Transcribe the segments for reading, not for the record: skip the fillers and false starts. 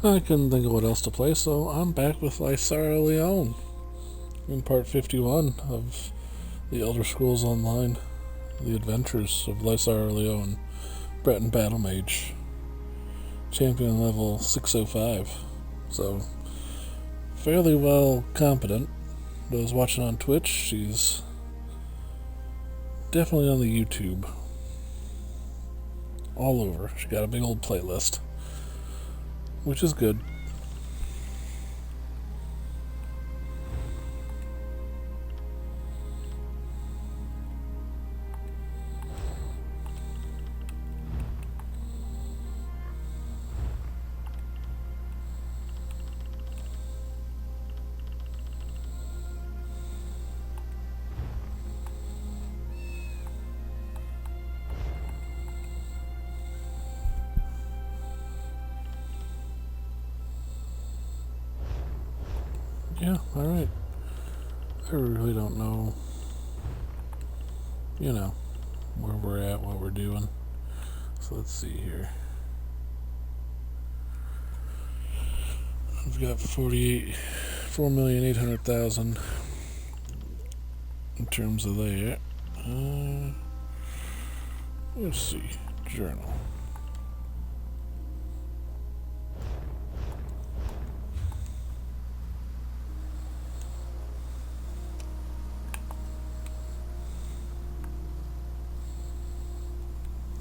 I couldn't think of what else to play, so I'm back with Lysara Lionne in part 51 of the Elder Scrolls Online, The Adventures of Lysara Lionne, Breton Battle Mage, champion level 605, so fairly well competent. Those watching on Twitch, she's definitely on the YouTube. All over. She got a big old playlist, which is good. Yeah, alright. I really don't know, where we're at, what we're doing. So let's see here. We've got 4,800,000 in terms of that. Let's see. Journal.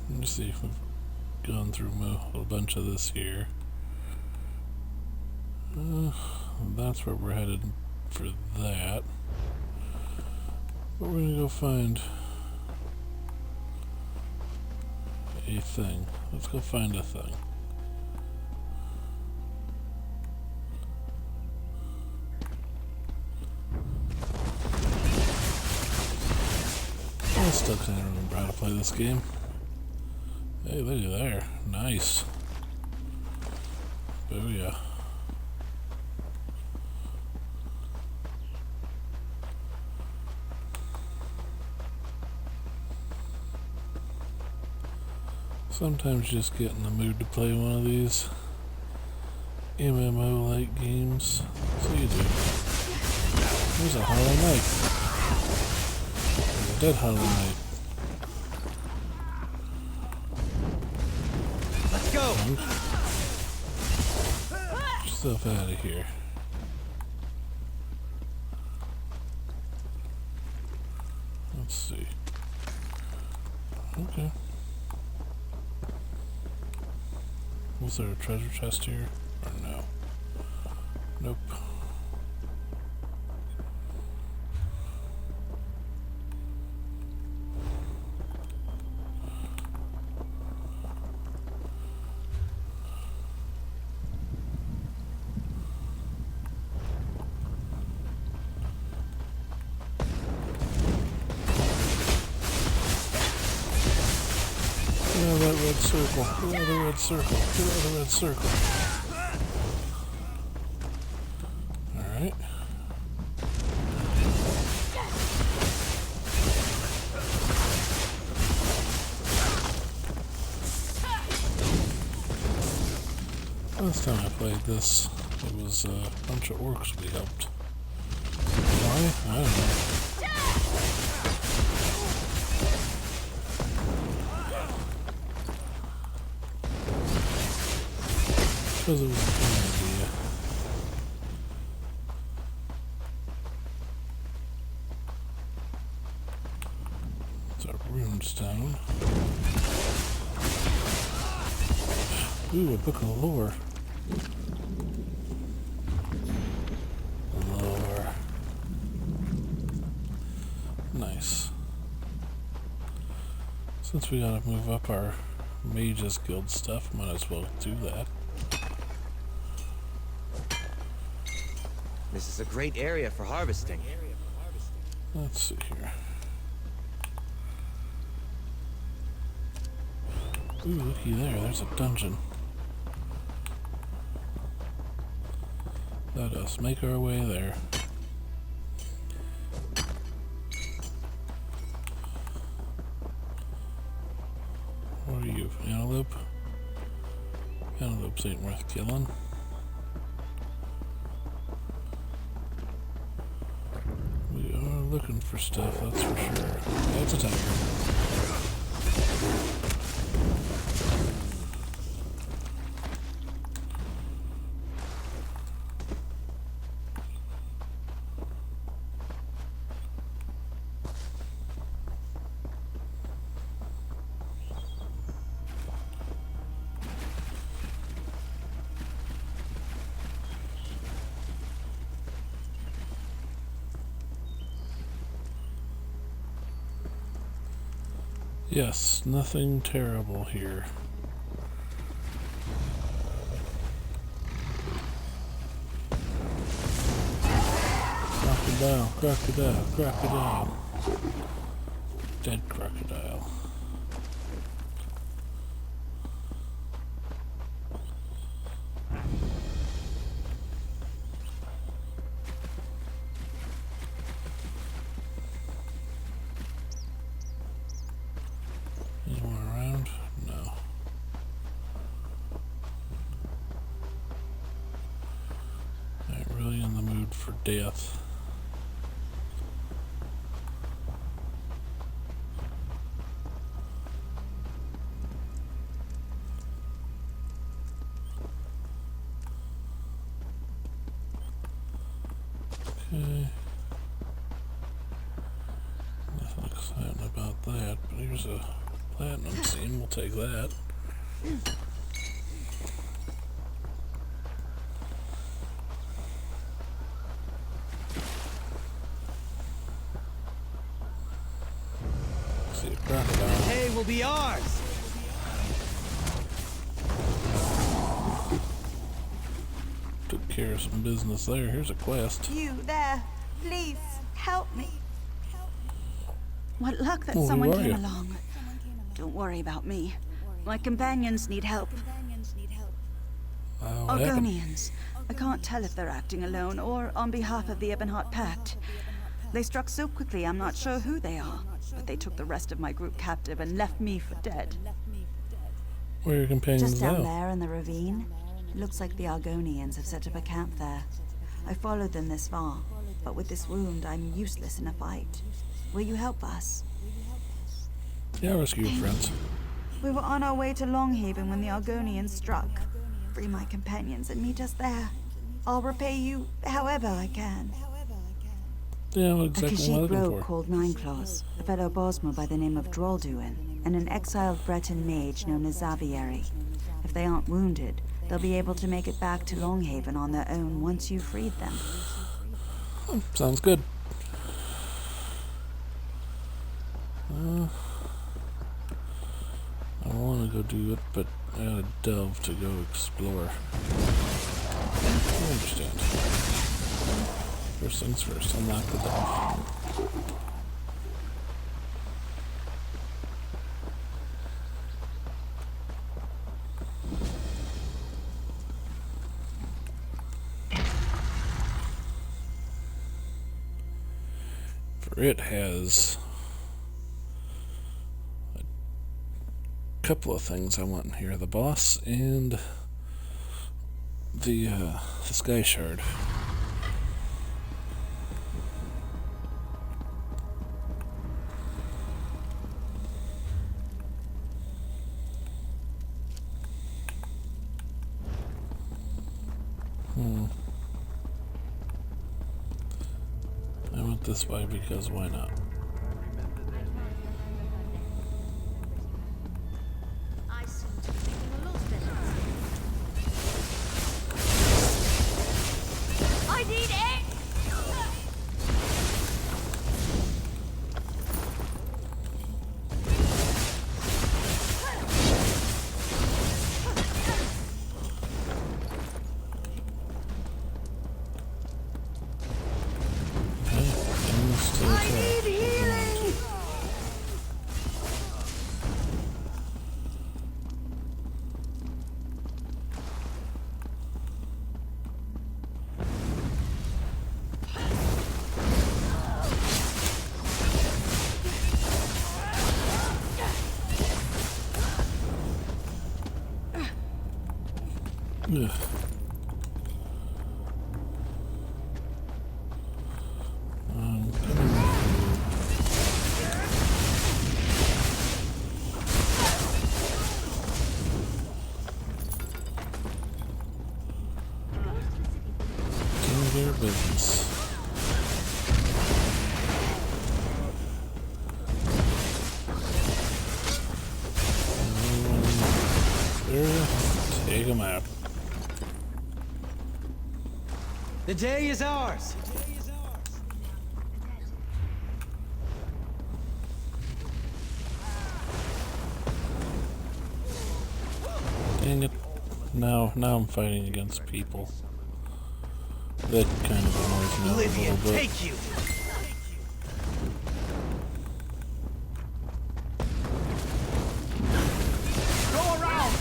Let's see if we've gone through a bunch of this here. That's where we're headed for that. But we're gonna go find a thing. Let's go find a thing. I still can't remember how to play this game. Hey, look at there. Nice. Booyah. Sometimes you just get in the mood to play one of these MMO-like games. So you do. There's a Hollow Knight. There's a dead Hollow Knight. Let's go! Get yourself out of here. Let's see. Okay. Was there a treasure chest here? Or no? Nope. Get out of that red circle. Get out of the red circle. Get out of the red circle. Alright. Last time I played this, it was a bunch of orcs we helped. Why? I don't know. Because it was a fun idea. It's a runestone. Ooh, a book of lore. Lore. Nice. Since we gotta move up our Mages Guild stuff, might as well do that. This is a great area for harvesting. Let's see here. Ooh, looky there, there's a dungeon. Let us make our way there. What are you, antelope? Antelopes ain't worth killing. looking for stuff, that's for sure. That's a tiger. Yes, nothing terrible here. Crocodile, crocodile, crocodile. Dead crocodile. Anyone around? No. I ain't really in the mood for death. Okay. Nothing exciting about that, but here's a platinum seam. We'll take that. See a crocodile. Hay will be ours! Took care of some business there. Here's a quest. You there, please help me. What luck that Oh, who someone are came you? along. Don't worry about me. My companions need help. What happened? Argonians. I can't tell if they're acting alone or on behalf of the Ebonheart Pact. They struck so quickly I'm not sure who they are, but they took the rest of my group captive and left me for dead. Where are your companions Just down now? there in the ravine, it looks like the Argonians have set up a camp there. I followed them this far, but with this wound, I'm useless in a fight. Will you help us? Yeah, I'll rescue your friends. We were on our way to Longhaven when the Argonians struck. Free my companions and meet us there. I'll repay you however I can. Yeah, what A exactly am I Kashyyyk looking rogue for? called Nineclaws, a fellow Bosmer by the name of Drolduin, and an exiled Breton mage known as Xavieri. If they aren't wounded, they'll be able to make it back to Longhaven on their own once you've freed them. Sounds good. I want to go do it, but I got a delve to go explore. I understand. First things first, unlock the delve. For it has couple of things I want in here: the boss and the sky shard. I went this way because why not? I need it! I need healing! Ugh. Coming them out. The day is ours. Dang it. Now I'm fighting against people. That kind of annoys me a Oblivion, little bit. take you. Go around.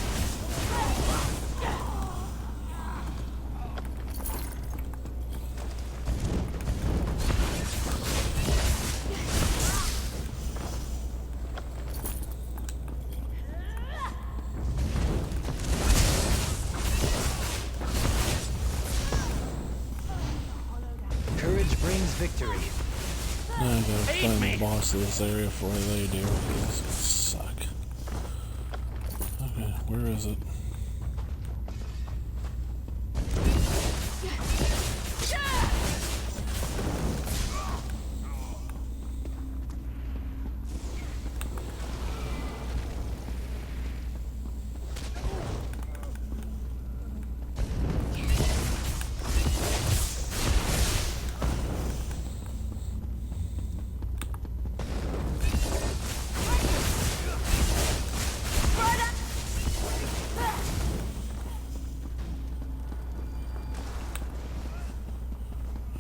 Courage brings victory. Now I gotta find the boss of this area before they do. This would suck. Okay, where is it?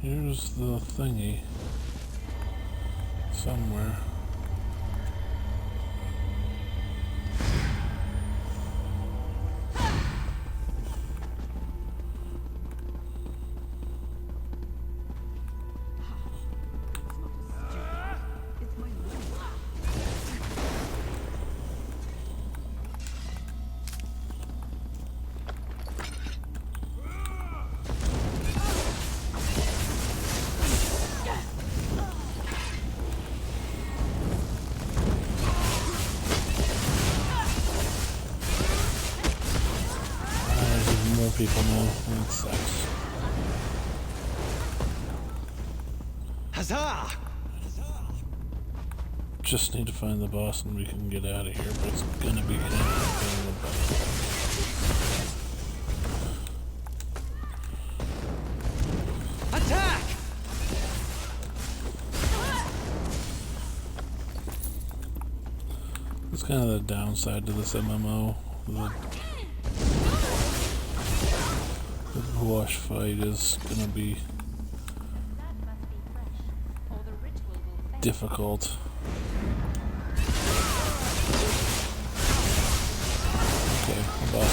Here's the thingy. Somewhere. More people now. That sucks. Huzzah! Just need to find the boss and we can get out of here, but it's gonna be kind of Attack! It's kind of the downside to this MMO. The wash fight is gonna be difficult. Okay, the boss.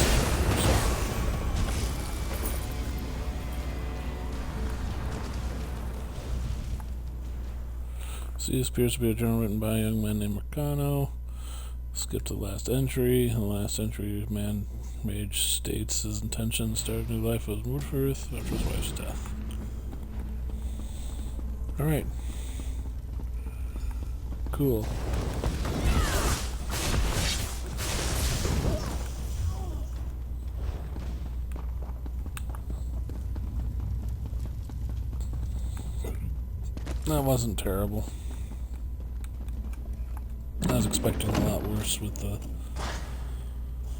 So this appears to be a journal written by a young man named Mercano. Skip to the last entry. In the last entry, man mage states his intention to start a new life with Moodfirth after his wife's death. Alright. Cool. That wasn't terrible. I was expecting a lot worse with the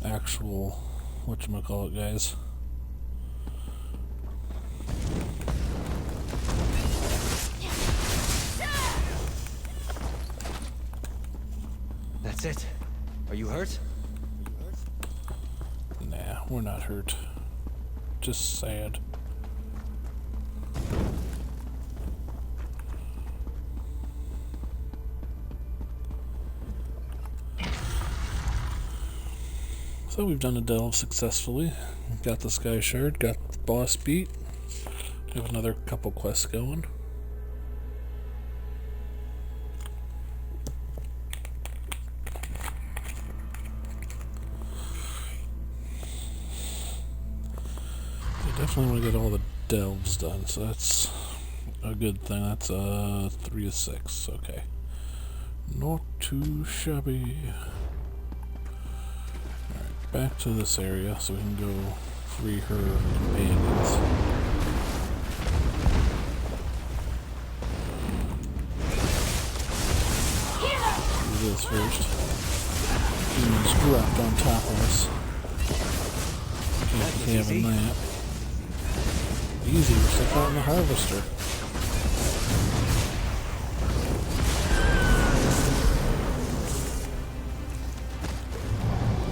actual whatchamacallit guys. That's it. Are you hurt? Nah, we're not hurt. Just sad. So we've done a delve successfully. Got the Sky Shard, got the boss beat. We have another couple quests going. We definitely want to get all the delves done, so that's a good thing. That's 3 of 6, okay. Not too shabby. Back to this area so we can go free her companions. Do this first. Demons dropped on top of us. That was Having easy. that. Easy, we're stuck out in the harvester.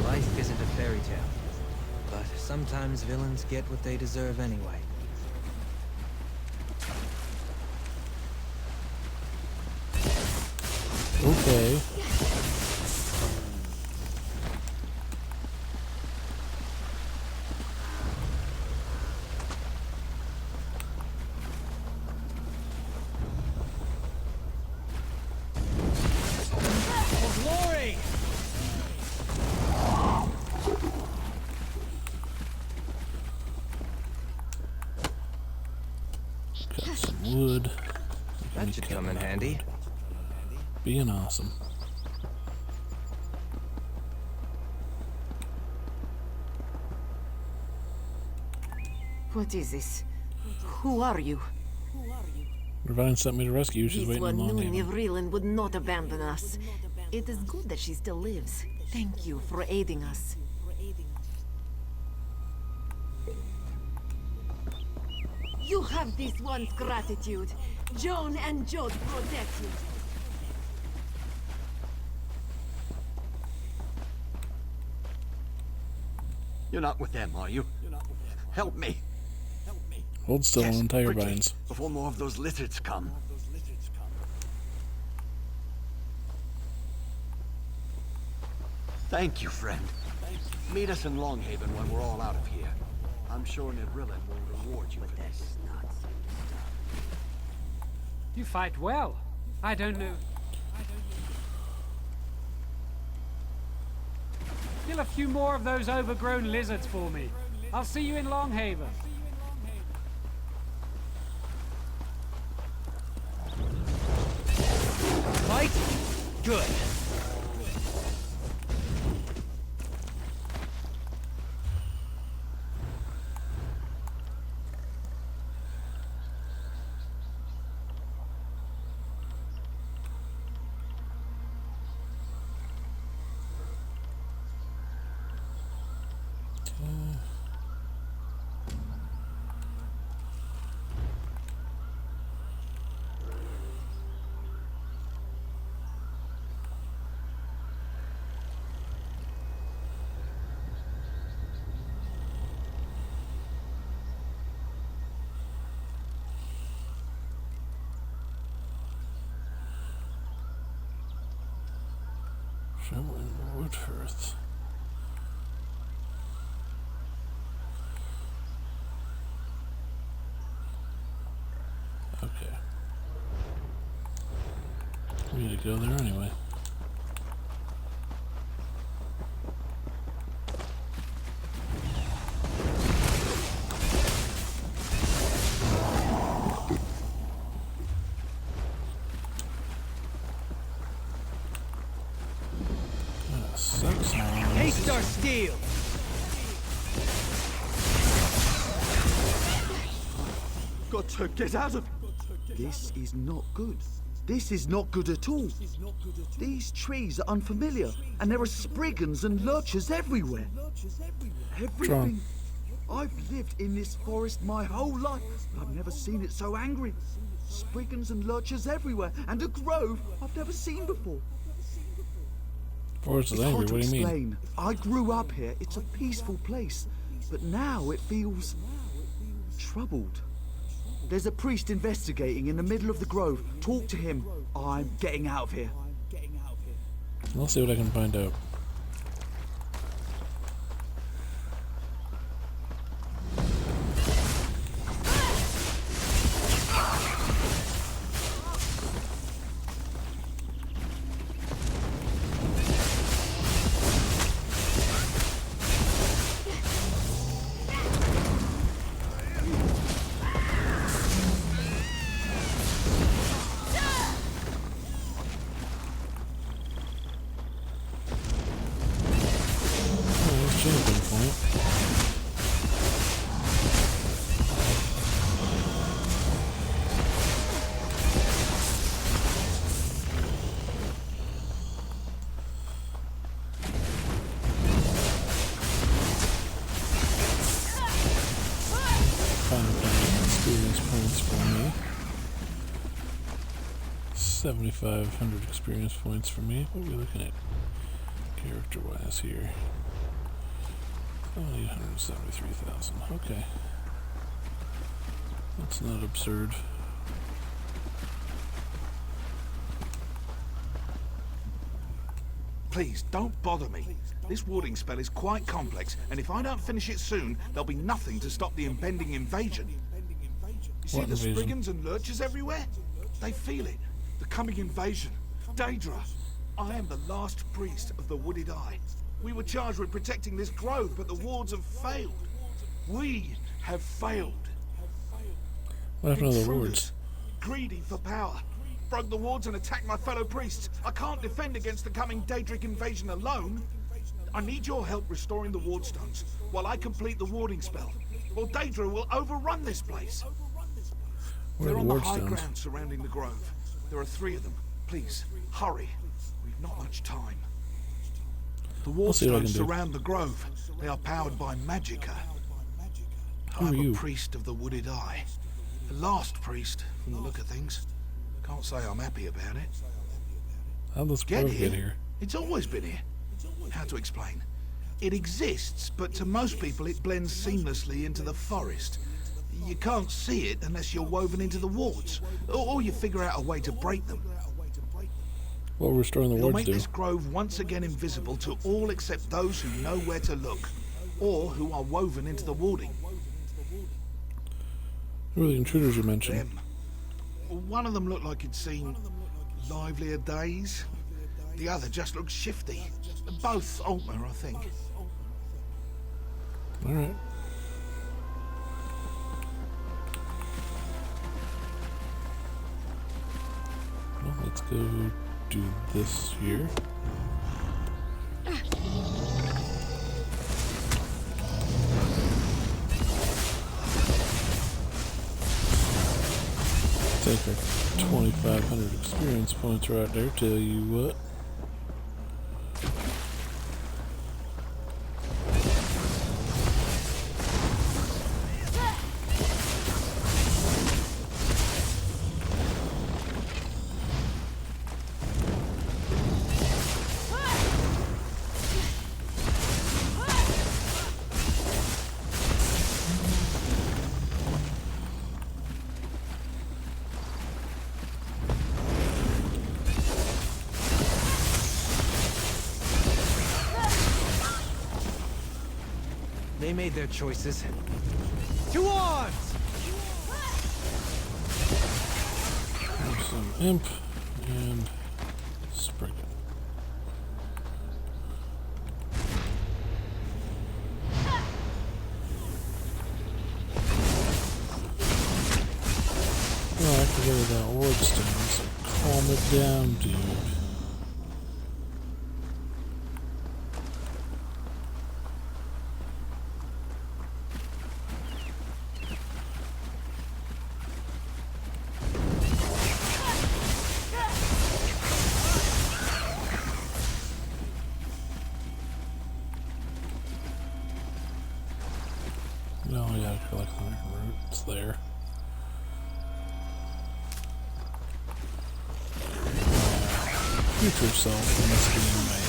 Life isn't a fairy tale, but sometimes villains get what they deserve anyway. Okay. For glory! Got some wood. That should come in handy. Being awesome. What is this? Who are you? Ravine sent me to rescue you. She's This waiting in one knew Longhaven. Nivrilin would not abandon us. It is good that she still lives. Thank you for aiding us. You have this one's gratitude. Joan and Jode protect you. You're not with them, are you? Help me. Hold still Yes, on tire quickly, vines. before more of those lizards come. Thank you, friend. Meet us in Longhaven when we're all out of here. I'm sure Nivrilin will reward you for this. You fight well. I don't know. Kill a few more of those overgrown lizards for me. I'll see you in Longhaven. Fight? Good. Shovel and wood hearth. Okay. We need to go there anyway. Sucks. Haste our steel! Got to get out of... This is not good. This is not good at all. These trees are unfamiliar, and there are spriggans and lurchers everywhere. Everything. I've lived in this forest my whole life, but I've never seen it so angry. Spriggans and lurchers everywhere, and a grove I've never seen before. Forest is It's angry, hard to what do you mean? explain. I grew up here. It's a peaceful place, but now it feels troubled. There's a priest investigating in the middle of the grove. Talk to him. I'm getting out of here. I'll see what I can find out. 7,500 experience points for me. What are we looking at character-wise here? 873,000. Okay. That's not absurd. Please, don't bother me. This warding spell is quite complex, and if I don't finish it soon, there'll be nothing to stop the impending invasion. You see What the invasion? Spriggans and Lurchers everywhere? They feel it. The coming invasion. Daedra, I am the last priest of the Wooded Eye. We were charged with protecting this grove, but the wards have failed. We have failed. What happened to the wards? Intruders, greedy for power, broke the wards and attacked my fellow priests. I can't defend against the coming Daedric invasion alone. I need your help restoring the wardstones while I complete the warding spell, or Daedra will overrun this place. Where They're are on the the high wardstones? ground surrounding the grove. There are 3 of them. Please, hurry. We've not much time. The I'll see what I wardstones can do. surround the grove. They are powered by magicka. Who are I'm you? a priest of the Wooded Eye. The last priest, from the look of things. Can't say I'm happy about it. How'd this Get grove here? get here? It's always been here. How to explain? It exists, but to most people it blends seamlessly into the forest. You can't see it unless you're woven into the wards, or you figure out a way to break them. What will restoring the It'll wards make do? this grove once again invisible to all except those who know where to look, or who are woven into the warding. Who are the intruders you mentioned? Them. One of them looked like he'd seen livelier days. The other just looked shifty. Both Altmer, I think. Alright. Well, let's go do this here. Take our 2,500 experience points right there, tell you what. They made their choices. To arms! There's some imp and spriggan. Oh, I can go to that ward stand, so calm it down, dude. No, yeah, I collect the roots there. Future self in this game, man.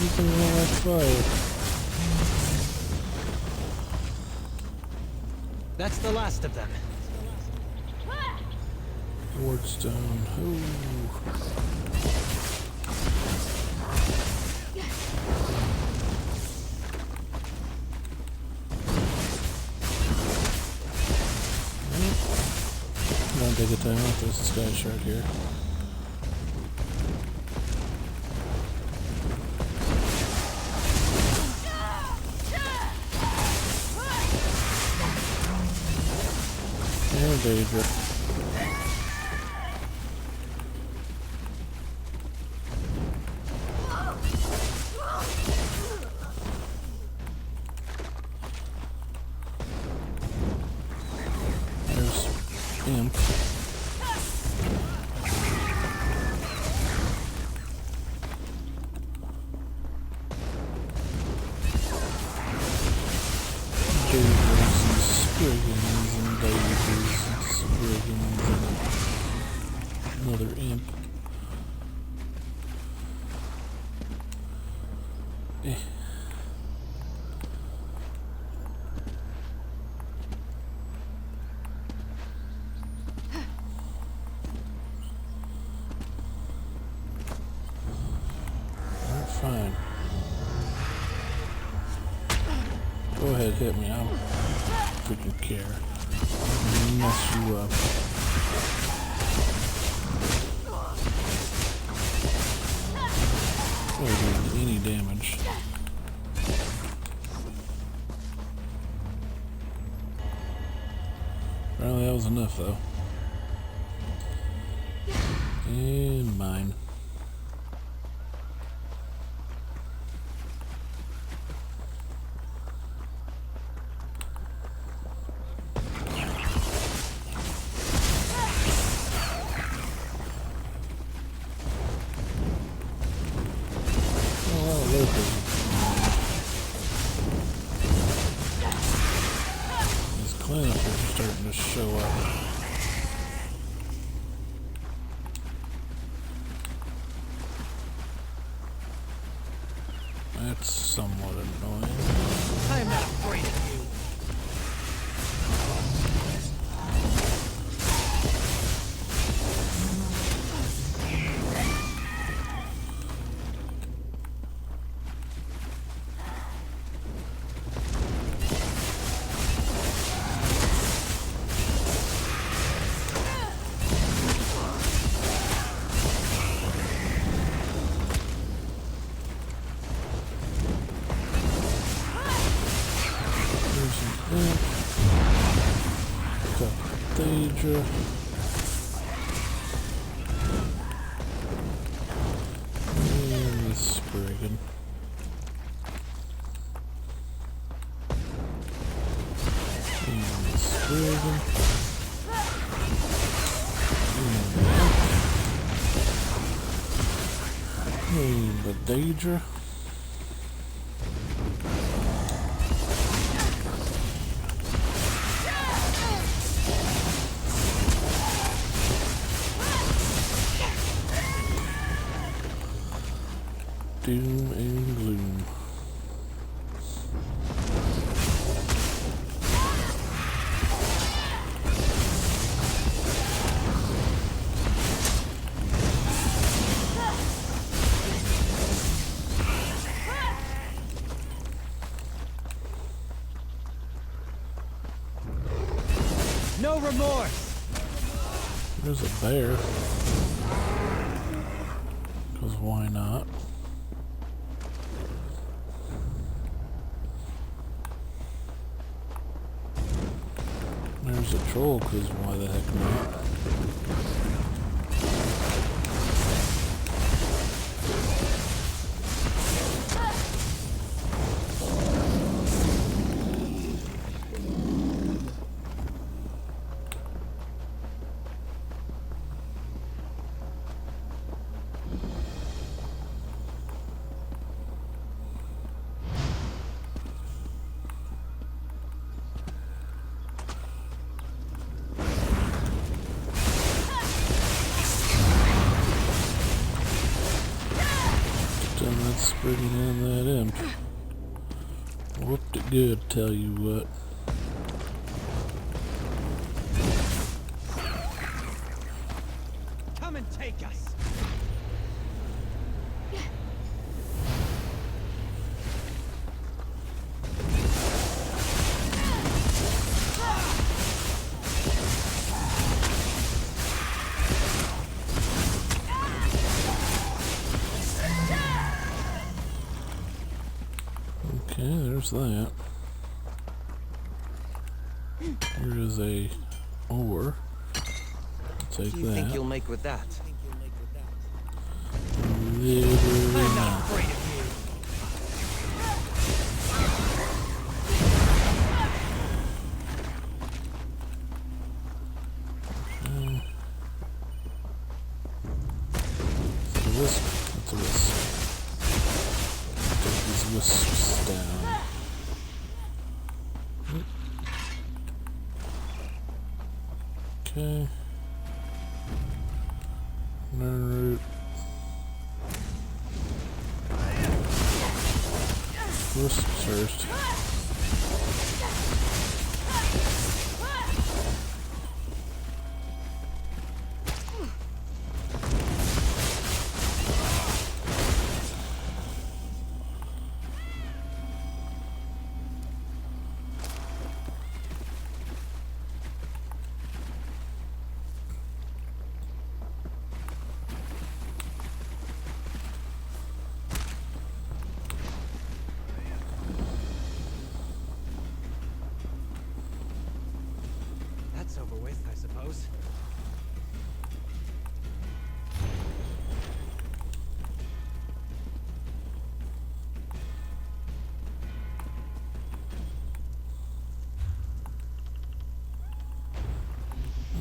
You can roll like fire. That's the last of them. Wardstone. Ooh. I'm gonna take a time out. There's this guy's shirt here. And Daedra. imp. Daedras and Spriggans and Daedras and Spriggans and another imp. Fine. Go ahead, hit me. I don't freaking care. I'll mess you up. Not doing any damage. Apparently that was enough, though. And mine. These cleanups are starting to show up. That's somewhat annoying. I am not afraid of you. Daedra. And the Spriggan. And the Spriggan. And the Daedra. Doom and gloom. No remorse. There's a bear. Because why not? There's a troll, because why the heck not? That's bringing in that imp. Whooped it good, tell you what. Come and take us. Okay, there's that. Here is a ore. Take What do you that. think you'll make with that? Literally I'm not not. afraid of you. down. Okay. Nerve root. Wisp first. That's over with, I suppose.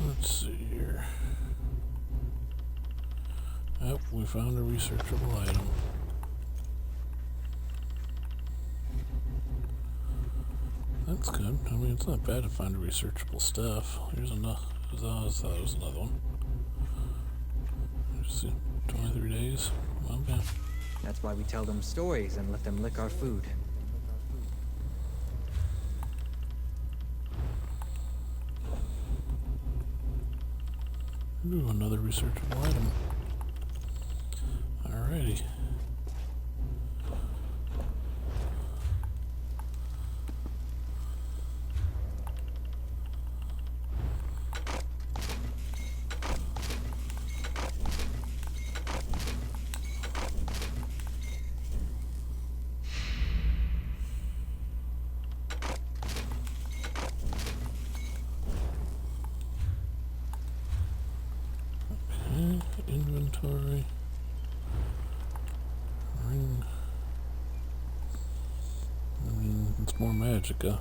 Let's see here. Yep, we found a researchable item. That's good. I mean, it's not bad to find researchable stuff. Here's enough. I thought it was another one. Let's see, 23 days. Okay. That's why we tell them stories and let them lick our food. Ooh, another researchable item. Alrighty. Inventory. Ring. I mean, it's more magicka.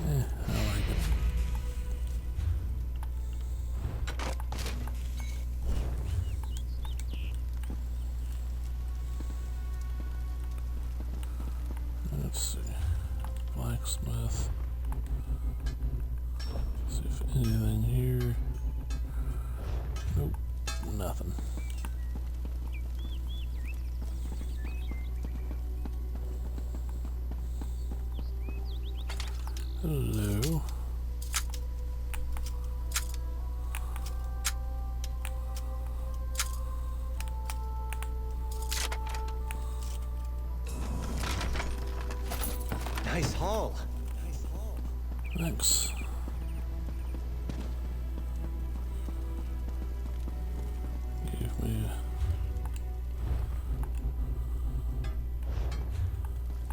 I like it. Let's see. Blacksmith. See if anything here. Nope. Nothing. Hello. Nice haul. Thanks.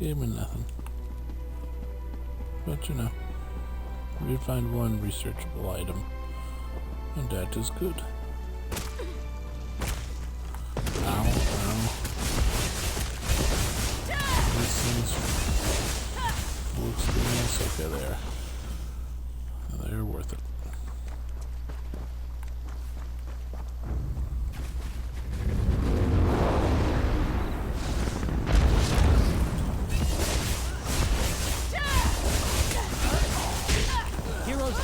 Gave me nothing. But you know, we did find one researchable item, and that is good. Ow, ow. This thing's full experience. Okay, there. They're worth it.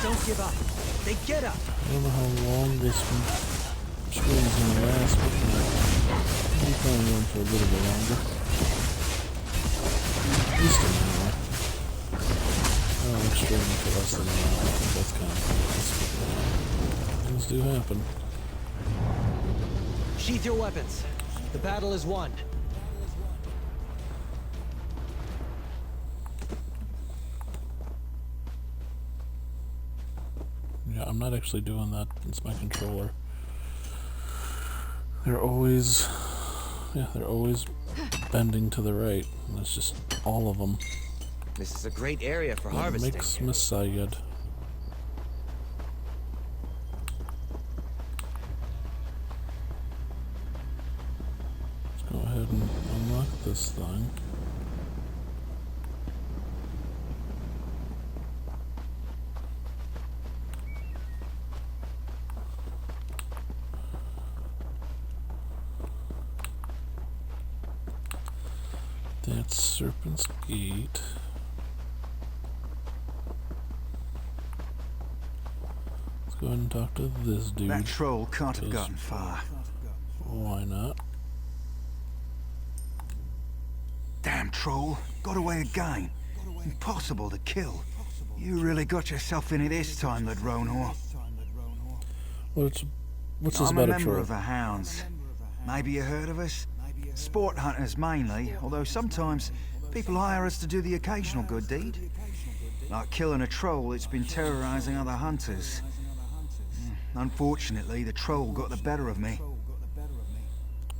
Don't give up. They get up. I don't know how long this stream is going to last, but we'll probably going for a little bit longer. At least an hour. I don't like streaming for less than an hour. I think that's kind of things do happen. Sheath your weapons. The battle is won. Yeah, I'm not actually doing that. It's my controller. They're always bending to the right. And that's just all of them. This is a great area for harvesting. Mix Messiah. Let's go ahead and unlock this thing. That's Serpent's Gate. Let's go ahead and talk to this dude. That troll can't have gotten far. Why not? Damn troll, got away again. Impossible to kill. You really got yourself in it this time, Ladronor. What's this I'm a about a member troll? of the Hounds. Maybe you heard of us? Sport hunters mainly, although sometimes people hire us to do the occasional good deed. Like killing a troll that's been terrorizing other hunters. Unfortunately, the troll got the better of me.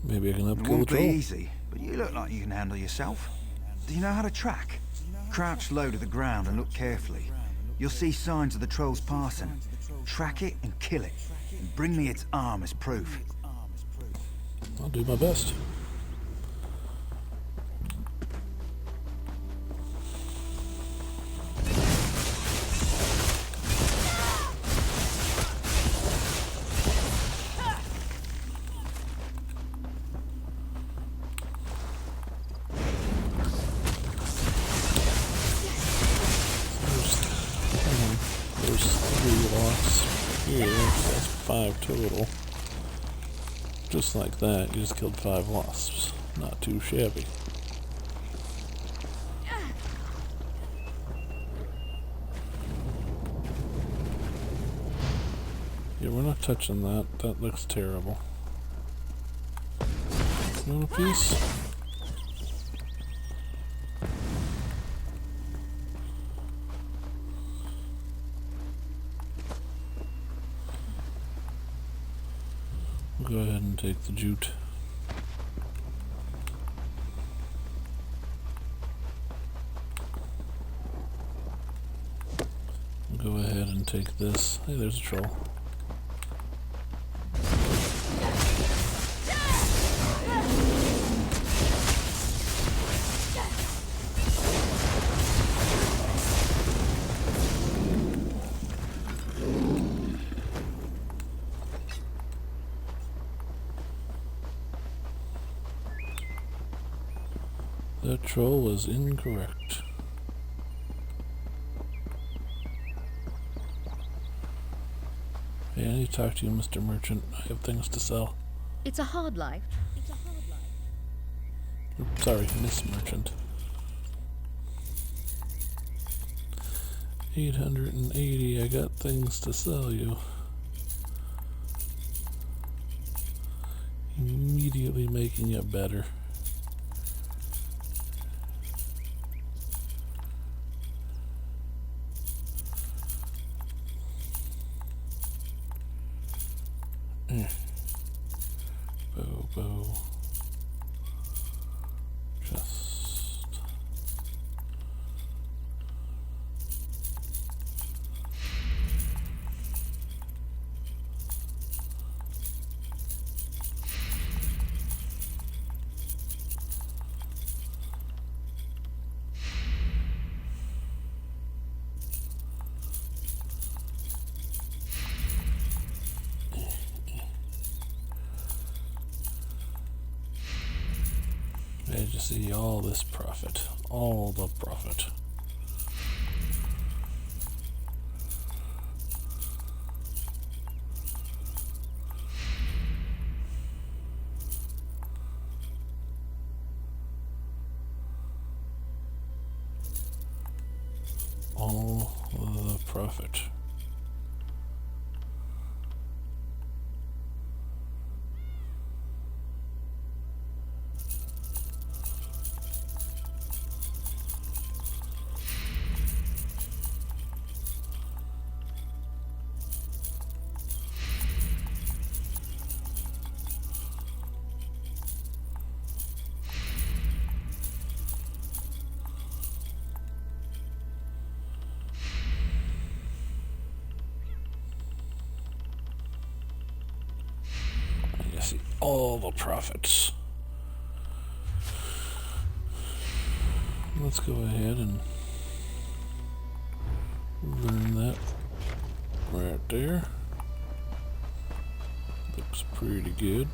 Maybe I can help It kill the won't be troll. easy, but you look like you can handle yourself. Do you know how to track? Crouch low to the ground and look carefully. You'll see signs of the troll's passing. Track it and kill it. And bring me its arm as proof. I'll do my best. There's 3 locks here, so that's 5 total. Just like that, you just killed 5 wasps. Not too shabby. Yeah, we're not touching that. That looks terrible. You want a piece? Go ahead and take the jute. Go ahead and take this. Hey, there's a troll. That troll was incorrect. Hey, I need to talk to you, Mr. Merchant. I have things to sell. It's a hard life. Oops, sorry, Miss Merchant. 880, I got things to sell you. Immediately making it better. Bow. Just. I just see all this profit. All the profit. All the profit. You see all the profits. Let's go ahead and learn that right there. Looks pretty good.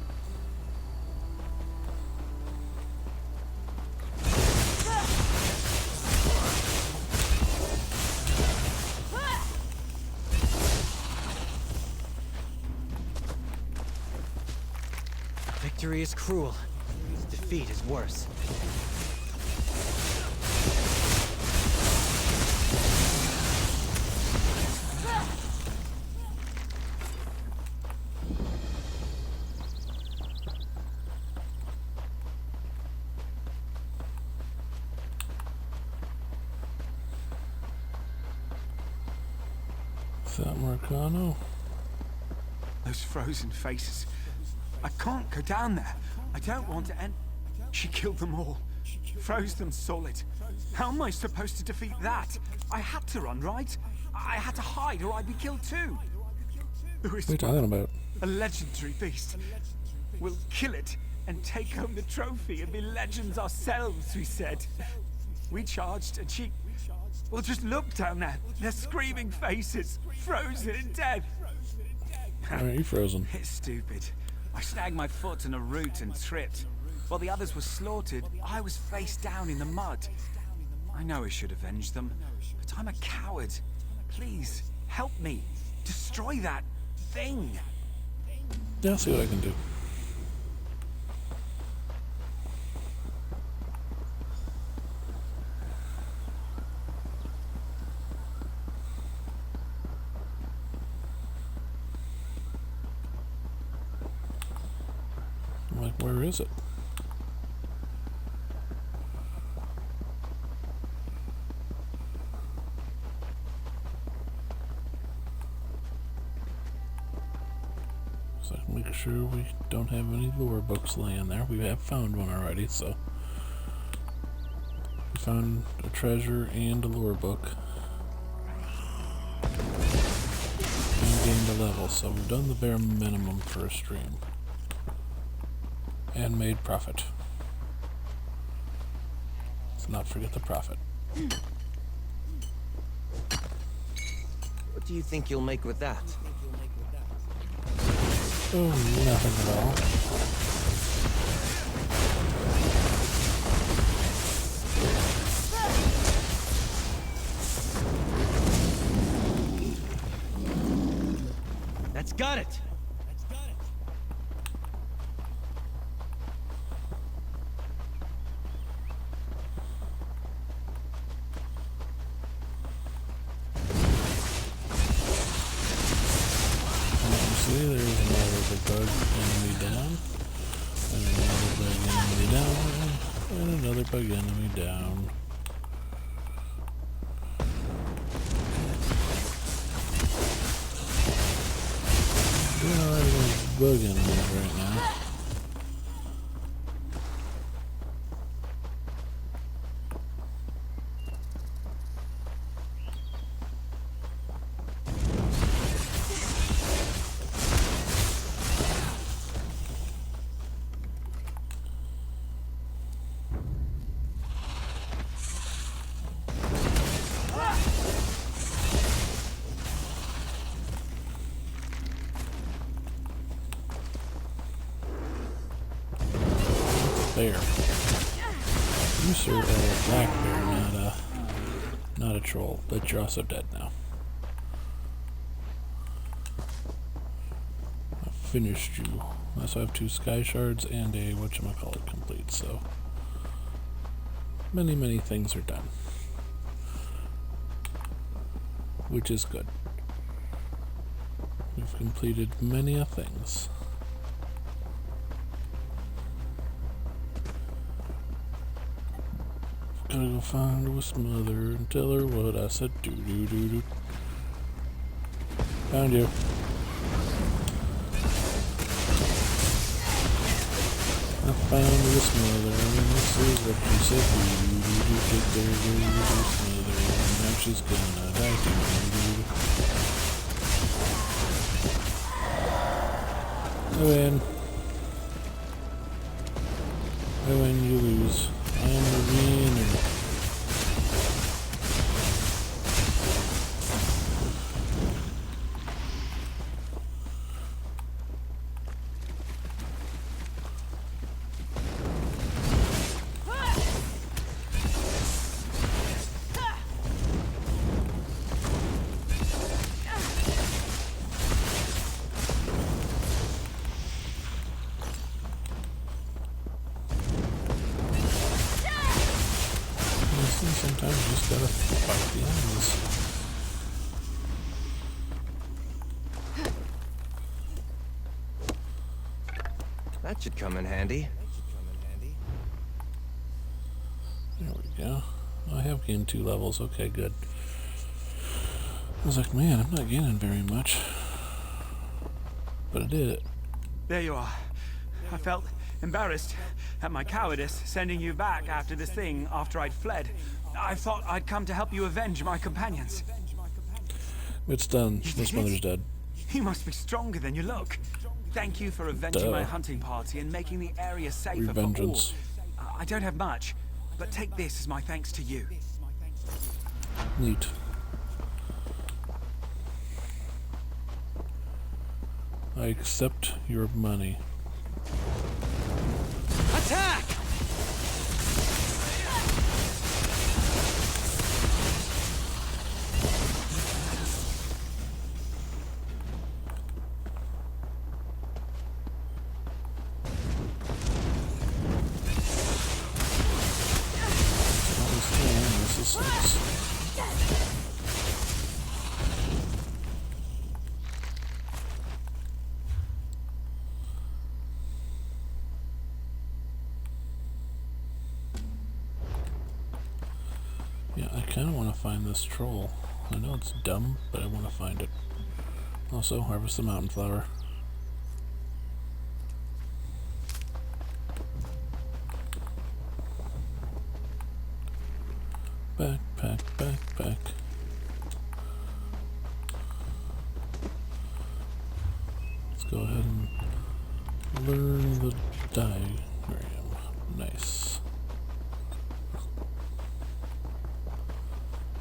Victory is cruel. Defeat is worse. Is that Marcano? Those frozen faces. I can't go down there. I don't want to end... She killed them all. Froze them solid. How am I supposed to defeat that? I had to run, right? I had to hide or I'd be killed too. What are you talking about? A legendary beast. We'll kill it and take home the trophy and be legends ourselves, we said. We charged and she... Well, just look down there. Their screaming faces, frozen in death. Why are you frozen? It's stupid. I snagged my foot in a root and tripped. While the others were slaughtered, I was face down in the mud. I know I should avenge them, but I'm a coward. Please, help me. Destroy that thing. Yeah, I'll see what I can do. I'm like, where is it? So make sure we don't have any lore books laying there. We have found one already, so we found a treasure and a lore book. And gained a level, so we've done the bare minimum for a stream. And made profit. Let's not forget the profit. What do you think you'll make with that? Oh, nothing at all. That's got it! See, there's another bug enemy down, and another bug enemy down, and another bug enemy down. Doing alright with bug enemies right now. Bear. You, sir, are a black bear, not a troll, but you're also dead now. I finished you. I also have 2 sky shards and a whatchamacallit complete, so many things are done. Which is good. We've completed many a things. Gotta go find Wisp Mother and tell her what I said. Do. Found you. I found Wisp Mother and this is what she said. Do. Take there, Wisp Mother, and now she's gonna die. Do. I win. I win, you lose. I am the winner. the enemies. That should come in handy. There we go. I have gained 2 levels. Okay, good. I was like, man, I'm not gaining very much. But I did it. There you are. I felt embarrassed at my cowardice sending you back after this thing after I'd fled. I thought I'd come to help you avenge my companions. It's done. This mother's dead. You must be stronger than you look. Thank you for avenging my hunting party and making the area safer for all. I don't have much, but take this as my thanks to you. Neat. I accept your money. Attack! Yeah, I kind of want to find this troll. I know it's dumb, but I want to find it. Also, harvest the mountain flower. Backpack, backpack. Let's go ahead and learn the diagram. Nice.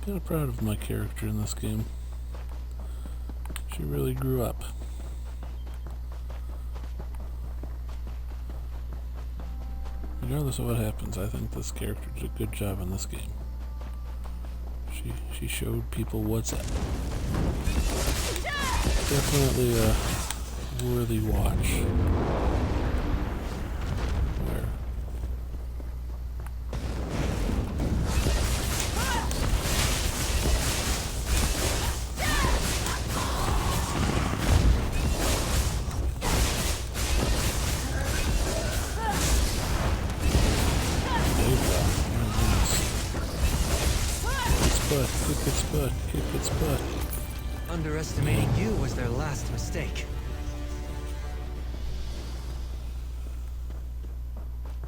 Kind of proud of my character in this game. She really grew up. Regardless of what happens, I think this character did a good job in this game. She showed people what's up. Definitely a worthy watch. Where? Kick its butt, kick its butt. Underestimating you was their last mistake.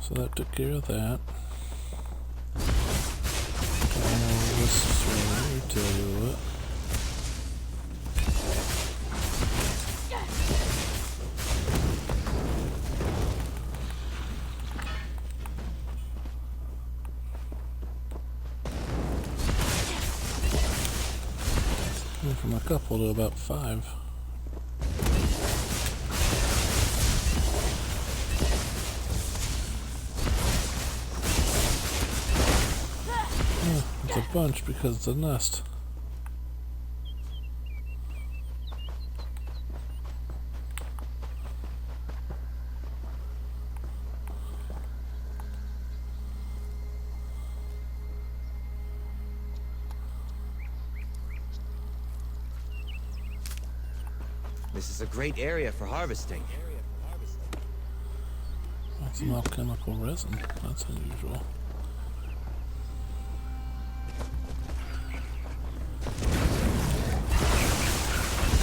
So that took care of that. Oh, this is where I tell you what. From a couple to about 5. Yeah, it's a bunch because it's a nest. This is a great area for harvesting. That's some alchemical resin. That's unusual.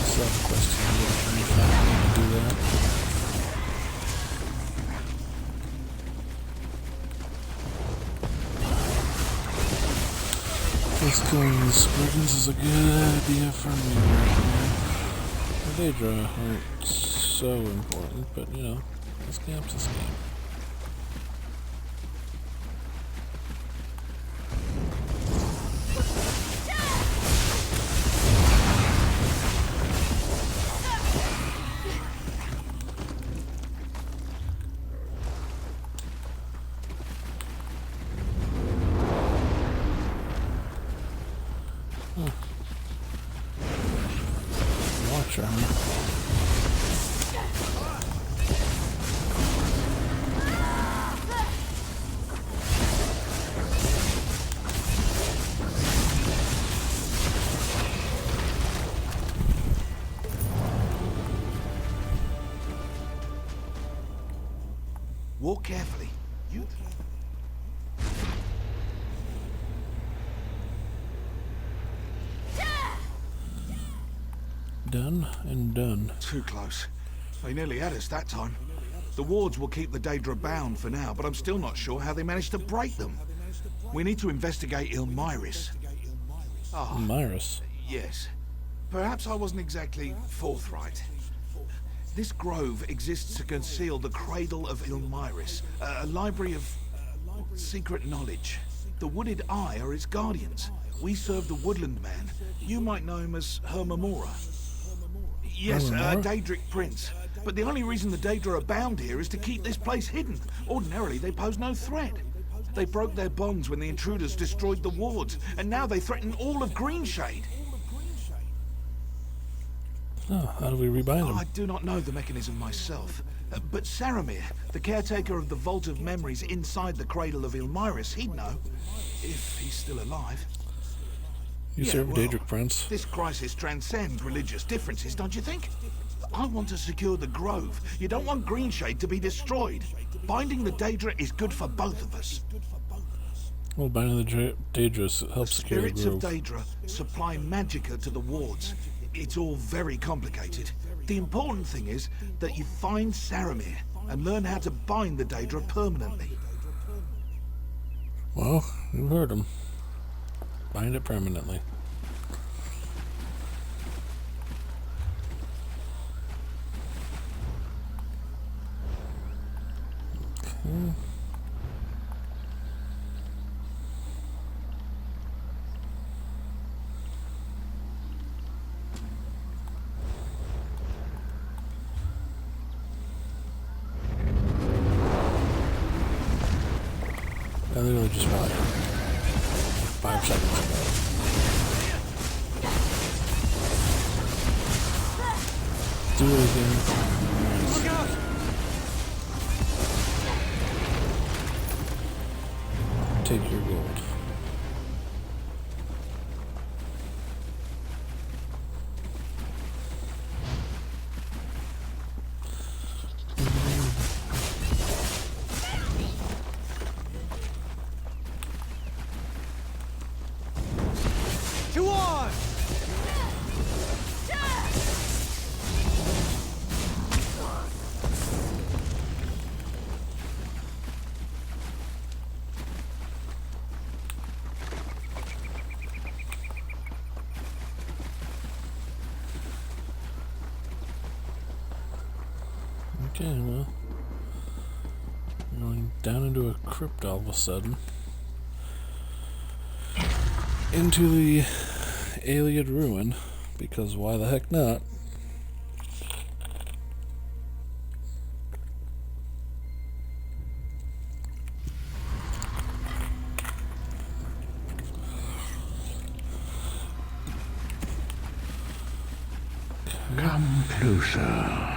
Side quest here. Can you find me to do that? This killing the spriggans is a good idea for me right now. The Daedra aren't so important, but you know, this game's a scam. Watcher, huh? Walk carefully. You... Done and done. Too close. They nearly had us that time. The wards will keep the Daedra bound for now, but I'm still not sure how they managed to break them. We need to investigate Ilmyris. Ah, Myris. yes. Perhaps I wasn't exactly forthright. This grove exists to conceal the Cradle of Ilmyris, a library of secret knowledge. The Wooded Eye are its guardians. We serve the Woodland Man. You might know him as Hermamora. Yes, a Daedric prince. But the only reason the Daedra are bound here is to keep this place hidden. Ordinarily, they pose no threat. They broke their bonds when the intruders destroyed the wards, and now they threaten all of Greenshade. Oh, how do we rebind them? I do not know the mechanism myself, but Saramir, the caretaker of the Vault of Memories inside the Cradle of Ilmyris, he'd know, if he's still alive. You serve a Daedric prince. This crisis transcends religious differences, don't you think? I want to secure the Grove. You don't want Greenshade to be destroyed. Binding the Daedra is good for both of us. Well, binding the Daedra helps secure the Spirits grove. of Daedra supply magicka to the wards. It's all very complicated. The important thing is that you find Saramir and learn how to bind the Daedra permanently. Well, you heard him. Bind it permanently. Okay. I literally just fell 5 seconds ago. Do it again. Look out! Take your gold. To arms! Okay, well, we're going down into a crypt all of a sudden. Into the Ayleid ruin, because why the heck not? Come closer.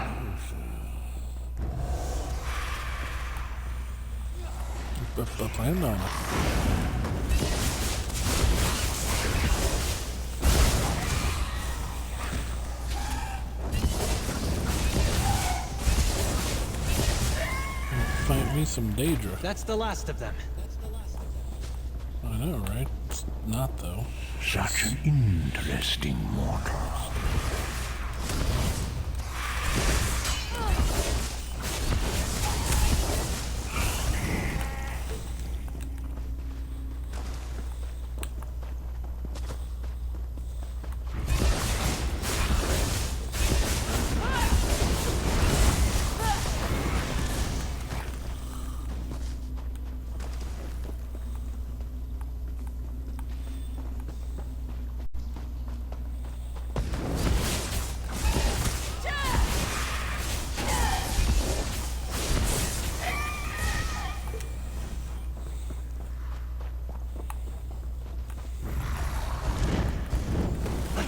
Plan on it. Find me some Daedra. That's the last of them. I know, right? It's not, though. Such an interesting mortal.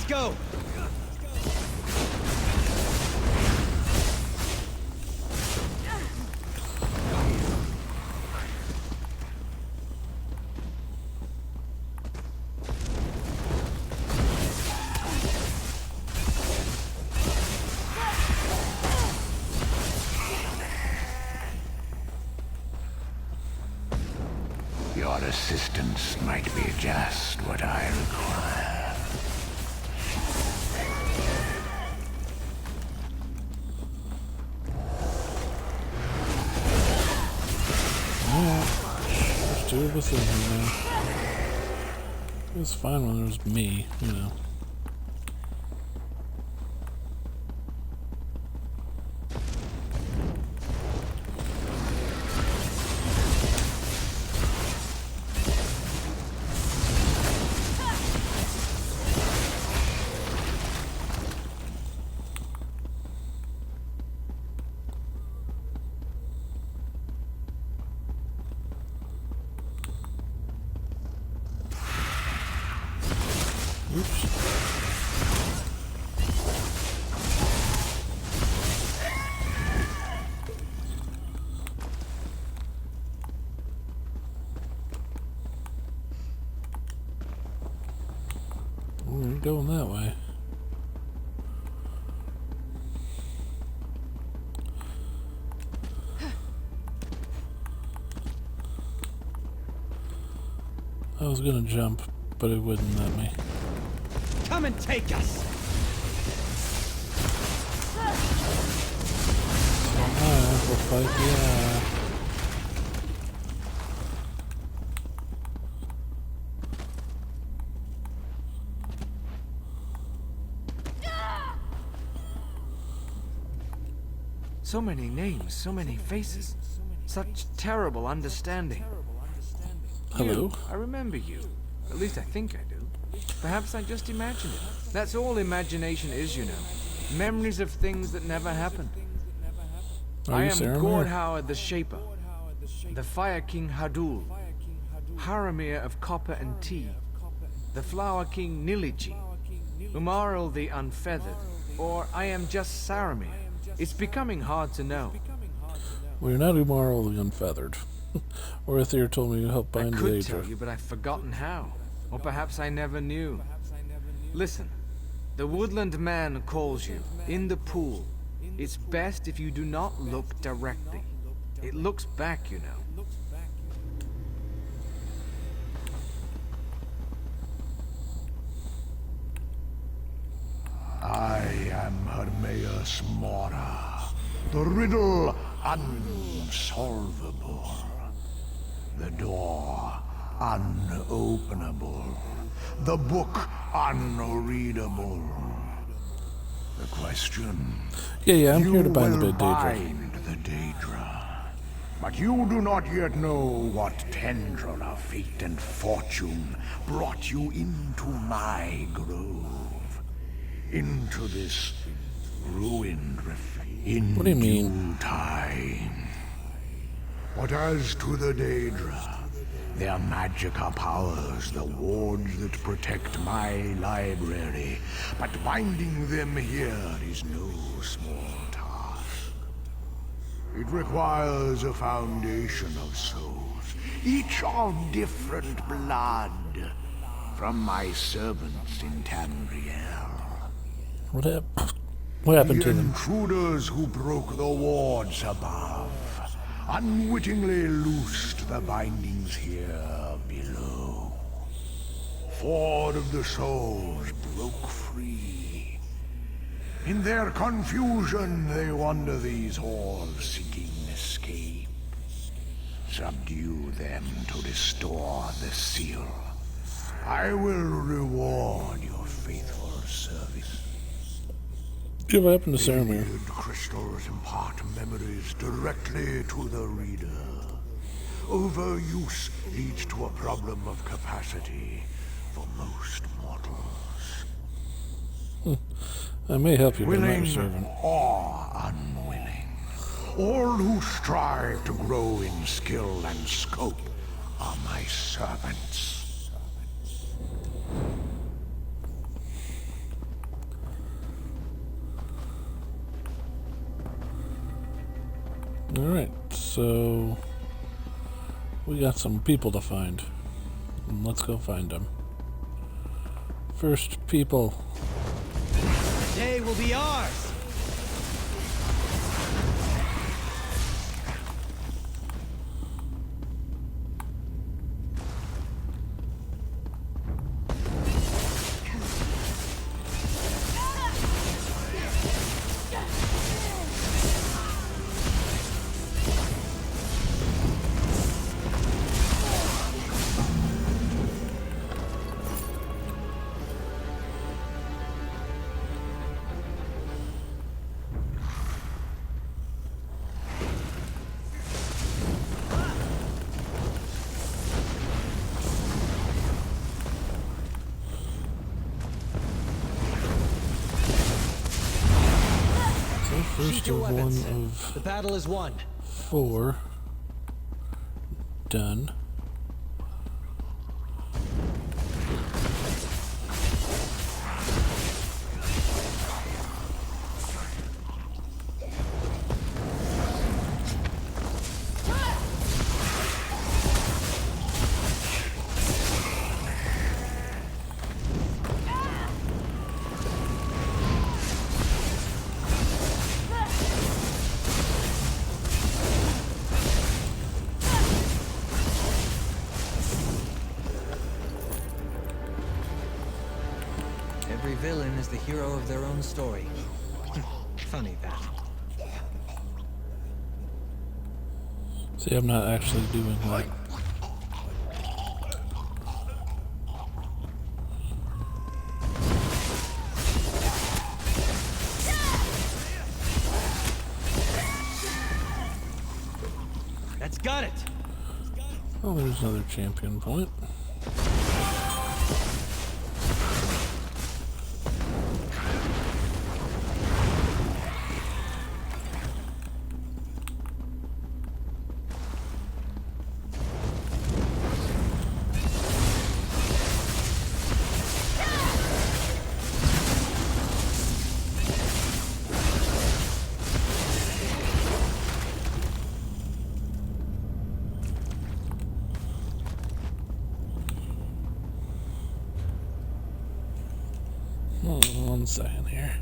Go! assistance might be just what I require. There's two of us in here now. It was fine when there was me, you know. Oops. We're going that way. I was gonna jump, but it wouldn't let me. Come and take us! We'll fight the So many names, so many faces. Such terrible understanding. Hello? You, I remember you. At least I think I do. Perhaps I just imagined it. That's all imagination is, you know. Memories of things that never happened. I am Gordhauer the Shaper, the Fire King Hadul, Haramir of Copper and Tea, the Flower King Nilichi, Umaril the Unfeathered, or I am just Saramir. It's becoming hard to know. We're not Umaril the Unfeathered. Orithir told me to help bind the I could Aedra. tell you, but I've forgotten how. Or perhaps I never knew. Listen, the woodland man calls you, in the pool. It's best if you do not look directly. It looks back, you know. I am Hermaeus Mora, the riddle unsolvable, the door unopenable, the book unreadable. The question... Yeah, I'm here to bind the Daedra. Bind the Daedra. But you do not yet know what tendril of fate and fortune brought you into my grove. Into this ruined in what do you mean? Due time. But as to the Daedra, their magica powers the wards that protect my library, but binding them here is no small task. It requires a foundation of souls, each of different blood, from my servants in Tamriel. What happened to them? The intruders who broke the wards above unwittingly loosed the bindings here below. 4 of the souls broke free. In their confusion, they wander these halls seeking escape. Subdue them to restore the seal. I will reward your faithful service. What happened to Saramir? Crystals impart memories directly to the reader. Overuse leads to a problem of capacity for most mortals. I may help you, but I'm not your Willing servant. or unwilling, all who strive to grow in skill and scope are my servants. Alright, so we got some people to find. Let's go find them. First people. The day will be ours! First of one of the battle is won. 4 done. Every villain is the hero of their own story. Funny that. See, I'm not actually doing that. That's got it. Oh, there's another champion point. One second here.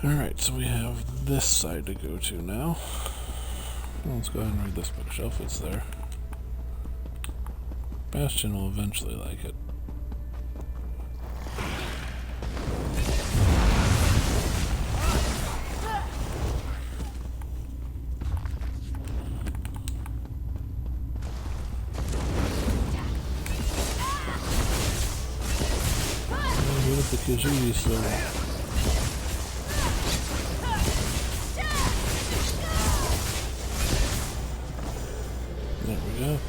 Alright, so we have this side to go to now. Let's go ahead and read this bookshelf, it's there. Bastion will eventually like it. Get up the Khajiit, so... There we go.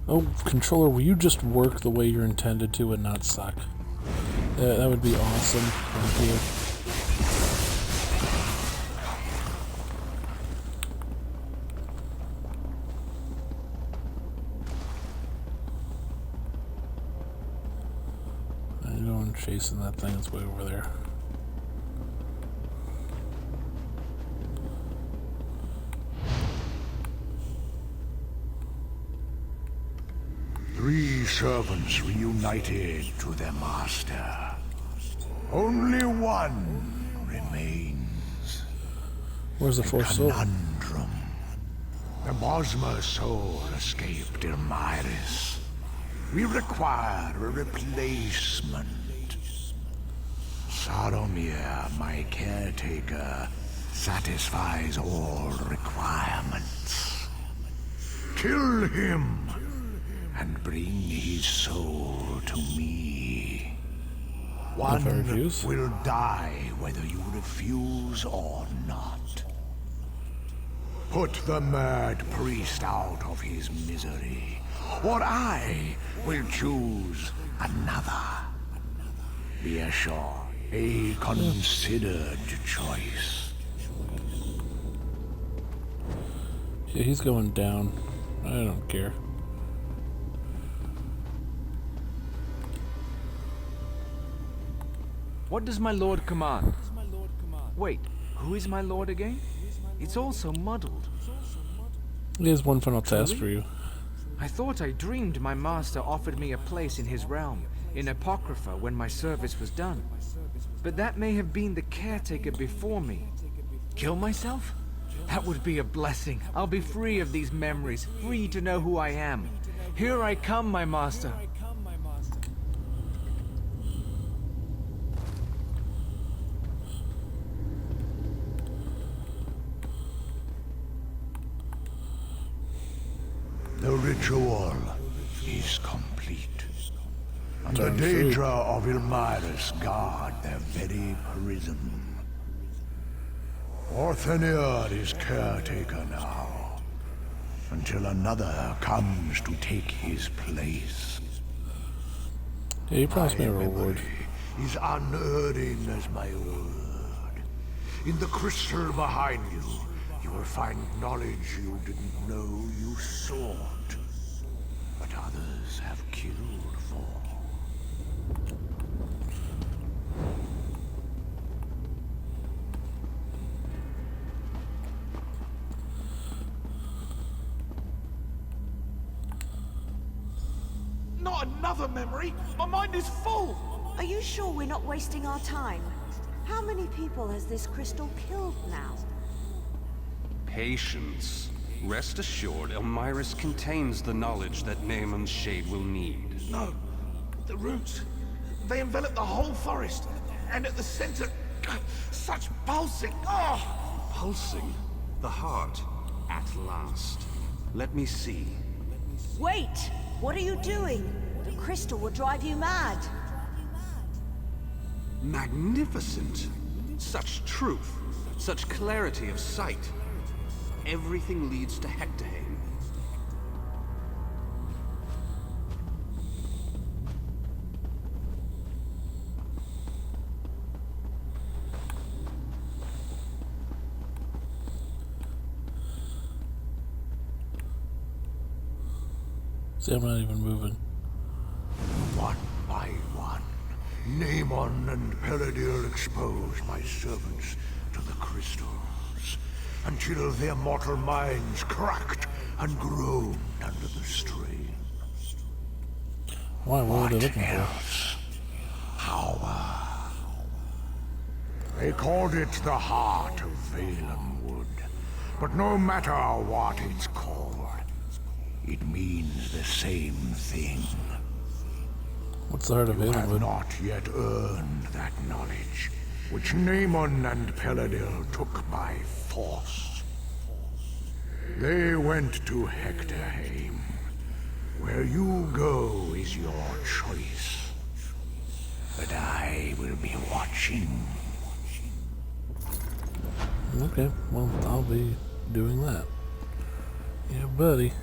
Oh, controller, will you just work the way you're intended to and not suck? That would be awesome. Thank you. Chasing that thing that's way over there. Three servants reunited to their master. Only one remains. Where's the fourth soul? Conundrum. The Bosma soul escaped Irmiris. We require a replacement. Saromir, my caretaker, satisfies all requirements. Kill him and bring his soul to me. One will die whether you refuse or not. Put the mad priest out of his misery, or I will choose another. Be assured. A considered choice. Yeah, he's going down. I don't care. What does my lord command? Wait, who is my lord again? It's all so muddled. Here's one final task for you. I thought I dreamed my master offered me a place in his realm, in Apocrypha, when my service was done. But that may have been the caretaker before me. Kill myself? That would be a blessing. I'll be free of these memories, free to know who I am. Here I come, my master. The ritual is complete. And the Daedra of Ilmaris guard their very prison. Orthanir is caretaker now, until another comes to take his place. Yeah, you promised me a reward. Is unerring as my word. In the crystal behind you, you will find knowledge you didn't know you sought, but others have killed for. Not another memory! My mind is full! Are you sure we're not wasting our time? How many people has this crystal killed now? Patience. Rest assured, Elmyrus contains the knowledge that Naaman's Shade will need. No. The roots. They envelop the whole forest. And at the center... such pulsing... Oh! Pulsing? The heart. At last. Let me see. Wait! What are you doing? The crystal will drive you mad. Magnificent. Such truth. Such clarity of sight. Everything leads to Hectorheim. See, I'm not even moving. One by one, Naaman and Peladil expose my servants to the crystals, until their mortal minds cracked and groaned under the strain. Why? What are they looking else? Power. They called it the heart of Valenwood, but no matter what it's called, it means the same thing. What's the heart of You Valenwood? have not yet earned that knowledge, which Naaman and Peladil took by force. They went to Hectorheim. Where you go is your choice. But I will be watching. Okay, well, I'll be doing that. Yeah, buddy.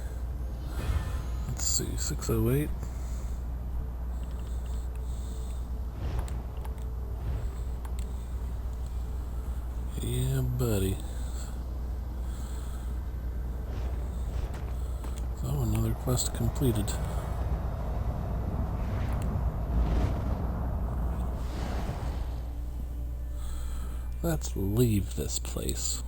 Let's see, 608. Yeah, buddy. So, another quest completed. Let's leave this place.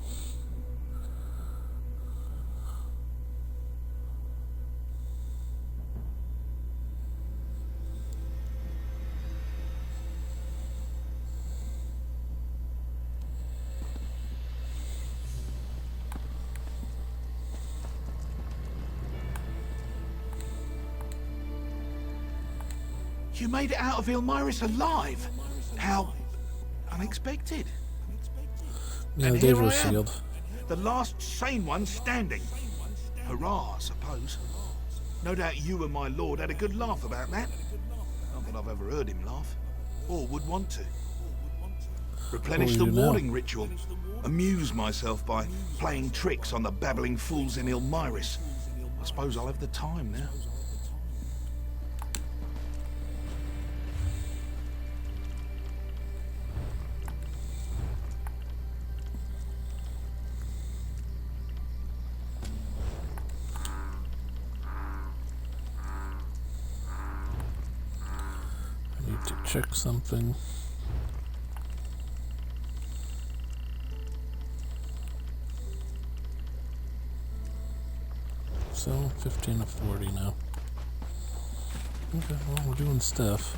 You made it out of Ilmaris alive! How unexpected. Yeah, And the here Daedra I am, sealed. the last sane one standing. Hurrah, I suppose. No doubt you and my lord had a good laugh about that. Not that I've ever heard him laugh, or would want to. Replenish the warding ritual. Amuse myself by playing tricks on the babbling fools in Ilmaris. I suppose I'll have the time now. To check something. So 15 of 40 now. Okay, well, we're doing stuff.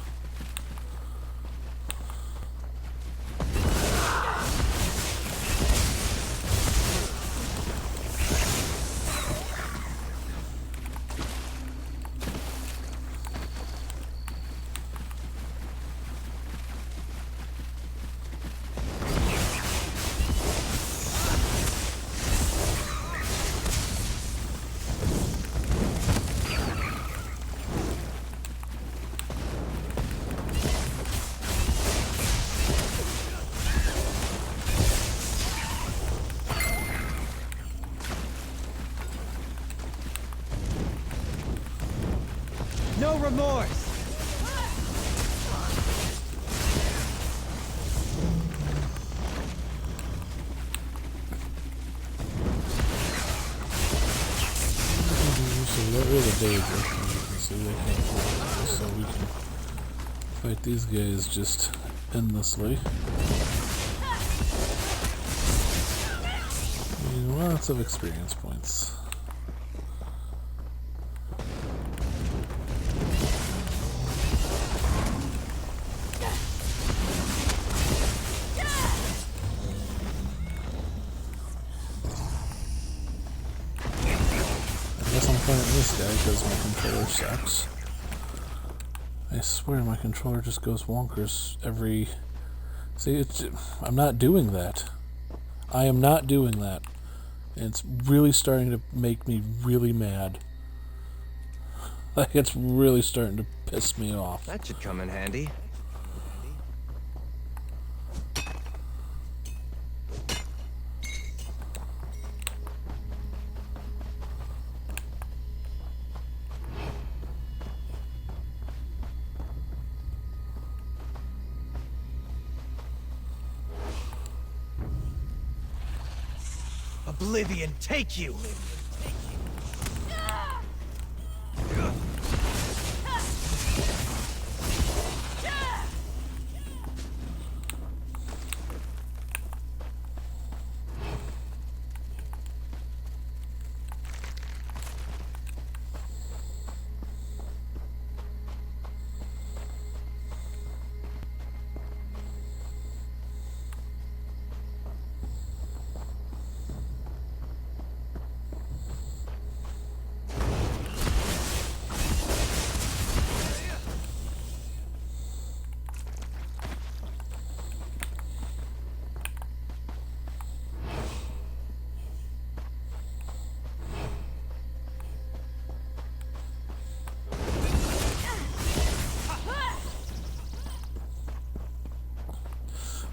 remorse. So get rid of Danger. As you can see, they can't fly, so we can fight these guys just endlessly. Lots of experience points. I guess I'm playing this guy because my controller sucks. I swear my controller just goes wonkers every... See, I'm not doing that. I am not doing that. And it's really starting to make me really mad. Like, it's really starting to piss me off. That should come in handy. Oblivion, take you!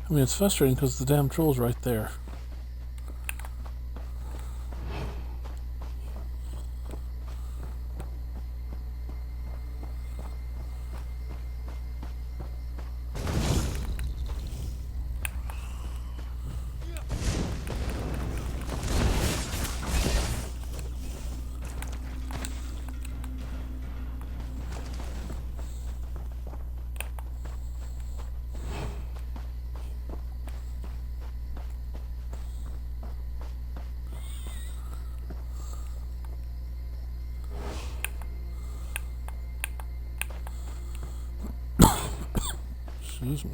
I mean, it's frustrating because the damn troll's right there. Excuse me.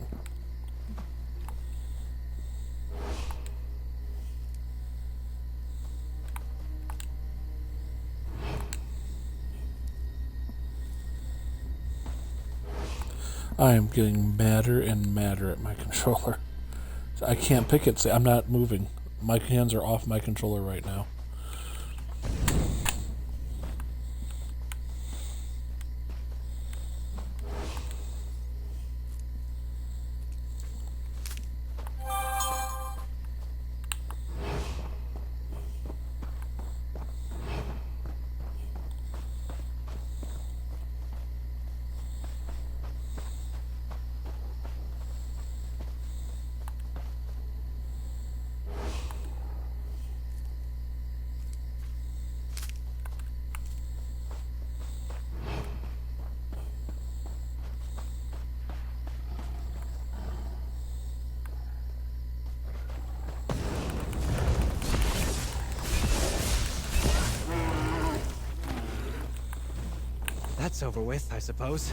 I am getting madder and madder at my controller. I can't pick it. I'm not moving. My hands are off my controller right now. That's over with, I suppose.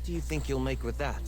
do you think you'll make with that?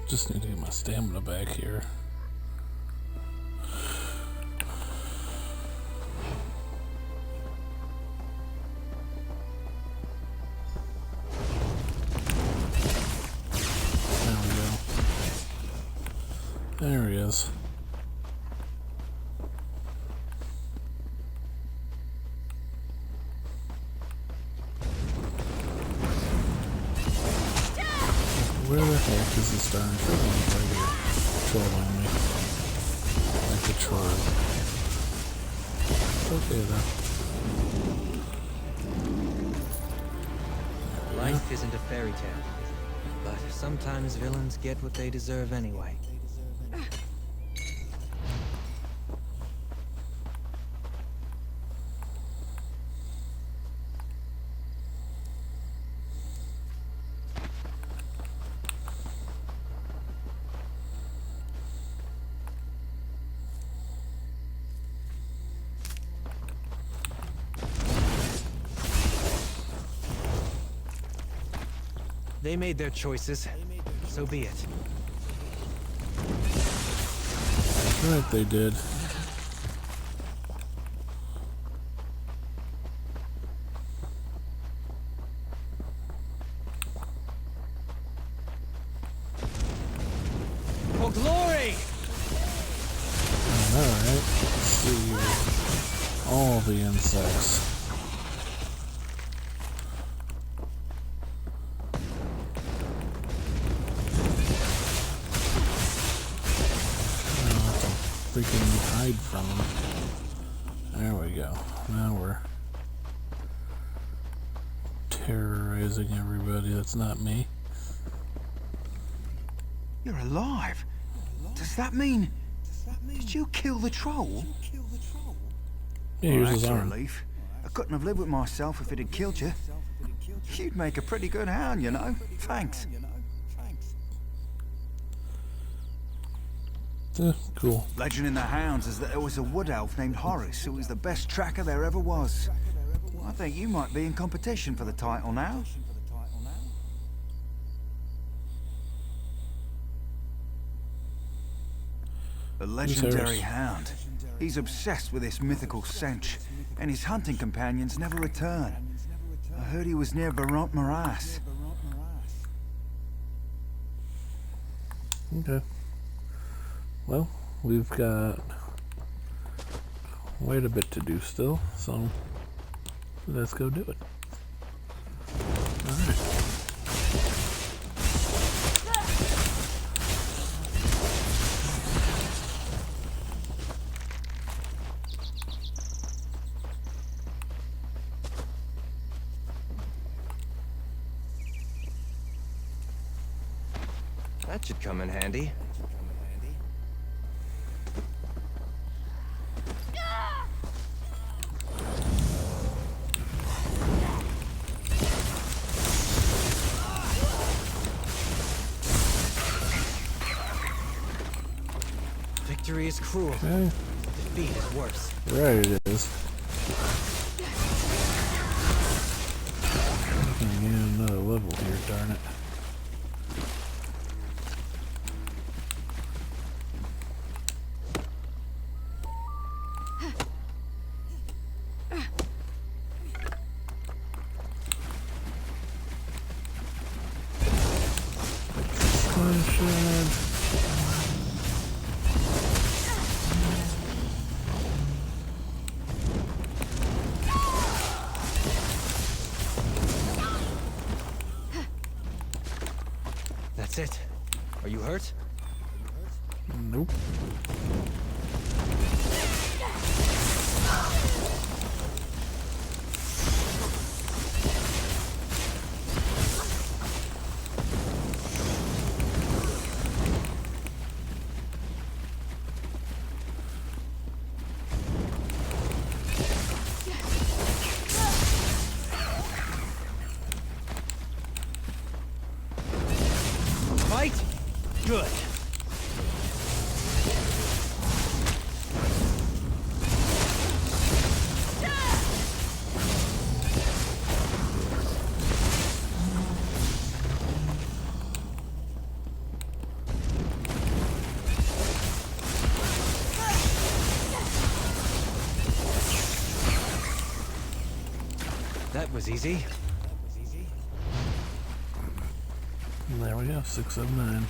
Just need to get my stamina back here. There we go. There he is. Where the heck is this darn thing right here trolling me? Like a troll. Okay then. Life isn't a fairy tale, but sometimes villains get what they deserve anyway. They made their choices, so be it. Right, they did. For glory! Alright, let's see here. All the insects. Freaking hide from them. There we go. Now we're terrorizing everybody. That's not me. You're alive. Does that mean... Did you kill the troll? Yeah, here's That's his a arm. relief. I couldn't have lived with myself if it had killed you. You'd make a pretty good hound, you know. Thanks. Yeah, cool. Legend in the Hounds is that there was a wood elf named Horace who was the best tracker there ever was. I think you might be in competition for the title now. A legendary hound. He's obsessed with this mythical stench, and his hunting companions never return. I heard he was near Baront Morass. Okay. Well, we've got quite a bit to do still, so let's go do it. Alright. That should come in handy. Victory is cruel. Okay. feet is worse. Right, it is. I'm gonna get another level here, darn it. That's it. Are you hurt? Nope. Fight? Good. That was easy. And there we go, 6 of 9.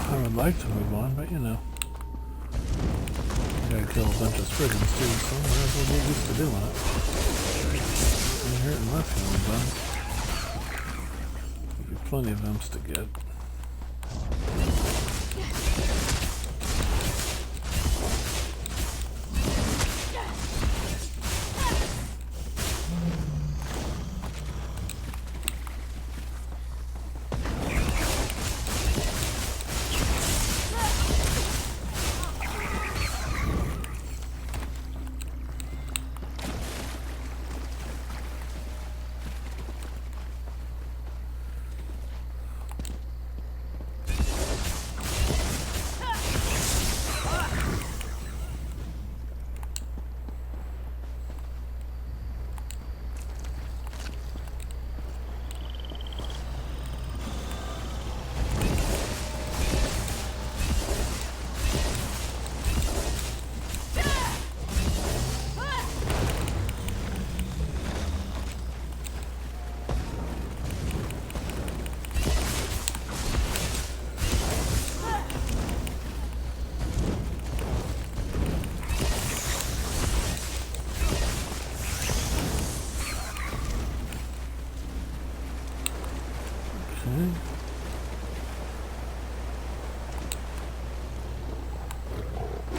I would like to move on, but you know. I gotta kill a bunch of spriggans too, so I might as well get used to doing it. Ain't hurting my feelings, bud. There'll be plenty of imps to get.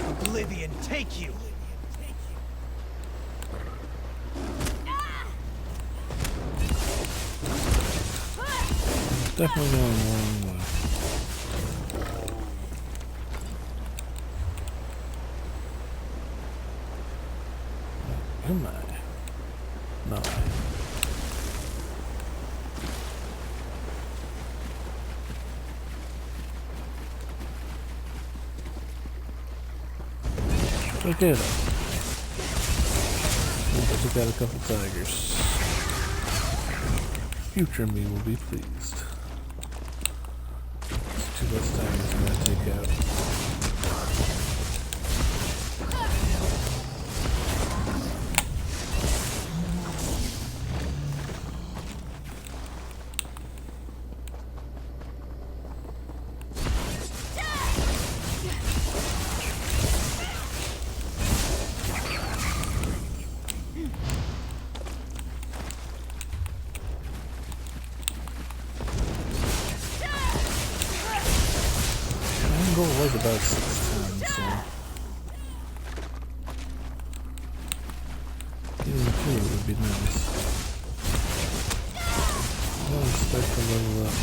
Oblivion take you! Definitely going the wrong way. Am I? No. Okay then. I took out a couple tigers. Future me will be pleased. It's 2 less tigers I'm gonna take out. Goal was about 6 times, so Healing 2 would be nice. I'll start to level up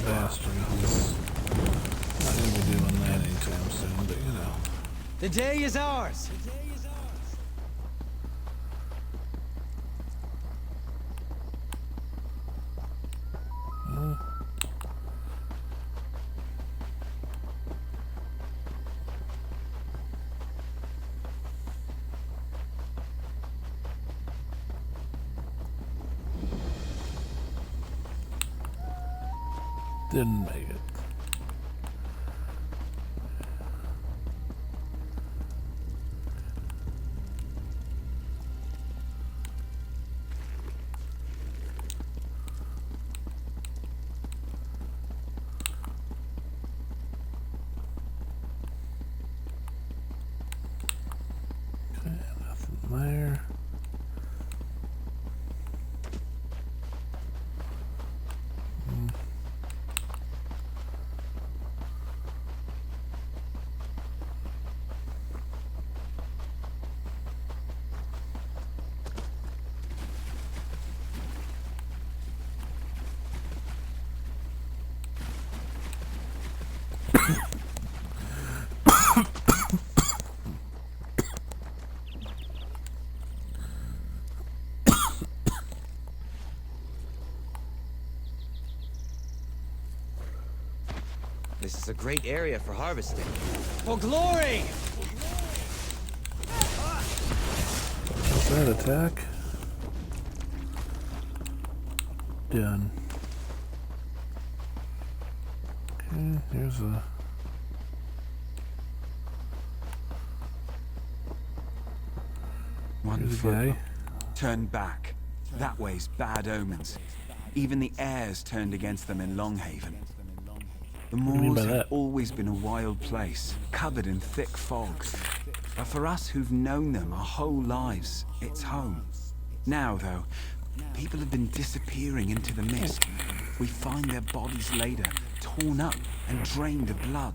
Bastion. He's not going to be doing that anytime soon, but you know. The day is ours! Didn't make it. Okay, nothing there. This is a great area for harvesting. For glory! What's that attack? Done. Okay, here's a... One Here's a foot. guy. Turn back. That way's bad omens. Even the air's turned against them in Longhaven. The What do you mean by moors have that? always been a wild place, covered in thick fogs. But for us who've known them our whole lives, it's home. Now, though, people have been disappearing into the mist. We find their bodies later, torn up and drained of blood.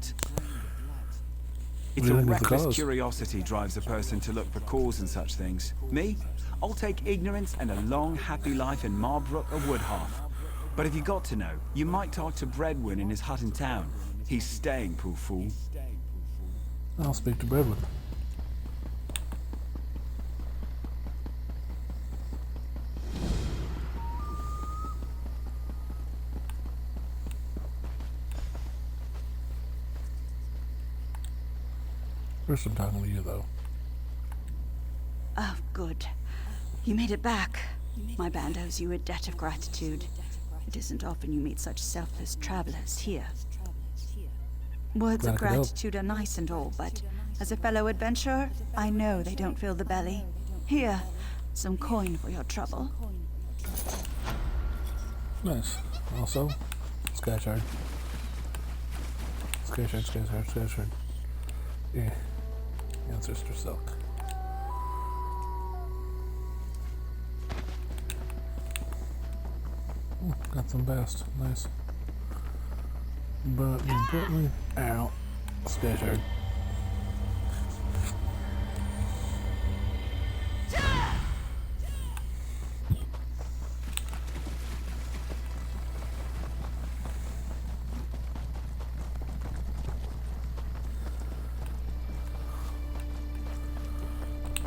It's What do a you think is the reckless cause? curiosity drives a person to look for cause in such things. Me? I'll take ignorance and a long, happy life in Marbrook or Woodhalf. But if you got to know, you might talk to Breadwin in his hut in town. He's staying, poor fool. I'll speak to Breadwin. First I'm talking to you, though. Oh, good. You made it back. My band owes you a debt of gratitude. It isn't often you meet such selfless travelers here. Words of gratitude are nice and all, but as a fellow adventurer, I know they don't fill the belly. Here, some coin for your trouble. Nice. Also, Skyshard. Skyshard. Yeah. Ancestor Silk. Ooh, got some bast. Nice. But importantly, ow. Skyshard.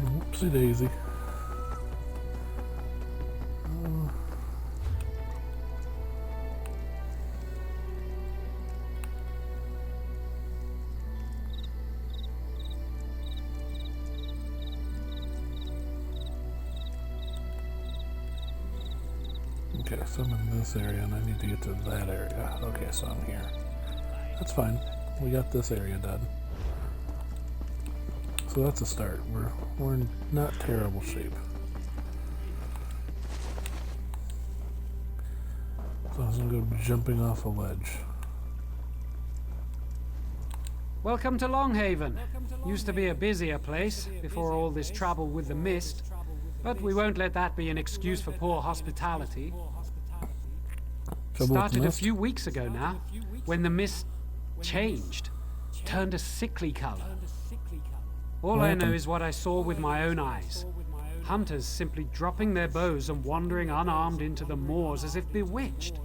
Oopsie daisy. Okay, so I'm in this area and I need to get to that area. Okay, so I'm here. That's fine. We got this area done. So that's a start. We're in not terrible shape. So I was gonna go jumping off a ledge. Welcome to Longhaven. Used to be a busier place before all this trouble with the mist. But we won't let that be an excuse for poor hospitality. Started a few weeks ago now, when the mist changed, turned a sickly color. All I know is what I saw with my own eyes. Hunters simply dropping their bows and wandering unarmed into the moors as if bewitched.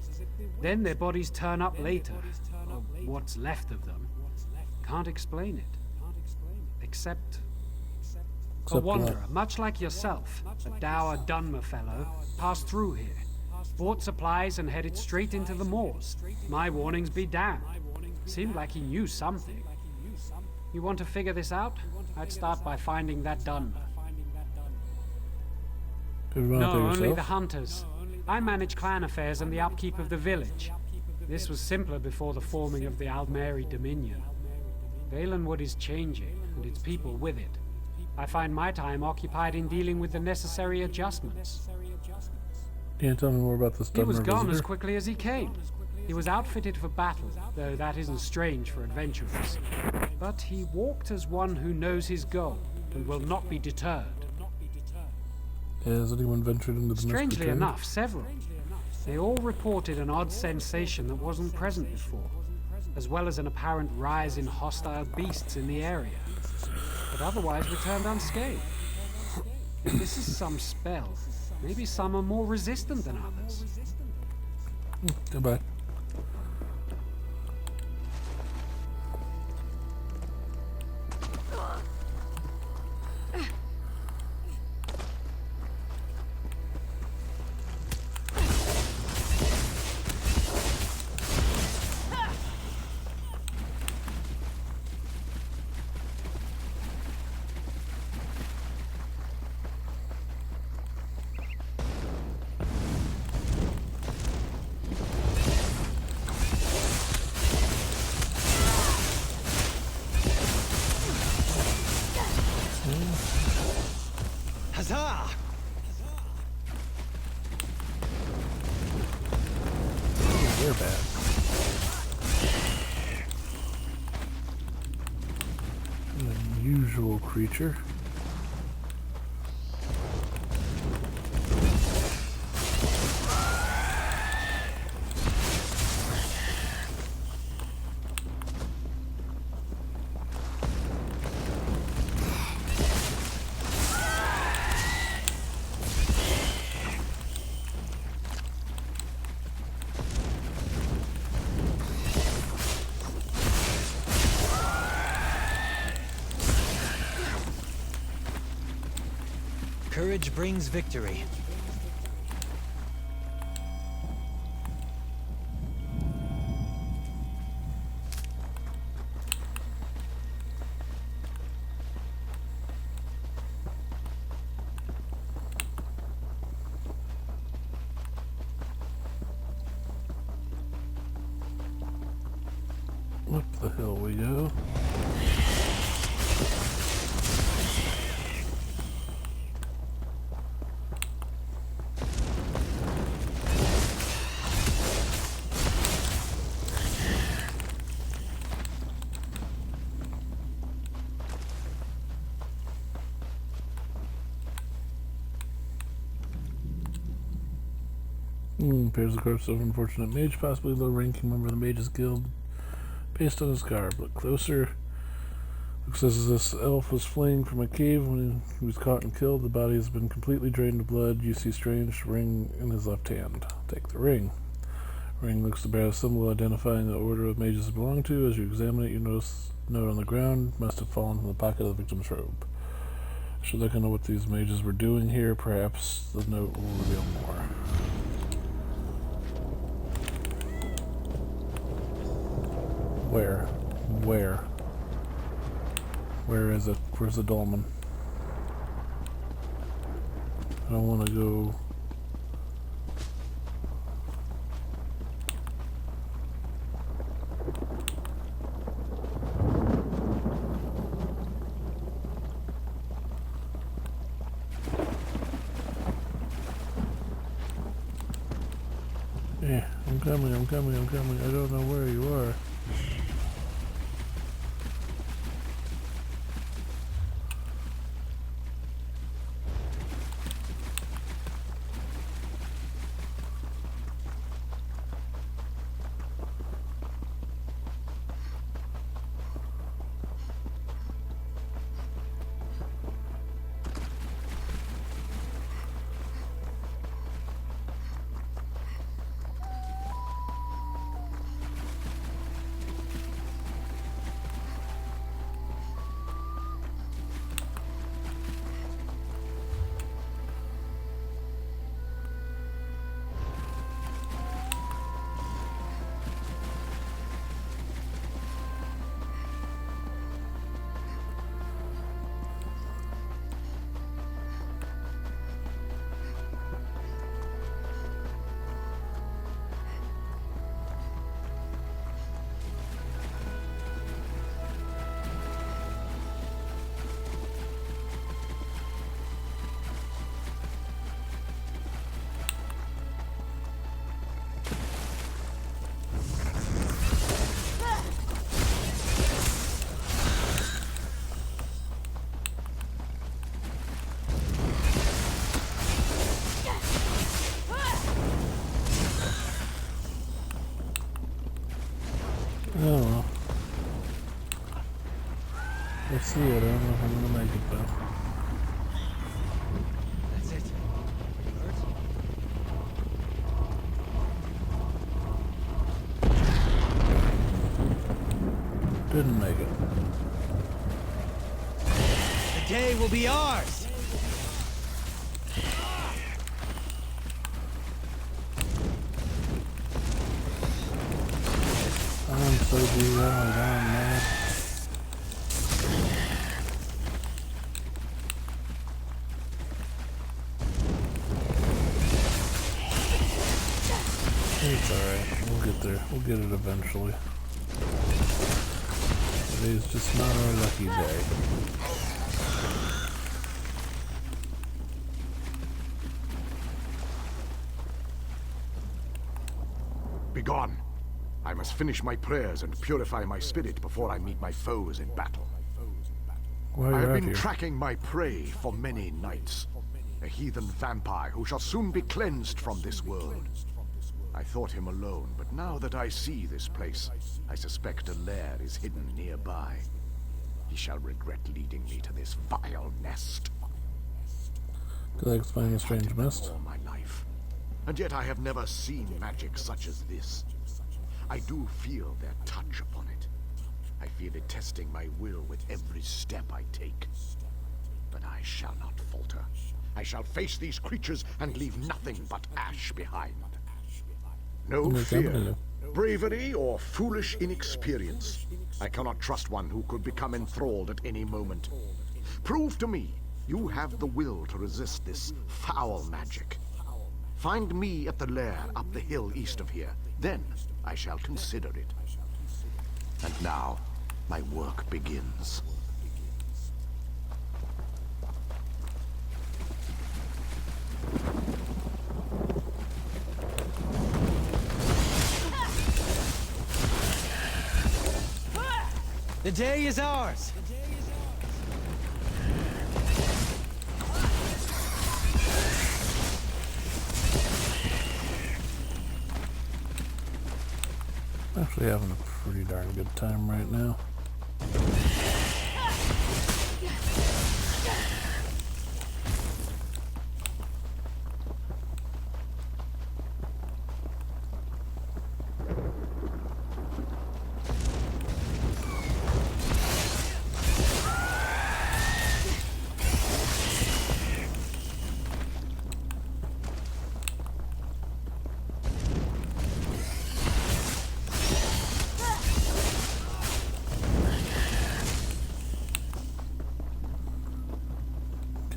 Then their bodies turn up later, or what's left of them. Can't explain it. Except a wanderer, much like yourself, a dour Dunmer fellow, passed through here, bought supplies and headed straight into the moors. My warnings be damned. Seemed like he knew something. You want to figure this out? I'd start by finding that Dunmer. No, only the hunters. I manage clan affairs and the upkeep of the village. This was simpler before the forming of the Aldmeri Dominion. Valenwood is changing, and its people with it. I find my time occupied in dealing with the necessary adjustments. Can you tell me more about this Dunmer He was gone visitor? as quickly as he came. He was outfitted for battle, though that isn't strange for adventurers. But he walked as one who knows his goal, and will not be deterred. Has anyone ventured into the Strangely enough, several. They all reported an odd sensation that wasn't present before, as well as an apparent rise in hostile beasts in the area, but otherwise returned unscathed. If this is some spell, maybe some are more resistant than others. Goodbye. Huzzah! They're bad. An unusual creature. Courage brings victory. Up the hill we go. Appears the corpse of an unfortunate mage, possibly a low-ranking member of the Mages Guild, based on his garb. Look closer. Looks as this elf was fleeing from a cave when he was caught and killed. The body has been completely drained of blood. You see strange ring in his left hand. Take the ring. Ring looks to bear a symbol identifying the order of mages it belonged to. As you examine it, you notice a note on the ground must have fallen from the pocket of the victim's robe. Should look into what these mages were doing here. Perhaps the note will reveal more. Where? Where is it? Where's the dolmen? I don't want to go... Yeah, I'm coming. I don't know where you are. see it. I don't know if I'm gonna make it though. That's it. Didn't make it. The day will be ours! I'm so derailed, I'm mad. It's alright, we'll get there. We'll get it eventually. Today's just not our lucky day. Begone! I must finish my prayers and purify my spirit before I meet my foes in battle. I have been tracking my prey for many nights. A heathen vampire who shall soon be cleansed from this world. I thought him alone, but now that I see this place, I suspect a lair is hidden nearby. He shall regret leading me to this vile nest. Could I explain the strange mist? All my life, and yet I have never seen magic such as this. I do feel their touch upon it. I feel it testing my will with every step I take. But I shall not falter. I shall face these creatures and leave nothing but ash behind. No fear, bravery, or foolish inexperience. I cannot trust one who could become enthralled at any moment. Prove to me you have the will to resist this foul magic. Find me at the lair up the hill east of here. Then I shall consider it. And now, my work begins. The day is ours! Actually having a pretty darn good time right now.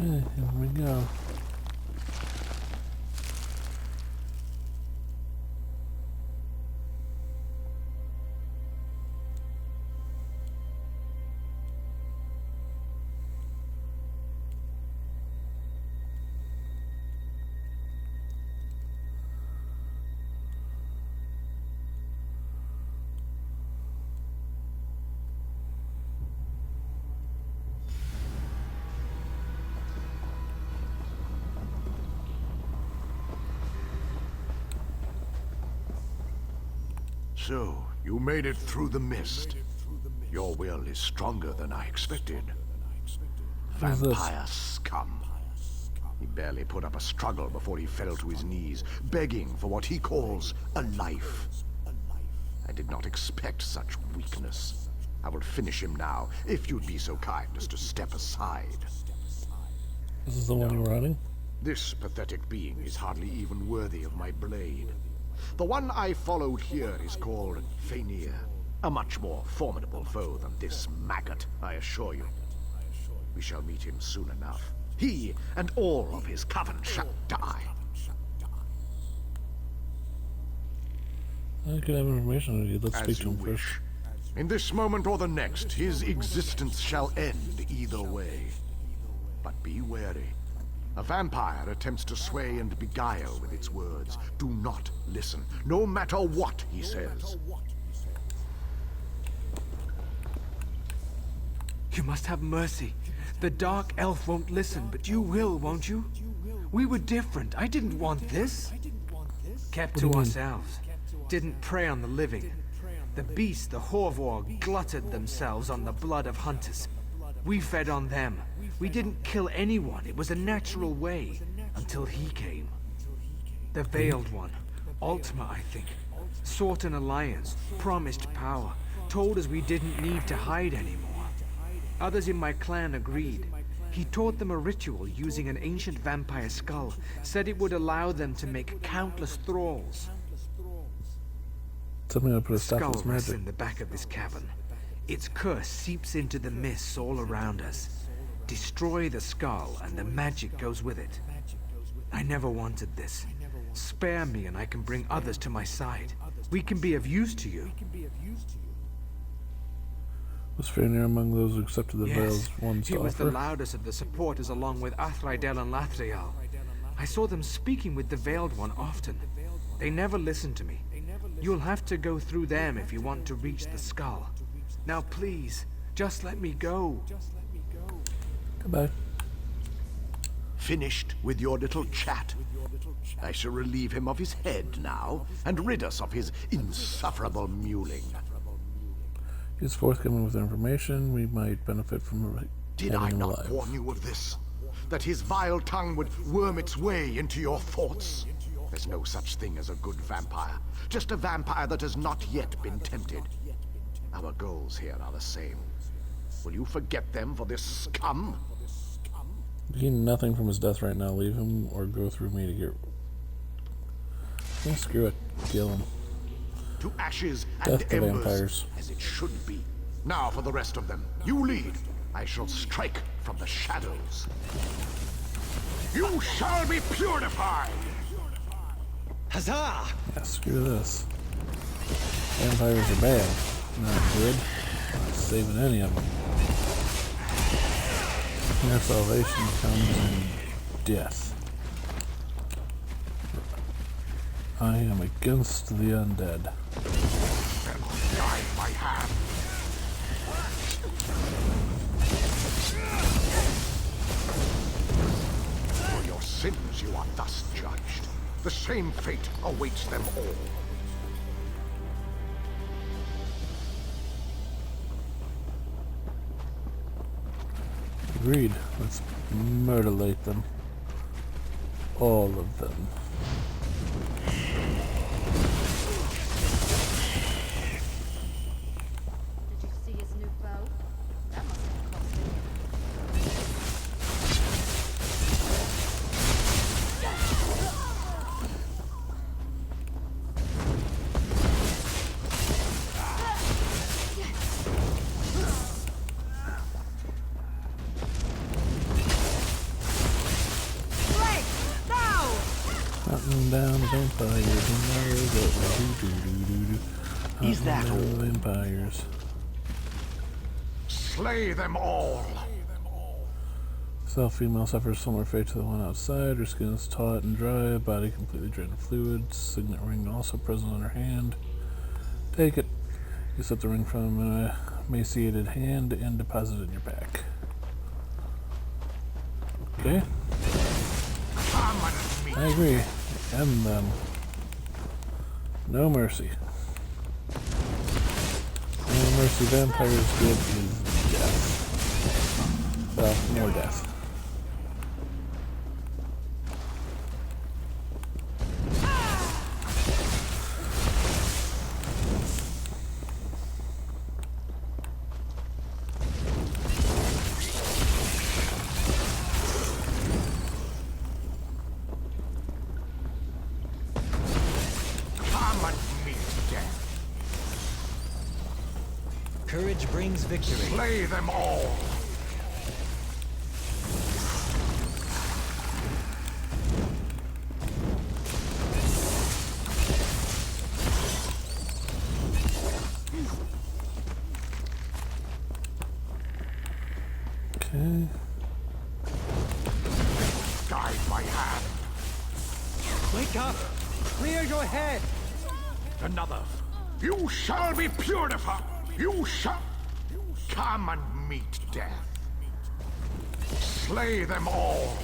Okay, here we go. So, you made it through the mist. Your will is stronger than I expected. Vampire scum. He barely put up a struggle before he fell to his knees, begging for what he calls a life. I did not expect such weakness. I will finish him now, if you'd be so kind as to step aside. This is the one you're running? This pathetic being is hardly even worthy of my blade. The one I followed here is called Fainir, a much more formidable foe than this maggot, I assure you. We shall meet him soon enough. He and all of his coven shall die. I could have information on you. Let's speak to him first. In this moment or the next, his existence shall end either way. But be wary. A vampire attempts to sway and beguile with its words. Do not listen, no matter what he says. You must have mercy. The Dark Elf won't listen, but you will, won't you? We were different. I didn't want this. Kept to ourselves. Didn't prey on the living. The beasts, the Horvor, glutted themselves on the blood of hunters. We fed on them. We didn't kill anyone. It was a natural way. Until he came. The Veiled One. Ultima, I think. Sought an alliance. Promised power. Told us we didn't need to hide anymore. Others in my clan agreed. He taught them a ritual using an ancient vampire skull. Said it would allow them to make countless thralls. Tell me how to put a stop to Skull this rests magic. in the back of this cavern. Its curse seeps into the mists all around us. Destroy the skull and the magic goes with it. I never wanted this. Spare me and I can bring others to my side. We can be of use to you. Was Fenrir among those who accepted the Veiled One's He was offer? the loudest of the supporters along with Athraidel and Lathriel. I saw them speaking with the Veiled One often. They never listened to me. You'll have to go through them if you want to reach the skull. Now please, just let me go. Goodbye. Finished with your little chat? I shall relieve him of his head now, and rid us of his insufferable mewling. He's forthcoming with information. We might benefit from Did I having him not alive. warn you of this? That his vile tongue would worm its way into your thoughts? There's no such thing as a good vampire. Just a vampire that has not yet been tempted. Our goals here are the same. Will you forget them for this scum? You gain nothing from his death right now. Leave him or go through me to get... screw it. Kill him. To ashes and Death to embers, vampires. as it should be. Now for the rest of them. You lead. I shall strike from the shadows. You shall be purified! Huzzah! Yeah, screw this. Vampires are bad. Not good. Not saving any of them. Their salvation comes in death. I am against the undead. Guide my hand. For your sins you are thus judged. The same fate awaits them all. Agreed. Let's mutilate them. All of them. Did you see his new bow? That must have cost him. Hunting down vampires and Is that all? vampires. Slay them all! Self female suffers similar fate to the one outside. Her skin is taut and dry, body completely drained of fluids. Signet ring also present on her hand. Take it. You slip the ring from an emaciated hand and deposit it in your back. Okay. I agree. End them. No mercy. No mercy. Vampires good is death. Well, more death. Courage brings victory. Slay them all! Okay. Guide my hand. Wake up! Clear your head! Another. You shall be purified. You shall come and meet death. Slay them all.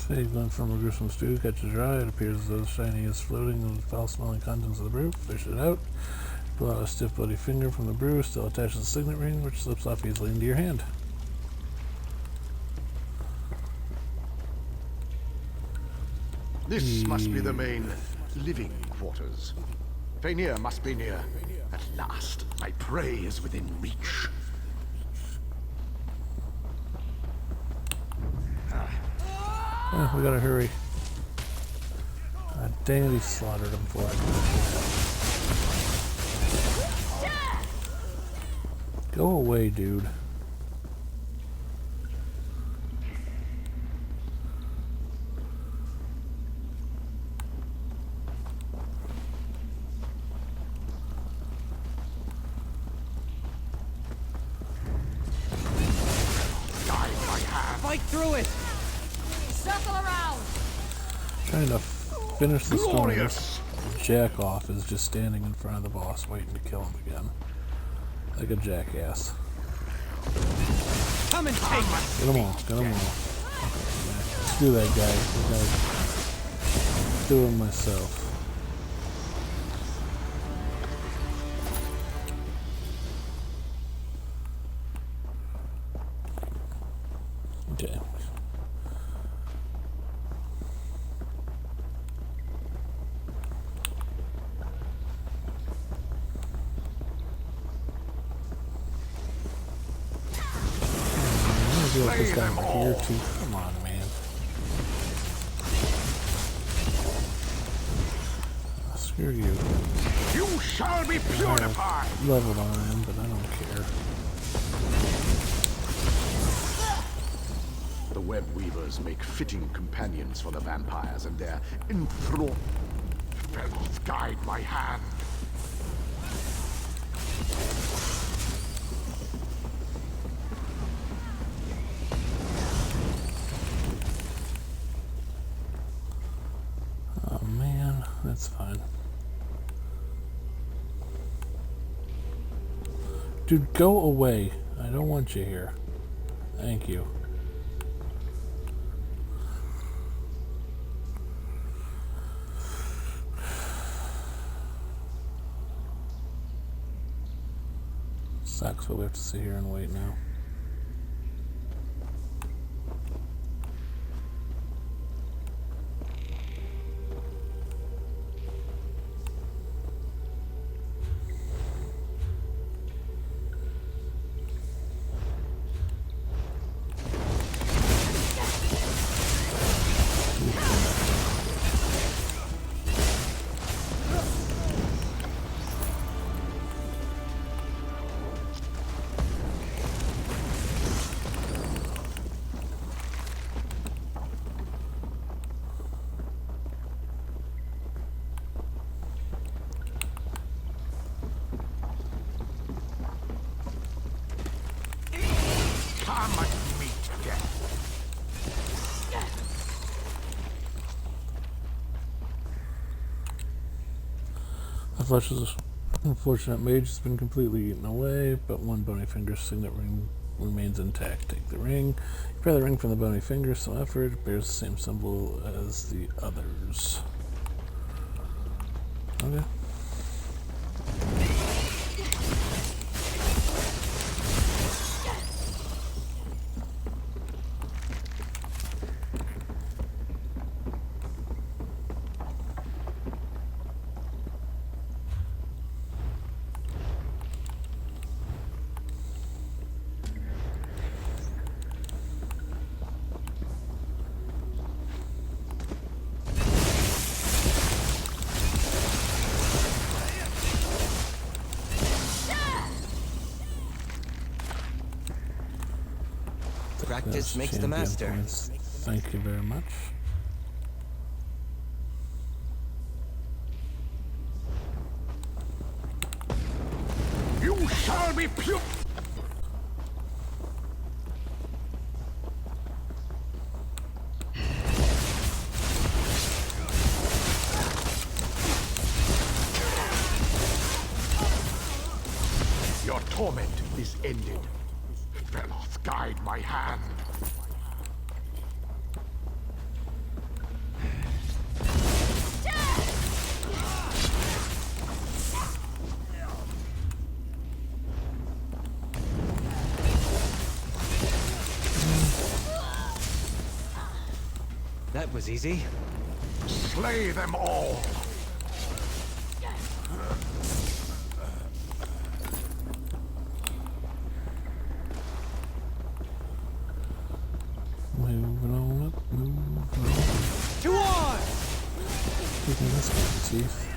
Fading from a gruesome stew catches your eye. It appears as though the shiny is floating in the foul-smelling contents of the brew. Fish it out. Pull out a stiff, bloody finger from the brew, still attached to the signet ring, which slips off easily into your hand. This must be the main living quarters. Fainir must be near. At last, my prey is within reach. Oh, we gotta hurry. Dang it, he slaughtered him for it. Go away, dude. Fight through it! Circle around! Trying to finish the story. This jack off is just standing in front of the boss waiting to kill him again. Like a jackass. Come and take it! Get them all, get them all. Screw that guy. I gotta do it myself. Okay. Deal with this guy over here too. Come on, man. Screw you. You shall be purified. Leveled on him, but I don't care. The web weavers make fitting companions for the vampires, and their enthrall spells guide my hand. Oh man, that's fine. Dude, go away. I don't want you here. Thank you. Sucks, but we have to sit here and wait now. The flesh of this unfortunate mage has been completely eaten away, but one bony finger's signet ring remains intact. Take the ring. You pry the ring from the bony finger, so after it bears the same symbol as the others. Okay. Practice makes the master. Points. Thank you very much. You shall be pure. Your torment is ended. Veloth, guide my hand. That was easy. Slay them all! Moving on up, moving on. To arms! Keeping this guy's teeth.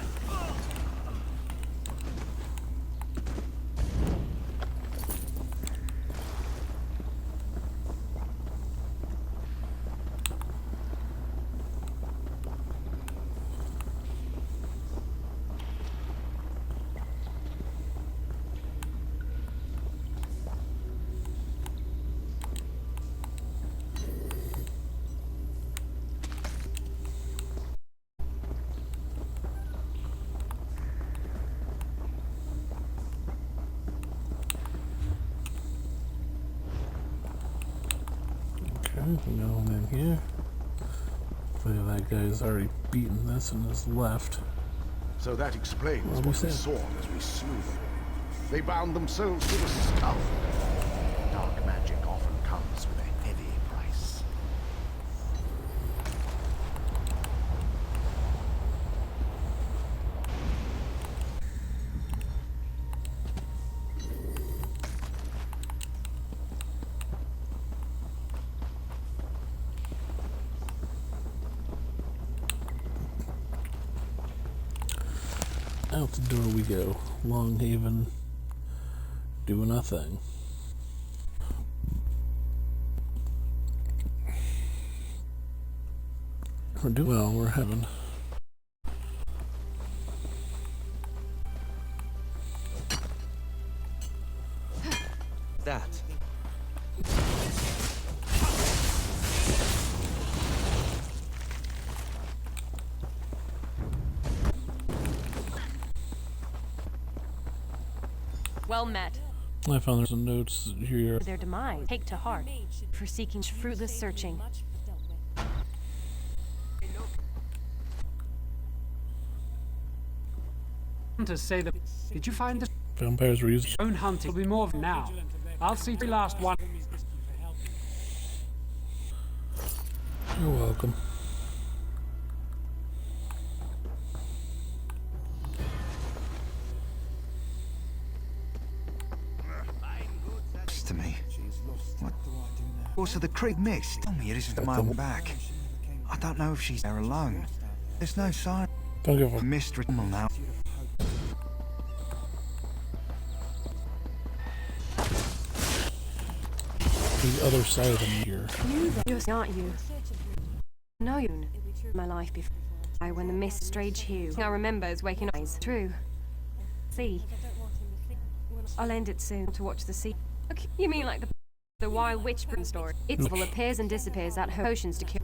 Going in here. Hopefully that guy's already beaten this and is left. So that explains What what we we said. saw as we slew them. They bound themselves to the skull. Dark magic often comes with a heavy price. Out the door we go. Longhaven doing our thing. We're doing well, we're having. That. Well met. I found there's some notes here. Their demise. Take to heart for seeking fruitless searching. To say that. Did you find the Vampires were using. own hunting? Will be more of now. I'll see the last one. You're welcome. To me. What? Also, the creek mist. Tell me it isn't a mile back. I don't know if she's there alone. There's no sign. Don't give a mist normal now. the other side of the mirror. You're not you. No, you. My life before. When the mist strange hue. I remember as waking eyes. True. See. I'll end it soon to watch the sea. Okay, you mean like the wild witch story? It's appears and disappears at her potions to cure.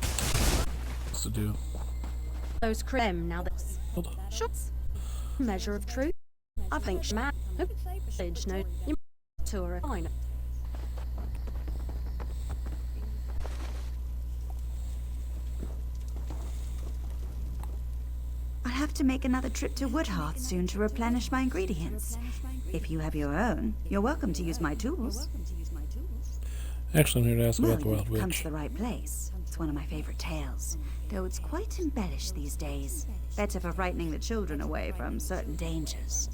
What's to do? Those creme now that's shots. Measure of truth. I think man. No you tour. I know. I'll have to make another trip to Woodhearth soon to replenish my ingredients. If you have your own, you're welcome to use my tools. Actually, I'm here to ask about the Wild You've come Witch. to the right place. It's one of my favorite tales, though it's quite embellished these days. Better for frightening the children away from certain dangers.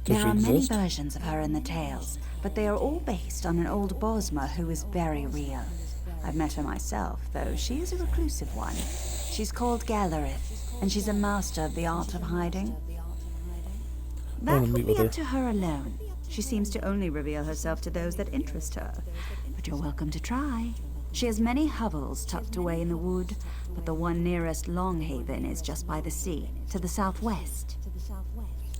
Does There she are many exist? versions of her in the tales, but they are all based on an old Bosma who is very real. I've met her myself, though she is a reclusive one. She's called Galarith, and she's a master of the art of hiding. That wanna will meet be with her. up to her alone. She seems to only reveal herself to those that interest her. But you're welcome to try. She has many hovels tucked away in the wood, but the one nearest Longhaven is just by the sea, to the southwest.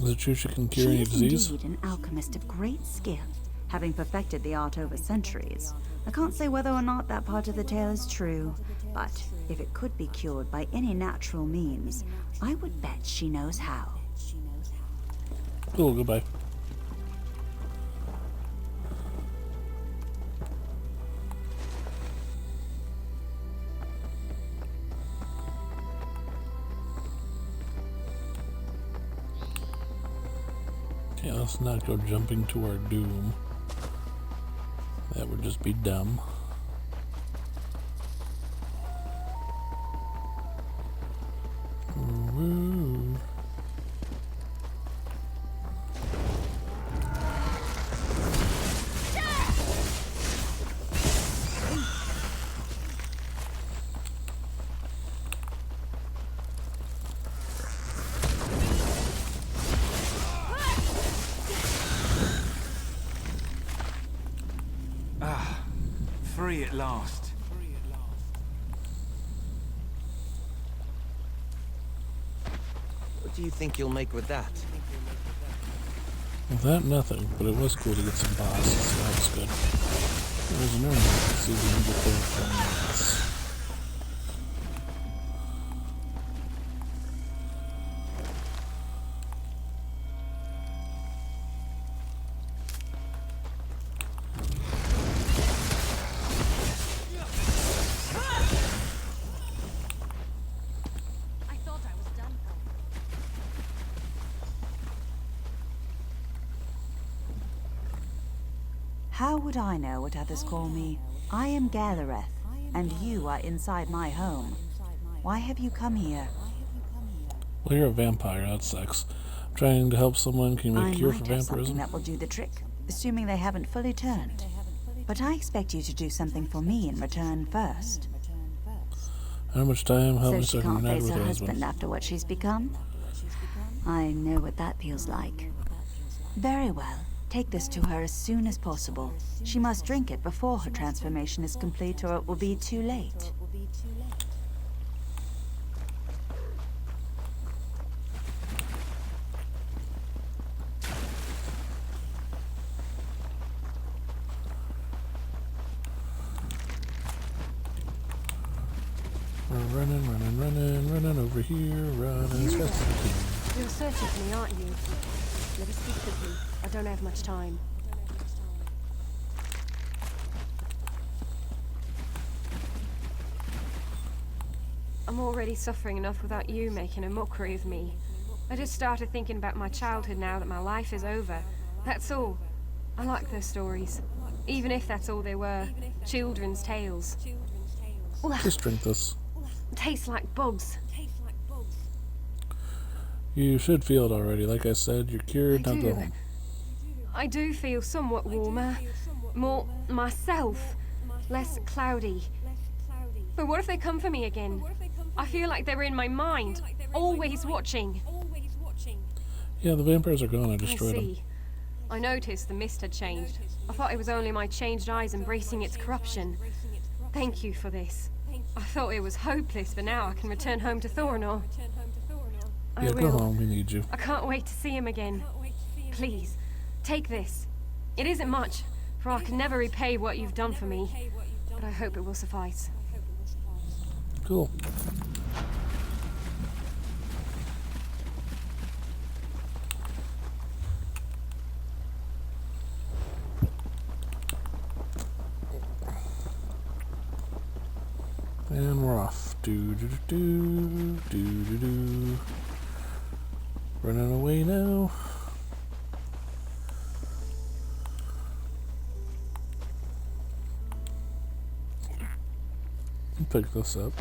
Is it true she can cure She any is disease? indeed an alchemist of great skill, having perfected the art over centuries. I can't say whether or not that part of the tale is true, but if it could be cured by any natural means, I would bet she knows how. Cool, goodbye. Okay, let's not go jumping to our doom. That would just be dumb. Ah, free at last. What do you think you'll make with that? Well, that nothing, but it was cool to get some bosses, so that was good. There's an urn. Let's see if we can get there from this. How would I know what others call me? I am Galareth, and you are inside my home. Why have you come here? Well, you're a vampire, that sucks. I'm trying to help someone. Can you make a cure for I might have vampirism? something that will do the trick, assuming they haven't fully turned. But I expect you to do something for me in return first. How much time? Help me So so she I can can't unite face with her her husband husband. after what she's become? I know what that feels like. Very well. Take this to her as soon as possible. She must drink it before her transformation is complete, or it will be too late. We're running over here, running as fast as we can. You're searching for me, aren't you? Never speak quickly. I don't have much time. I'm already suffering enough without you making a mockery of me. I just started thinking about my childhood now that my life is over. That's all. I like those stories. Even if that's all they were. Children's tales. Just drink this. Tastes like bugs. You should feel it already. Like I said, you're cured. Now go home. I do feel somewhat warmer. More myself. Less cloudy. But what if they come for me again? I feel like they're in my mind. Always watching. Yeah, the vampires are gone. I destroyed them. I noticed the mist had changed. I thought it was only my changed eyes embracing its corruption. Thank you for this. I thought it was hopeless, but now I can return home to Thorinor. I Yeah, will. go home. We need you. I can't wait to see him again. Please, take this. It isn't much, for I can never repay what you've done for me. But I hope it will suffice. Cool. And we're off. Do do do do do do do. Running away now. Pick this up.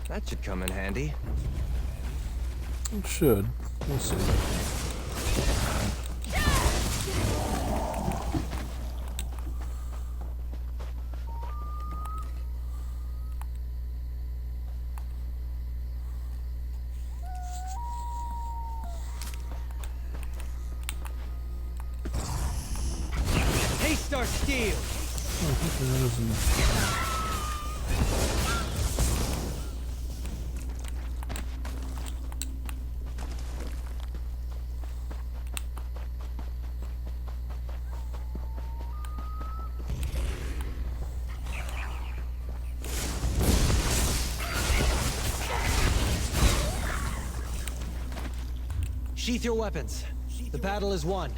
That should come in handy. It should. We'll see. Haste our steel! Oh, hopefully that isn't... Sheath your weapons. The battle is won.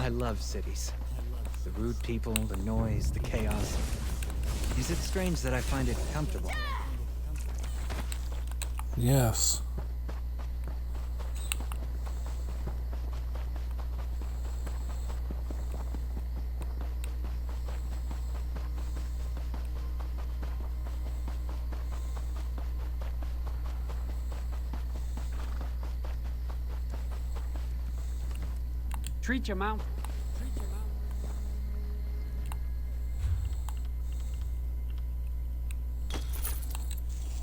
I love cities. The rude people, the noise, the chaos. Is it strange that I find it comfortable? Yes. Treat your mount.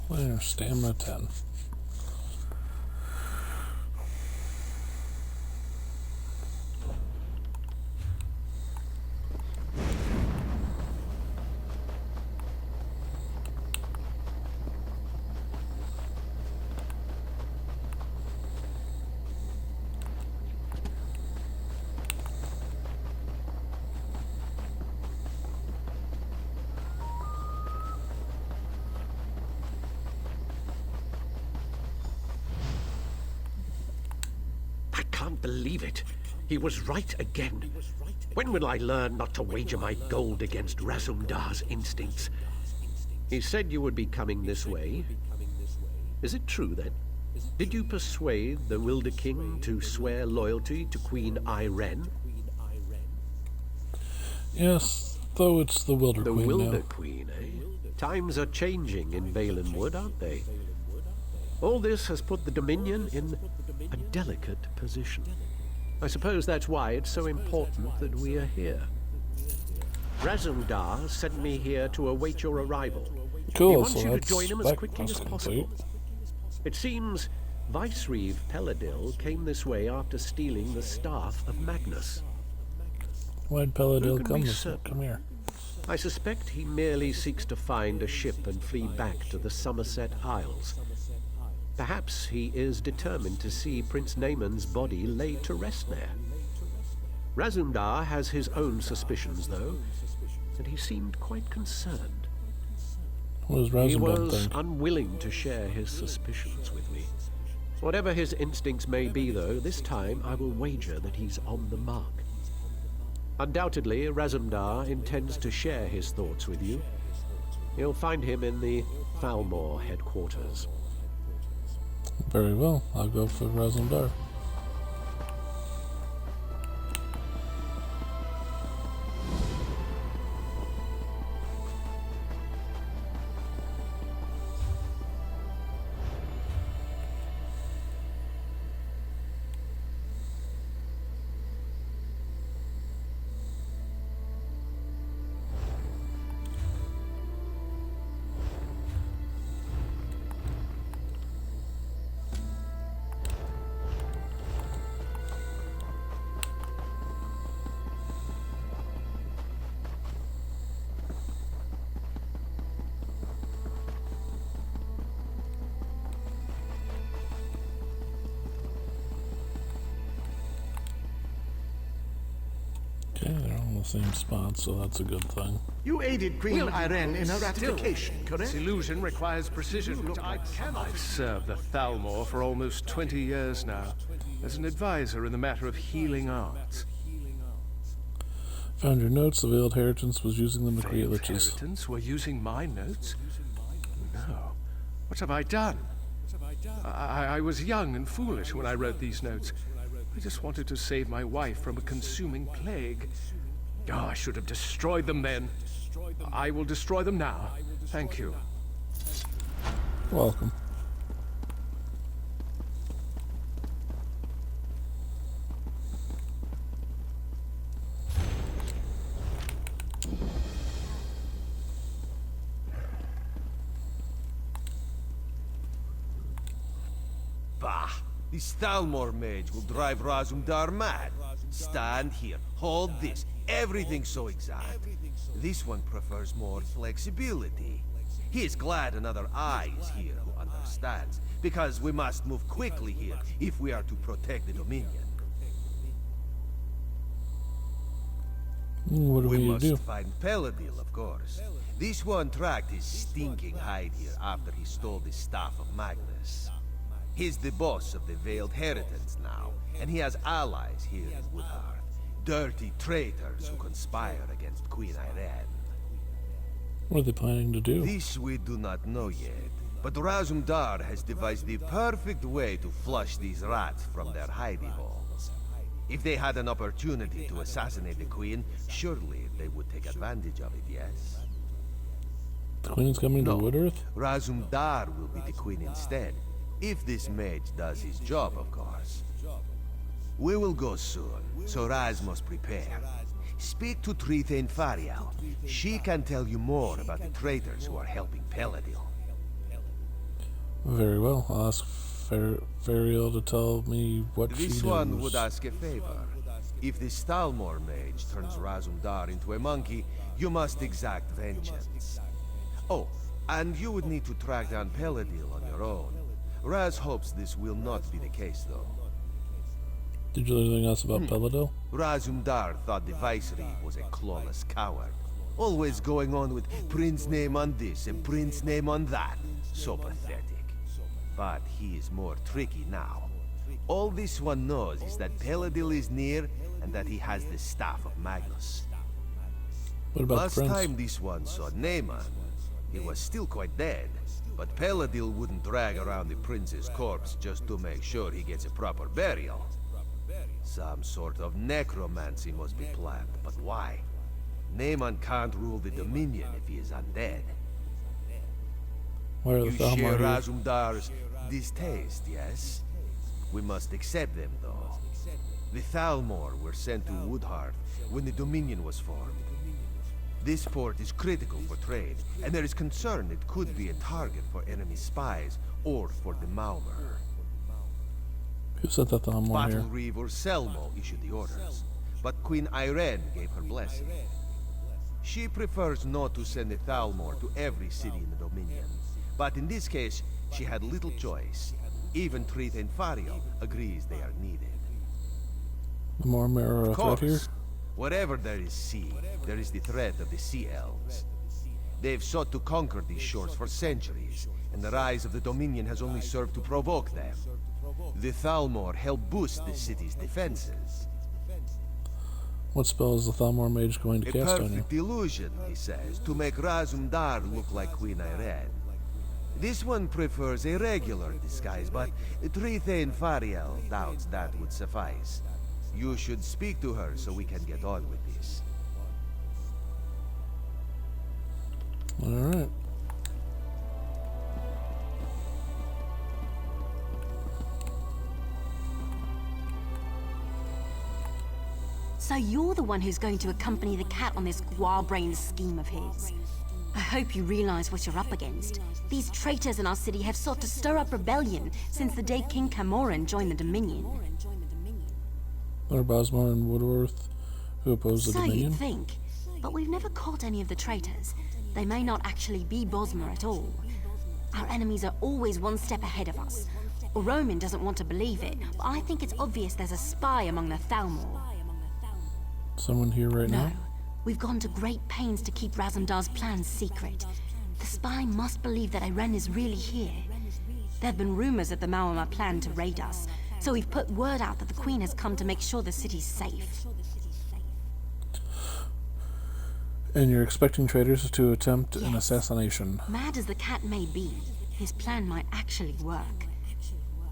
Where? Stamina 10. I can't believe it. He was right again. When will I learn not to wager my gold against Razumdar's instincts? He said you would be coming this way. Is it true, then? Did you persuade the Wilder King to swear loyalty to Queen Irene? Yes, though it's the Wilder Queen now. The Wilder Queen, eh? Times are changing in Valenwood, aren't they? All this has put the Dominion in a delicate position. I suppose that's why it's so important that we are here. Razumdar sent me here to await your arrival. Cool, he wants so you to join him as quickly as complete. possible. It seems Vicereeve Peladil came this way after stealing the staff of Magnus. Why'd Peladil come this way? Come here. I suspect he merely seeks to find a ship and flee back to the Somerset Isles. Perhaps he is determined to see Prince Naaman's body laid to rest there. Razumdar has his own suspicions, though, and he seemed quite concerned. What does Razumdar He was think? unwilling to share his suspicions with me. Whatever his instincts may be, though, this time I will wager that he's on the mark. Undoubtedly, Razumdar intends to share his thoughts with you. You'll find him in the Falmore headquarters. Very well, I'll go for Razumdar. Okay, they're all in the same spot, so that's a good thing. You aided Queen Irene in her ratification, correct? This illusion requires precision, which I cannot. I've served the Thalmor for almost 20 years now, as an advisor in the matter of healing arts. Found your notes. The Veiled Heritance was using them to create liches. Heritance were using my notes? No. What have I done? I was young and foolish when I wrote these notes. I just wanted to save my wife from a consuming plague. Oh, I should have destroyed them then. I will destroy them now. Thank you. Welcome. Bah! This Thalmor mage will drive Razumdar mad. Stand here. Hold this. Everything's so exact. This one prefers more flexibility. He is glad another eye is here who understands, because we must move quickly here if we are to protect the Dominion. What do we we must do? find Peladil, of course. This one tracked his stinking hide here after he stole the staff of Magnus. He's the boss of the Veiled Heritance now, and he has allies here in Woodhearth. Dirty traitors who conspire against Queen Irene. What are they planning to do? This we do not know yet, but Razumdar has devised the perfect way to flush these rats from their hidey holes. If they had an opportunity to assassinate the Queen, surely they would take advantage of it, yes? The Queen's coming to Woodworth? Razumdar will be the Queen instead, if this mage does his job, of course. We will go soon, so Raz must prepare. Speak to Trithane Fariel. She can tell you more about the traitors who are helping Peladil. Very well. I'll ask Fariel to tell me what she knows. This one would ask a favor. If the Stalmor mage turns Razumdar into a monkey, you must exact vengeance. Oh, and you would need to track down Peladil on your own. Raz hopes this will not be the case, though. Did you know anything else about Peladil? Razumdar thought the Viceroy was a clawless coward. Always going on with Prince name on this and Prince name on that. So pathetic. But he is more tricky now. All this one knows is that Peladil is near and that he has the staff of Magnus. What about Last the prince? time this one saw Naaman, he was still quite dead. But Peladil wouldn't drag around the prince's corpse just to make sure he gets a proper burial. Some sort of necromancy must be planned, but why? Naaman can't rule the Dominion if he is undead. Why are the You share Thalmor here? Razumdar's distaste, yes? We must accept them, though. The Thalmor were sent to Woodhearth when the Dominion was formed. This port is critical for trade, and there is concern it could be a target for enemy spies or for the Maumur. Who sent that Thalmor here? Battle Reeve or Selmo issued the orders, but Queen Irene gave her blessing. She prefers not to send a Thalmor to every city in the Dominion, but in this case, she had little choice. Even Trithane Fariel agrees they are needed. The more mirror Of threat here? course, wherever there is sea, there is the threat of the Sea Elves. They've sought to conquer these shores for centuries, and the rise of the Dominion has only served to provoke them. The Thalmor help boost the city's defenses. What spell is the Thalmor mage going to A cast on you? perfect illusion, he says, to make Razumdar look like Queen Irene. This one prefers a regular disguise, but Trithane Fariel doubts that would suffice. You should speak to her so we can get on with this. Alright. So you're the one who's going to accompany the cat on this wild-brained scheme of his. I hope you realize what you're up against. These traitors in our city have sought to stir up rebellion since the day King Camoran joined the Dominion. Lord Bosmore and Woodworth, who oppose the So Dominion? you'd think, but we've never caught any of the traitors. They may not actually be Bosmer at all. Our enemies are always one step ahead of us. Roman doesn't want to believe it, but I think it's obvious there's a spy among the Thalmor. Someone here right No, now? we've gone to great pains to keep Razumdar's plans secret. The spy must believe that Irene is really here. There have been rumors that the Maumur plan to raid us, so we've put word out that the Queen has come to make sure the city's safe. And you're expecting traitors to attempt an assassination. Mad as the cat may be, his plan might actually work.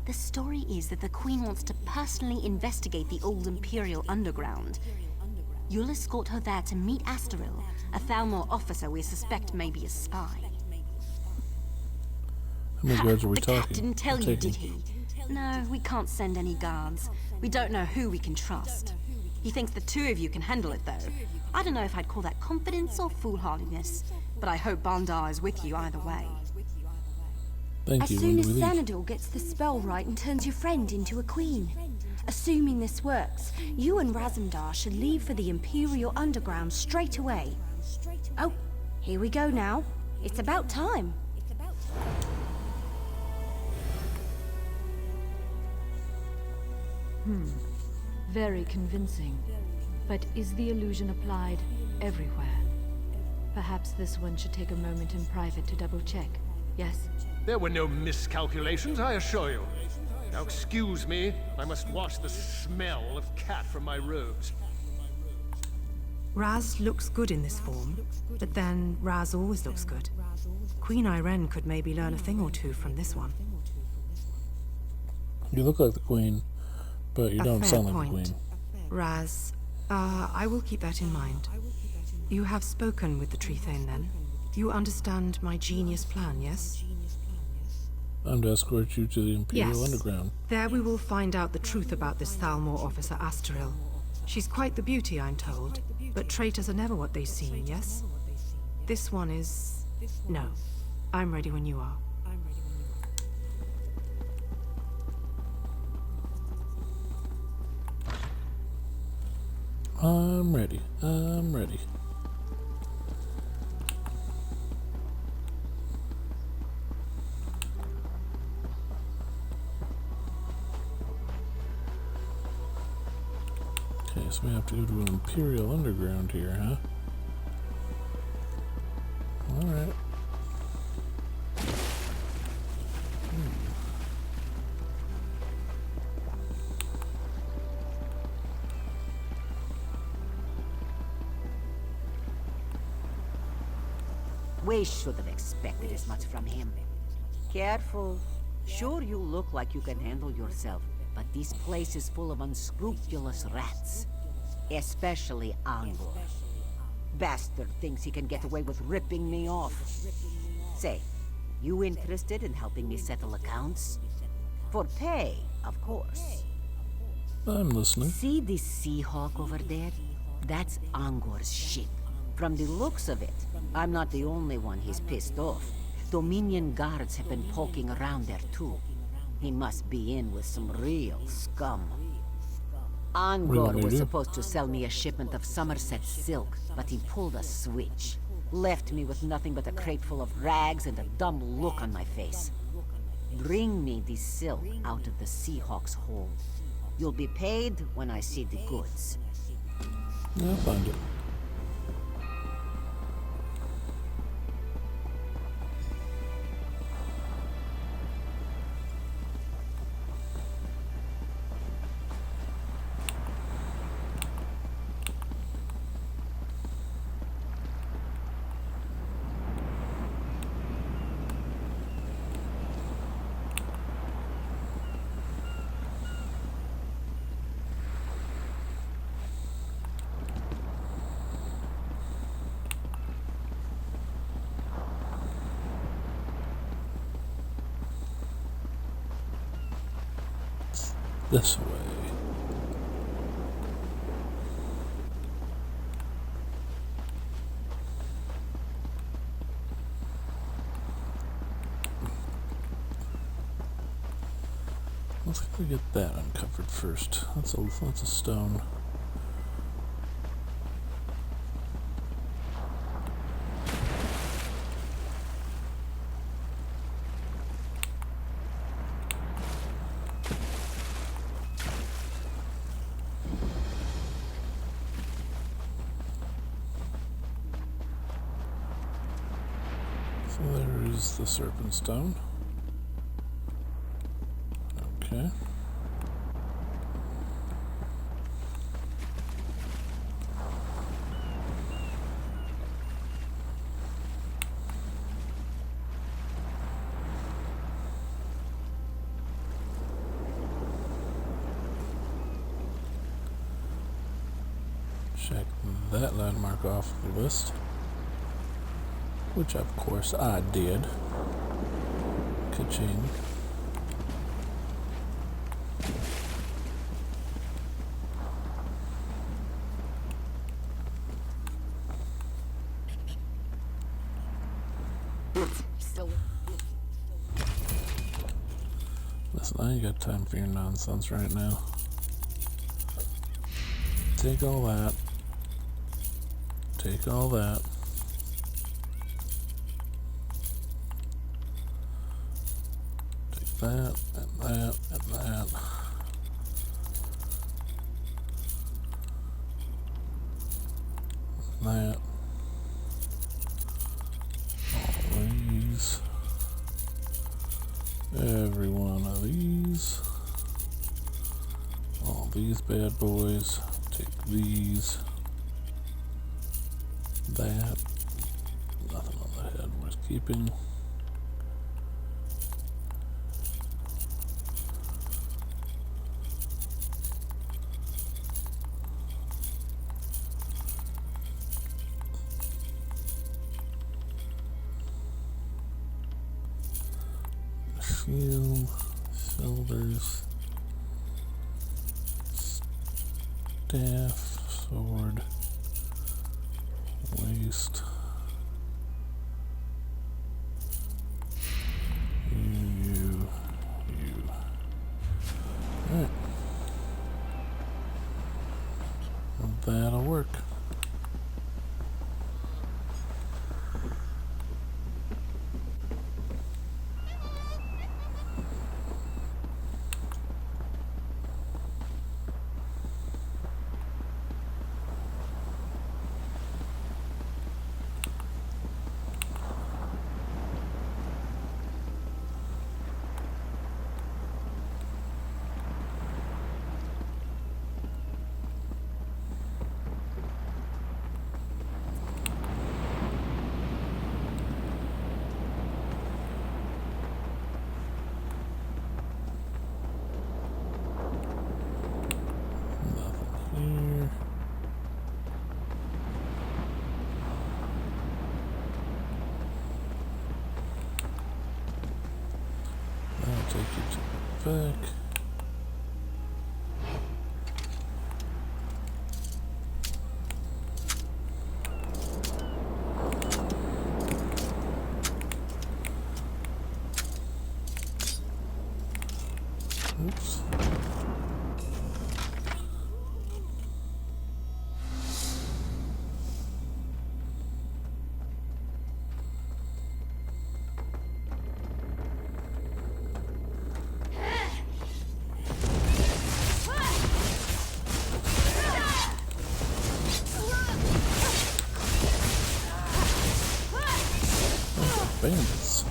The story is that the Queen wants to personally investigate the old Imperial underground. You'll escort her there to meet Astaril, a Thalmor officer we suspect may be a spy. How many guards are we The talking? cat didn't tell We're you, taking? did he? No, we can't send any guards. We don't know who we can trust. He thinks the two of you can handle it, though. I don't know if I'd call that confidence or foolhardiness, but I hope Bandar is with you either way. Thank As you. soon When as do we leave? Xanador gets the spell right and turns your friend into a queen. Assuming this works, you and Razumdar should leave for the Imperial Underground straight away. Oh, here we go now. It's about time. Very convincing. But is the illusion applied everywhere? Perhaps this one should take a moment in private to double-check. Yes? There were no miscalculations, I assure you. Now excuse me, I must wash the smell of cat from my robes. Raz looks good in this form, but then Raz always looks good. Queen Irene could maybe learn a thing or two from this one. You look like the Queen, but you don't sound like the Queen. Raz, I will keep that in mind. You have spoken with the Tree Thane, then? You understand my genius plan, yes? I'm to escort you to the Imperial Underground. There we will find out the truth about this Thalmor officer Asteril. She's quite the beauty, I'm told, but traitors are never what they seem, yes? This one is... No. I'm ready when you are. I'm ready. I'm ready. Okay, so we have to go to an Imperial Underground here, huh? Alright. We should have expected as much from him. Careful. Sure, you look like you can handle yourself, but this place is full of unscrupulous rats. Especially Angor. Bastard thinks he can get away with ripping me off. Say, you interested in helping me settle accounts? For pay, of course. I'm listening. See this Seahawk over there? That's Angor's ship. From the looks of it, I'm not the only one he's pissed off. Dominion guards have been poking around there too. He must be in with some real scum. Angor was supposed to sell me a shipment of Somerset silk, but he pulled a switch. Left me with nothing but a crate full of rags and a dumb look on my face. Bring me the silk out of the Seahawk's hold. You'll be paid when I see the goods. I'll find it. This way. Let's go get that uncovered first. That's a stone. So there's the serpent stone. Okay. Check that landmark off the list. Which of course I did. Ka-ching. Listen, I ain't got time for your nonsense right now. Take all that. Take all that. Take that, and that, and that. That. All these. Every one of these. All these bad boys. Take these. that. Nothing on the head worth keeping. Shield, shoulders, staff, sword, waist. You. Alright. That'll work. Here. I'll take you to the back. Oops. Bandits.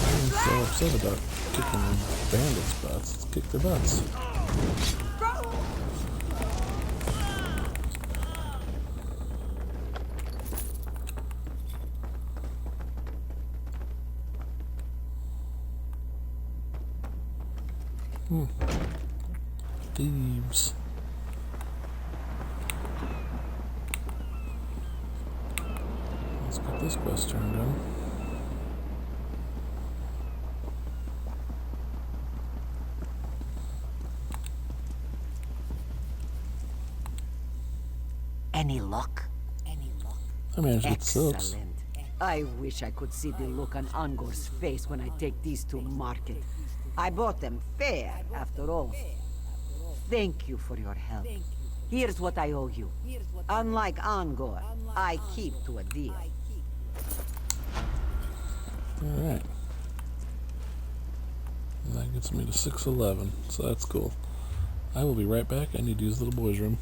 I'm so upset about kicking bandits' butts. Let's kick their butts. Thieves. Let's get this quest turned in. Any luck? I managed to get silks. Excellent. I wish I could see the look on Angor's face when I take these to market. I bought them fair, after all. Thank you for your help. Here's what I owe you. Unlike Angor, I keep to a deal. Alright. And that gets me to 611, so that's cool. I will be right back. I need to use the little boy's room.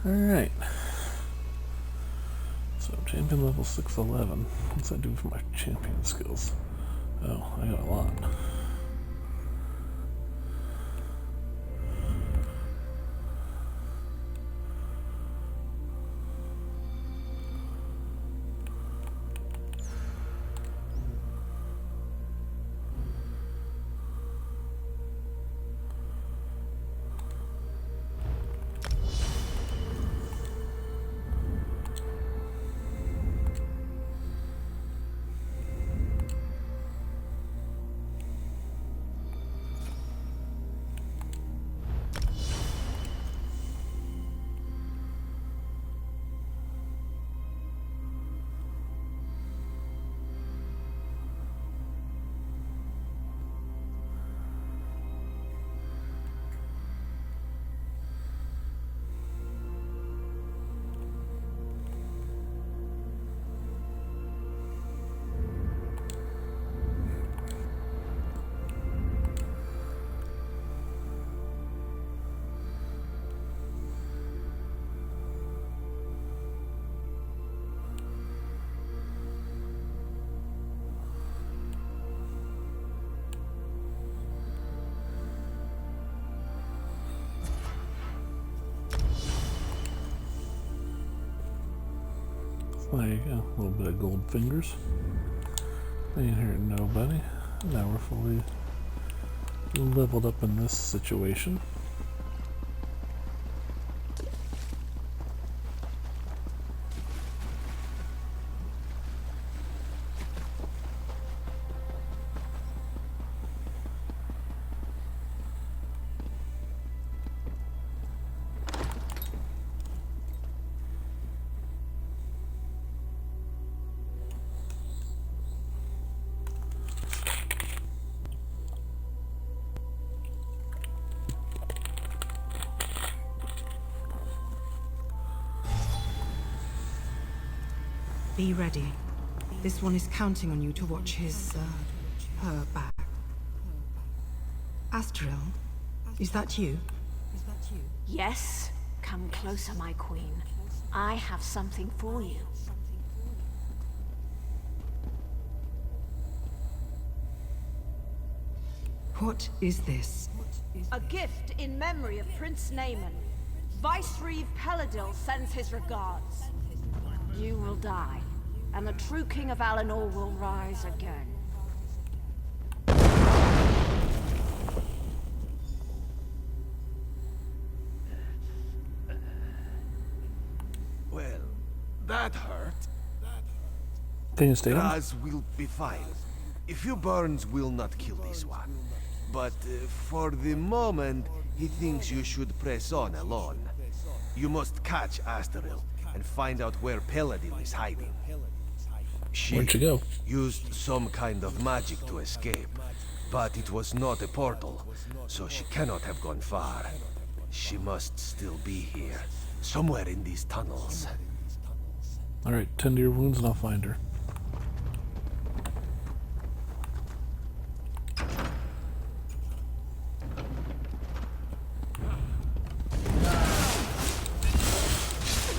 Alright. So, champion level 611. What's that do for my champion skills? Oh, I got a lot. There you go, a little bit of gold fingers. Ain't hurting nobody. Now we're fully leveled up in this situation. Be ready. This one is counting on you to watch her back. Astriel, is that you? Yes. Come closer, my queen. I have something for you. What is this? A gift in memory of Prince Naaman. Vicereeve Peladil sends his regards. You will die, and the true King of Alinor will rise again. Well, that hurt. Can you stay on? Raz will be fine. A few burns will not kill this one. But for the moment, he thinks you should press on alone. You must catch Astriel and find out where Peladil is hiding. Where'd she go? Used some kind of magic to escape, but it was not a portal, so she cannot have gone far. She must still be here, somewhere in these tunnels. Alright, tend to your wounds and I'll find her.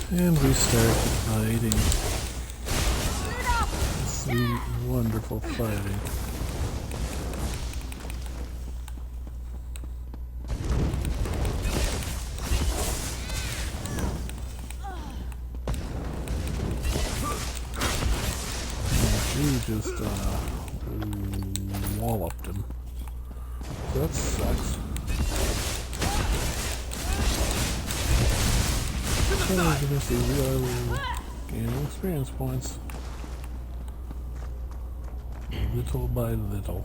And we start fighting. Sweet, wonderful fighting. She just walloped him. That sucks. Gaining experience points. Little by little.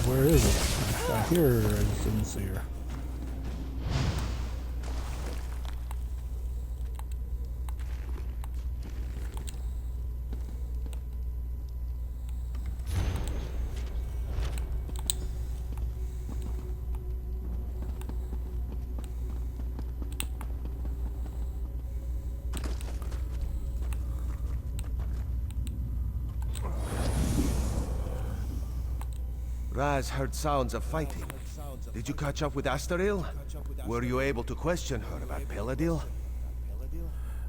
Where is it? I hear her, I just didn't see her. Raz heard sounds of fighting. Did you catch up with Astaril? Were you able to question her about Peladil?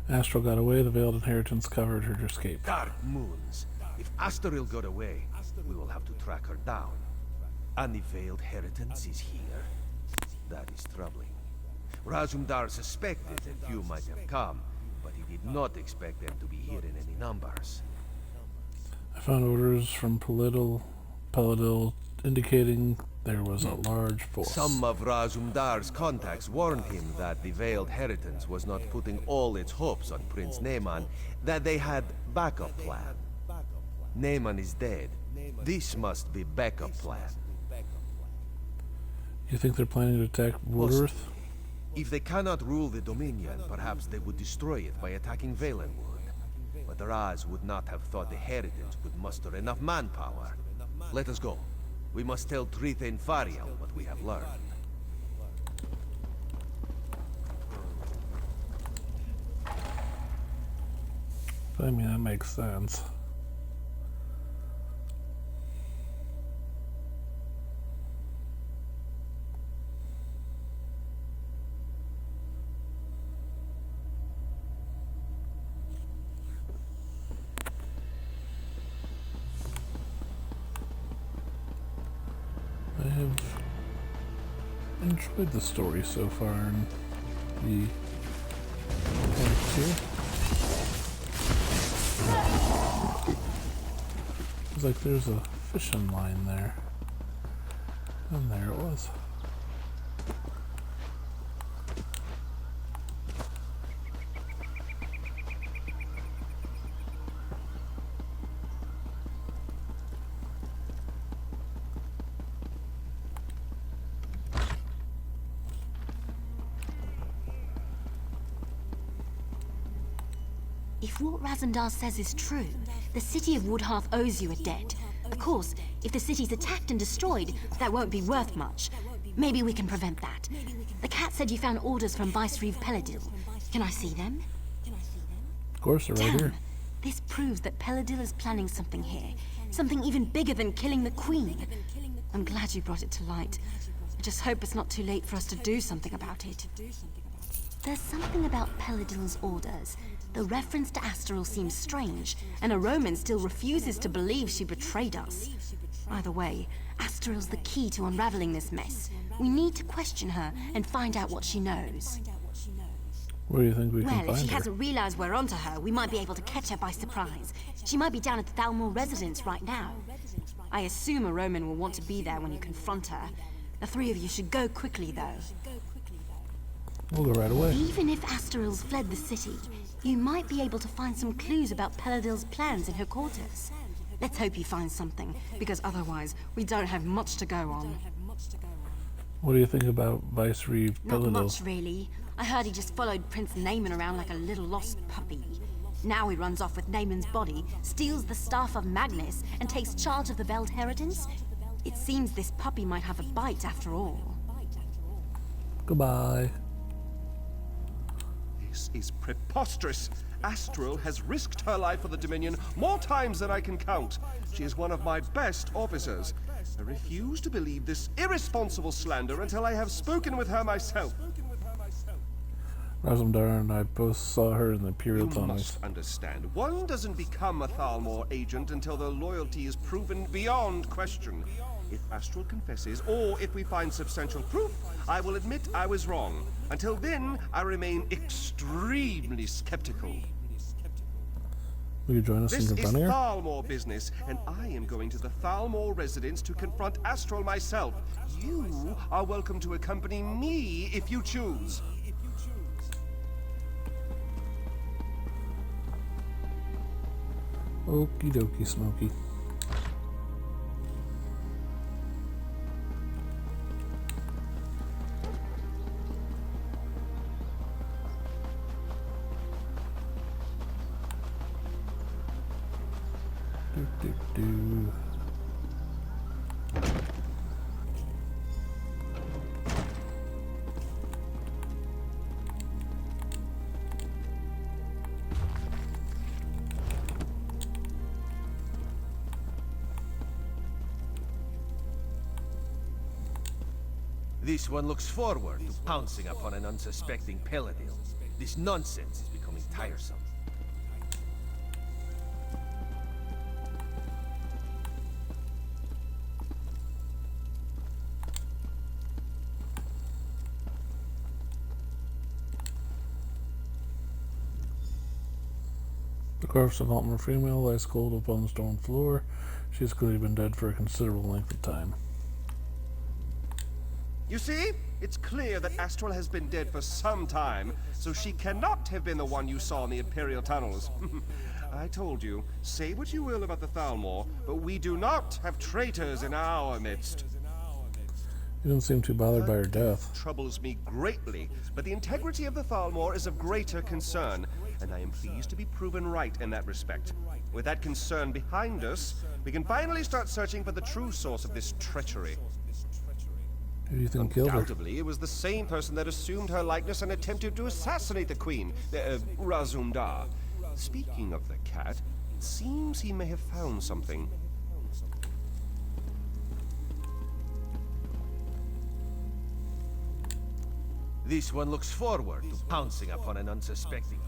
Astral got away, the Veiled Inheritance covered her escape. Dark moons. If Astaril got away, we will have to track her down. And the Veiled Inheritance is here. That is troubling. Razumdar suspected that few might have come, but he did not expect them to be here in any numbers. I found orders from Peladil indicating there was a large force. Some of Razumdar's contacts warned him that the Veiled Inheritance was not putting all its hopes on Prince Naaman, that they had backup plan. Naaman is dead. This must be backup plan. You think they're planning to attack Woodworth? If they cannot rule the Dominion, perhaps they would destroy it by attacking Valenwood. But Raz would not have thought the Heritage could muster enough manpower. Let us go. We must tell Trithe and Fariel what we have learned. I mean, that makes sense. I have enjoyed the story so far in the part 2. It's like there's a fishing line there. And there it was. If what Razumdar says is true, the city of Woodhearth owes you a debt. Of course, if the city's attacked and destroyed, that won't be worth much. Maybe we can prevent that. The cat said you found orders from Vicereeve Peladil. Can I see them? Of course, they're right here. This proves that Peladil is planning something here. Something even bigger than killing the Queen. I'm glad you brought it to light. I just hope it's not too late for us to do something about it. There's something about Peladil's orders. The reference to Astral seems strange, and a Roman still refuses to believe she betrayed us. Either way, Astral's the key to unraveling this mess. We need to question her and find out what she knows. Where do you think we can Well, find if she her? hasn't realized we're onto her, we might be able to catch her by surprise. She might be down at the Thalmor residence right now. I assume a Roman will want to be there when you confront her. The three of you should go quickly, though. We'll go right away. Even if Astral's fled the city, you might be able to find some clues about Peladil's plans in her quarters. Let's hope you find something, because otherwise, we don't have much to go on. What do you think about Vicereeve Not Peladil? much, really. I heard he just followed Prince Naaman around like a little lost puppy. Now he runs off with Naaman's body, steals the Staff of Magnus, and takes charge of the Veiled Inheritance. It seems this puppy might have a bite after all. Goodbye. This is preposterous. Astral has risked her life for the Dominion more times than I can count. She is one of my best officers. I refuse to believe this irresponsible slander until I have spoken with her myself. Razumdar and I both saw her in the Imperial You tunnels. must understand, one doesn't become a Thalmor agent until their loyalty is proven beyond question. If Astral confesses, or if we find substantial proof, I will admit I was wrong. Until then, I remain extremely skeptical. Will you join us This in is Confronting her? Thalmor business, and I am going to the Thalmor residence to confront Astral myself. You are welcome to accompany me if you choose. Okie dokie, Smokey. Do. This one looks forward to pouncing upon an unsuspecting Paladin. This nonsense is becoming tiresome. The corpse of Altmer female lies cold upon the stone floor. She has clearly been dead for a considerable length of time. You see? It's clear that Astral has been dead for some time, so she cannot have been the one you saw in the Imperial tunnels. I told you, say what you will about the Thalmor, but we do not have traitors in our midst. You don't seem too bothered by her death. Troubles me greatly, but the integrity of the Thalmor is of greater concern, and I am pleased to be proven right in that respect. With that concern behind us, we can finally start searching for the true source of this treachery. Who do you think killed her? Undoubtedly, it was the same person that assumed her likeness and attempted to assassinate the Queen, Razumdar. Speaking of the cat, it seems he may have found something. This one looks forward to pouncing upon an unsuspecting.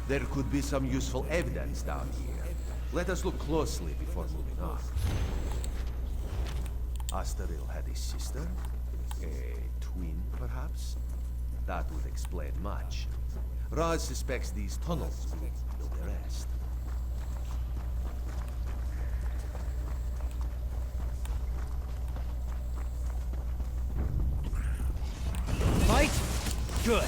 There could be some useful evidence down here. Let us look closely before moving on. Astaril had a sister? A twin, perhaps? That would explain much. Raz suspects these tunnels will know the rest. Fight? Good.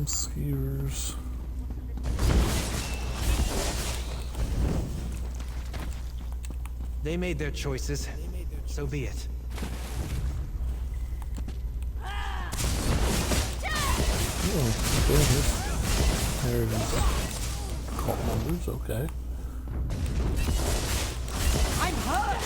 Skiers. They made their choices. So be it. Oh, okay. There it is. Cult members, okay. I'm hurt!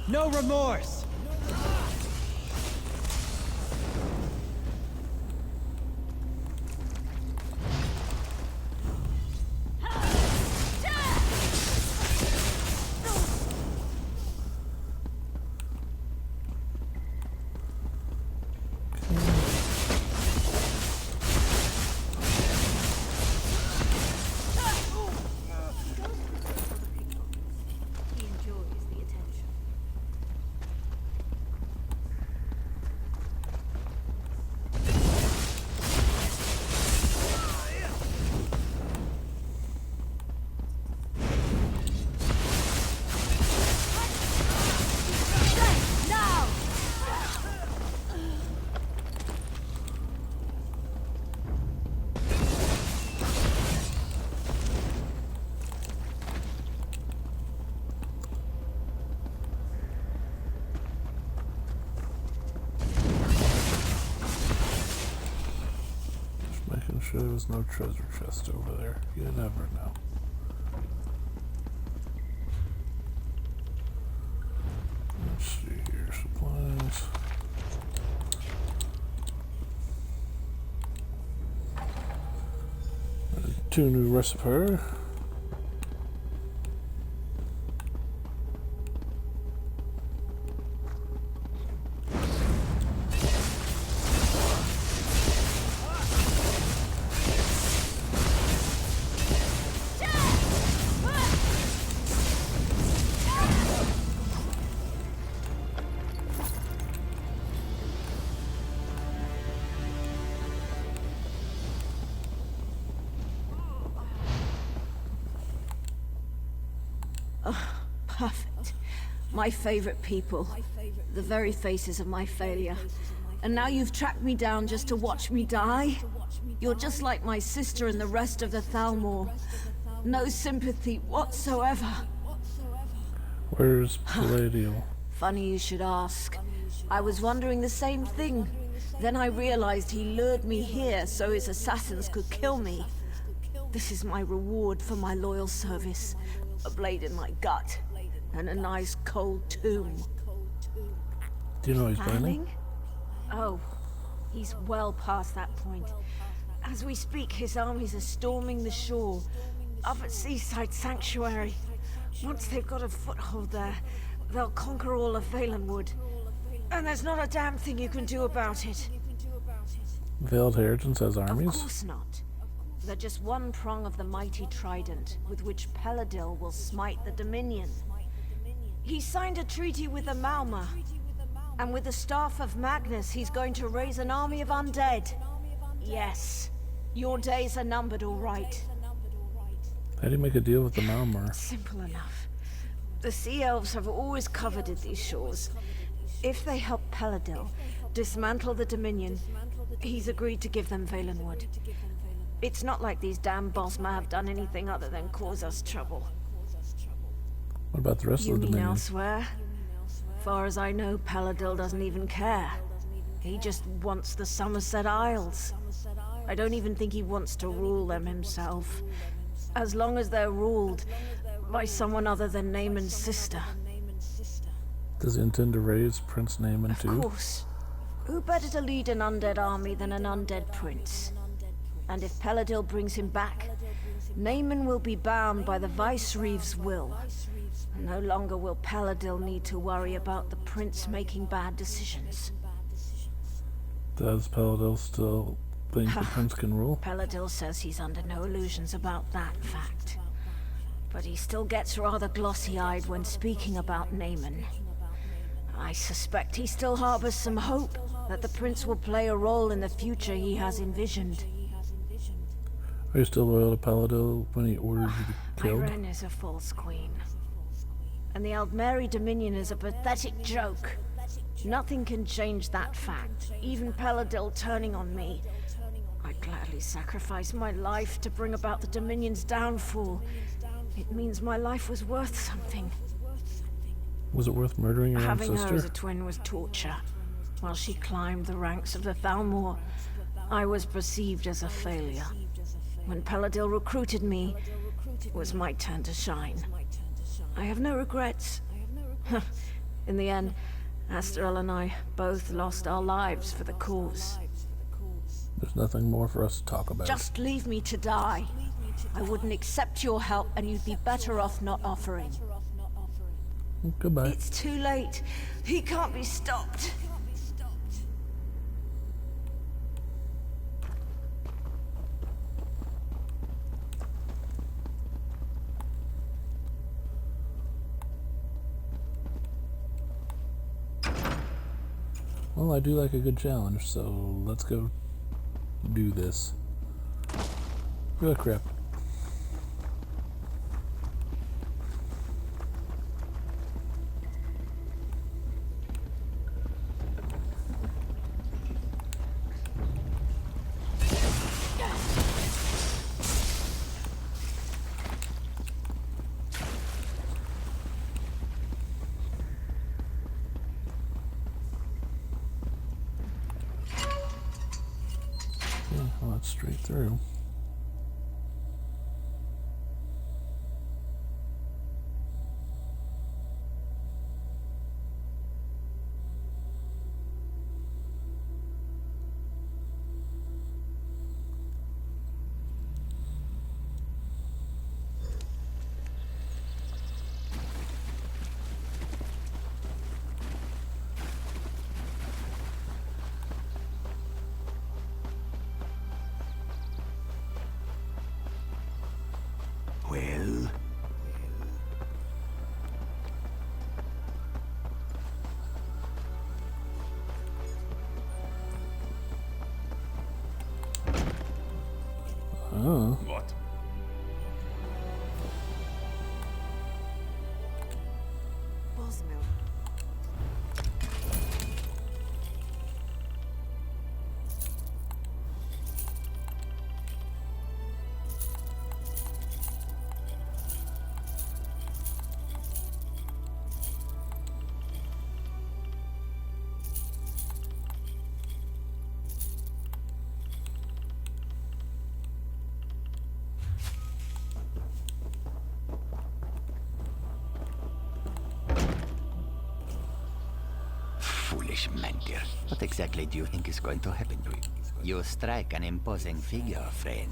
No remorse! Sure there was no treasure chest over there. You never know. Let's see here. Supplies. Two new recipes. Perfect. My favorite people. The very faces of my failure. And now you've tracked me down just to watch me die? You're just like my sister and the rest of the Thalmor. No sympathy whatsoever. Where's Palladial? Funny you should ask. I was wondering the same thing. Then I realized he lured me here so his assassins could kill me. This is my reward for my loyal service. A blade in my gut. And a nice cold tomb. Do you know he's planning? Oh, he's well past that point. As we speak, his armies are storming the shore, up at Seaside Sanctuary. Once they've got a foothold there, they'll conquer all of Valenwood. And there's not a damn thing you can do about it. Veiled Inheritance has armies? Of course not. They're just one prong of the mighty trident with which Peladil will smite the Dominion. He signed a treaty with the Malma, and with the staff of Magnus, he's going to raise an army of undead. Yes, your days are numbered, all right. How do you make a deal with the Malmar? Simple enough. The Sea Elves have always coveted these shores. If they help Peladil dismantle the Dominion, he's agreed to give them Valenwood. It's not like these damn Bosma have done anything other than cause us trouble. What about the rest of the Dominion? Elsewhere? Far as I know, Peladil doesn't even care. He just wants the Somerset Isles. I don't even think he wants to rule them himself. As long as they're ruled by someone other than Naaman's sister. Does he intend to raise Prince Naaman too? Of course. Who better to lead an undead army than an undead prince? And if Peladil brings him back, Naaman will be bound by the Vicereeve's will. No longer will Peladil need to worry about the prince making bad decisions. Does Peladil still think the prince can rule? Peladil says he's under no illusions about that fact. But he still gets rather glossy-eyed when speaking about Naaman. I suspect he still harbors some hope that the prince will play a role in the future he has envisioned. Are you still loyal to Peladil when he ordered you to kill? Irene is a false queen. And the Aldmeri Dominion is a pathetic joke. Nothing can change that fact. Even Peladil turning on me. I'd gladly sacrifice my life to bring about the Dominion's downfall. It means my life was worth something. Was it worth murdering your own sister? Having her as a twin was torture. While she climbed the ranks of the Thalmor, I was perceived as a failure. When Peladil recruited me, it was my turn to shine. I have no regrets. In the end, Astral and I both lost our lives for the cause. There's nothing more for us to talk about. Just leave me to die. I wouldn't accept your help, and you'd be better off not offering. Goodbye. It's too late. He can't be stopped. Well, I do like a good challenge, so let's go do this. Oh, crap. Well, that's straight through. Foolish Mentir. What exactly do you think is going to happen to you? You strike an imposing figure, friend.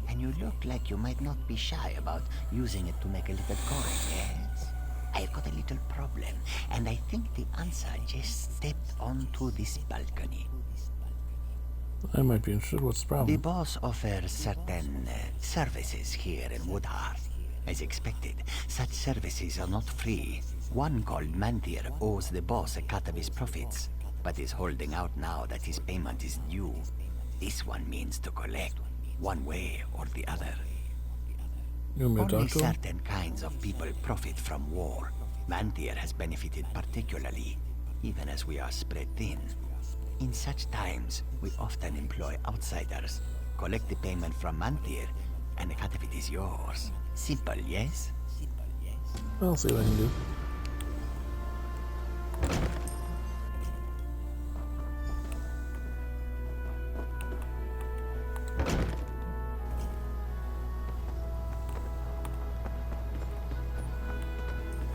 And you look like you might not be shy about using it to make a little coin, yes? I've got a little problem, and I think the answer just stepped onto this balcony. I might be interested. What's the problem? The boss offers certain services here in Woodheart. As expected, such services are not free. One called Mantir owes the boss a cut of his profits, but is holding out now that his payment is due. This one means to collect, one way or the other. Only certain kinds of people profit from war. Mantir has benefited particularly, even as we are spread thin. In such times, we often employ outsiders. Collect the payment from Mantir, and a cut of it is yours. Simple, yes? I'll see what I can do.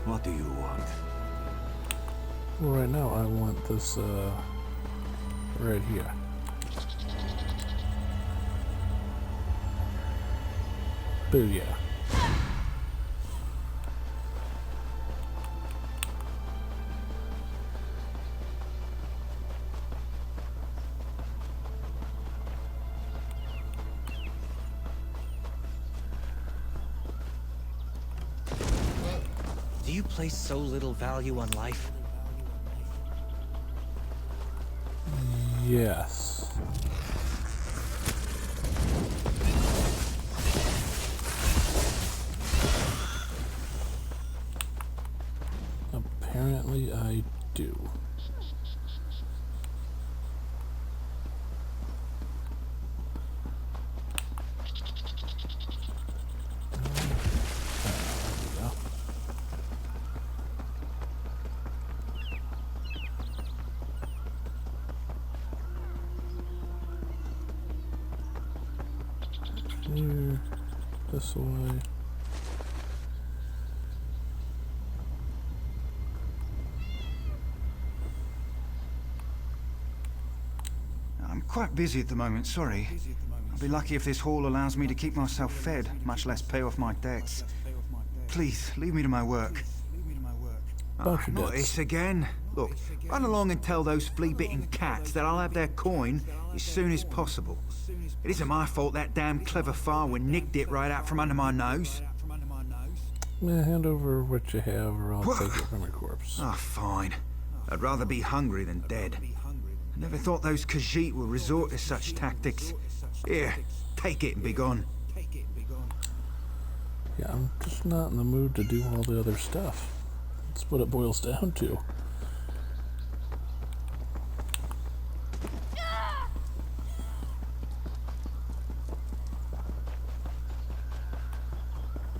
What do you want? Well, right now I want this, right here. Booyah. Do you place so little value on life? Yes. Apparently I do. Here, this way. I'm quite busy at the moment, sorry. I'll be lucky if this haul allows me to keep myself fed, much less pay off my debts. Please, leave me to my work. About your Not debts. this again. Look, run along and tell those flea-bitten cats that I'll have their coin as soon as possible. It isn't my fault that damn clever Farwin nicked it right out from under my nose. Yeah, hand over what you have or I'll take it from your corpse. Ah, fine. I'd rather be hungry than dead. I never thought those Khajiit would resort to such tactics. Here, take it and be gone. Yeah, I'm just not in the mood to do all the other stuff. That's what it boils down to.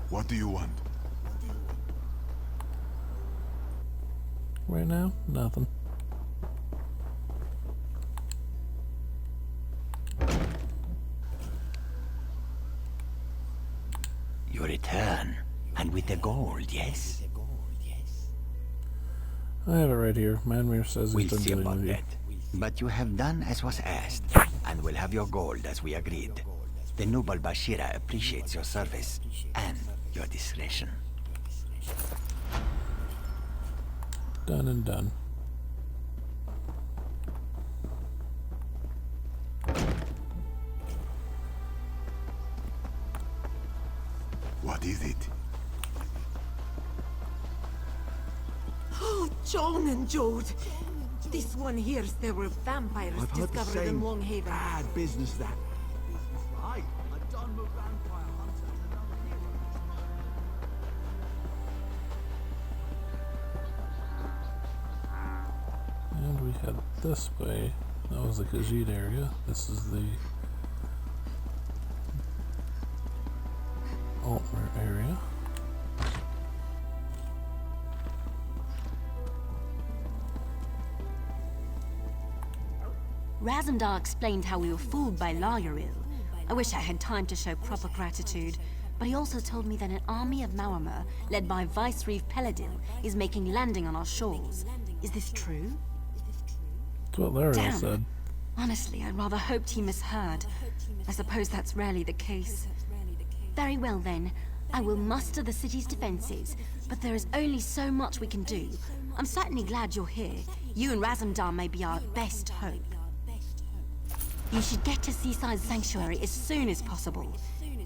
What do you want? Right now, nothing. You return, and with the gold, yes? I have it right here. Manmir says We'll he's been see dealing about with you. that. But you have done as was asked, and will have your gold as we agreed. The noble Bashira appreciates your service and your discretion. Done and done. What is it? Oh, John and Jode. This one hears there were vampires I've heard the discovered in same Longhaven. bad business that. Right, a done with vampire And we head this way. That was the Khajiit area. This is the Altmer area. Razumdar explained how we were fooled by Lyril. I wish I had time to show proper gratitude, but he also told me that an army of Maormer, led by Vicereeve Peladil, is making landing on our shores. Is this true? That's what Lariel Damn. said. Honestly, I rather hoped he misheard. I suppose that's rarely the case. Very well then. I will muster the city's defenses, but there is only so much we can do. I'm certainly glad you're here. You and Razumdar may be our best hope. You should get to Seaside's sanctuary as soon as possible.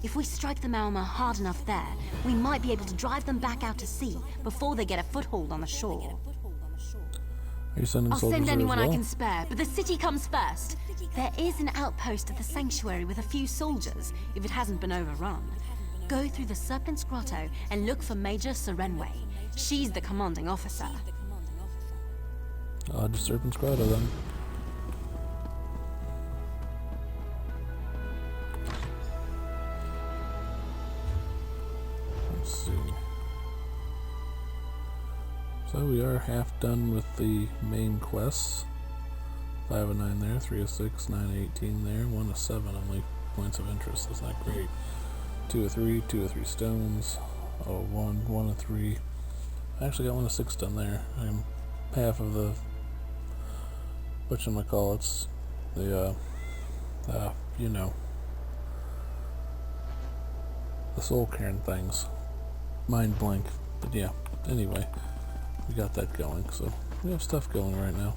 If we strike the Maormer hard enough there, we might be able to drive them back out to sea before they get a foothold on the shore. Are you sending I'll soldiers send there as anyone well? I can spare, but the city comes first. There is an outpost at the sanctuary with a few soldiers, if it hasn't been overrun. Go through the Serpent's Grotto and look for Major Serenway. She's the commanding officer. I'll just Serpent's Grotto then. Let's see. So we are half done with the main quests. 5 of 9 there, 3 of 6, 9 of 18 there, 1 of 7 on my points of interest. That's not great. 2 of 3, 2 of 3 stones. Oh, 1 of 3. I actually got 1 of 6 done there. I'm half of the whatchamacallits. The you know, the soul cairn things. Mind blank. But yeah, anyway, we got that going, so we have stuff going right now.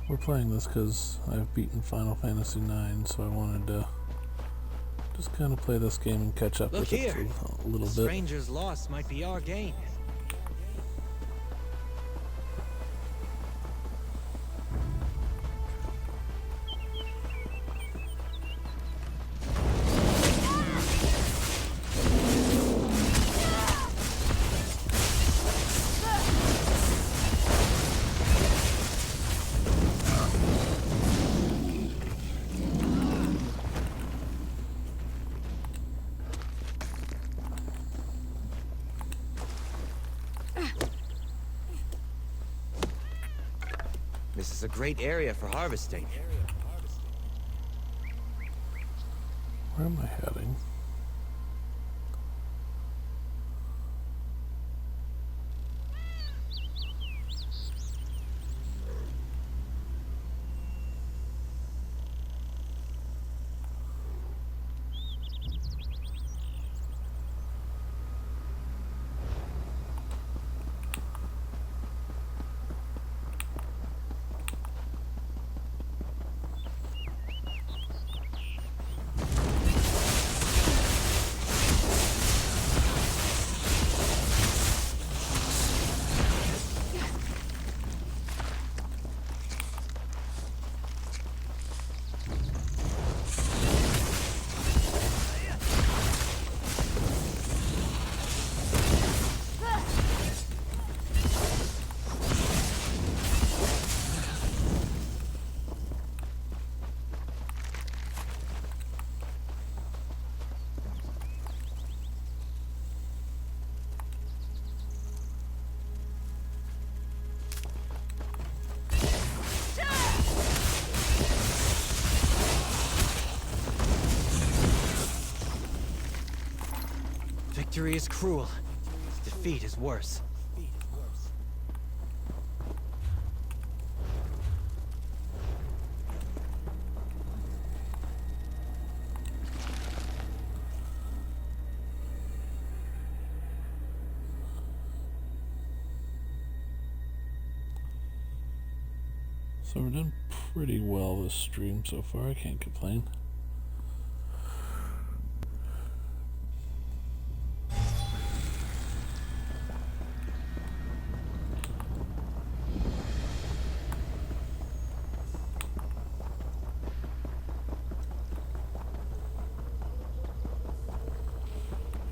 We're playing this because I've beaten Final Fantasy IX, so I wanted to just kind of play this game and catch up Look with here. it a little bit. Stranger's loss might be our gain. This is a great area for harvesting. Where am I heading? Victory is cruel. Defeat is worse. So we're doing pretty well this stream so far, I can't complain.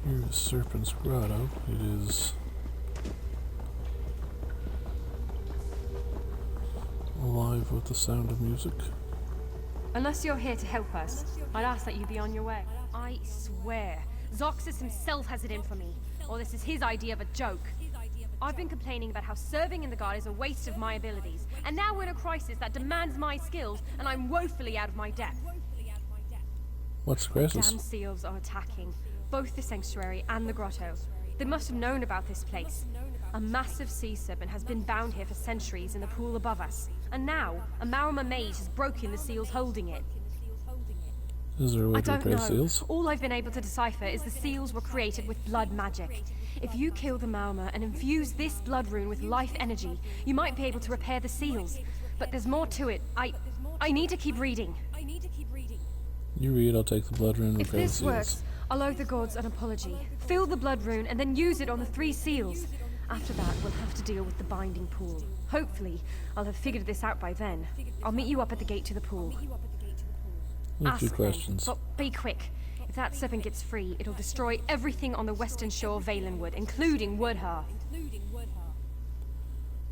Here is Serpent's Grotto. It is alive with the sound of music. Unless you're here to help us, I'd ask that you be on your way. I swear, Zoxus himself has it in for me, or this is his idea of a joke. I've been complaining about how serving in the Guard is a waste of my abilities, and now we're in a crisis that demands my skills, and I'm woefully out of my depth. What's the crisis? Damn seals are attacking both the sanctuary and the grotto. They must have known about this place. A massive sea serpent has been bound here for centuries in the pool above us. And now, a Marama mage has broken the seals holding it. Is there a way I to don't repair know. seals? All I've been able to decipher is the seals were created with blood magic. If you kill the Marama and infuse this blood rune with life energy, you might be able to repair the seals. But there's more to it. I need to keep reading. You read, I'll take the blood rune and If repair the this seals. works, I'll owe the gods an apology. Fill the blood rune and then use it on the 3 seals. After that, we'll have to deal with the binding pool. Hopefully, I'll have figured this out by then. I'll meet you up at the gate to the pool. I have Ask 2 them, questions. but be quick. If that serpent gets free, it'll destroy everything on the western shore of Valenwood, including Woodhearth.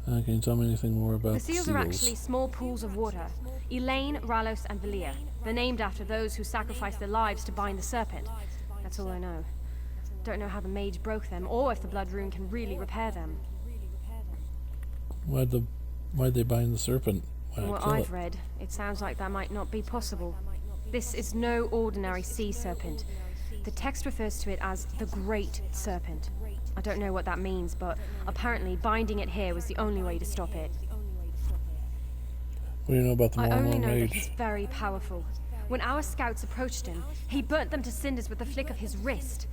Can you tell me anything more about The seals are actually small pools of water. Elaine, Ralos, and Valir. They're named after those who sacrificed their lives to bind the serpent. That's all I know. Don't know how the mage broke them, or if the blood rune can really repair them. Why'd they bind the serpent? Why From not what kill I've it? read, it sounds like that might not be possible. This is no ordinary sea serpent. The text refers to it as the Great Serpent. I don't know what that means, but apparently binding it here was the only way to stop it. What do you know about the I only Marama know that mage? he's very powerful. When our scouts approached him, he burnt them to cinders with the flick of his wrist.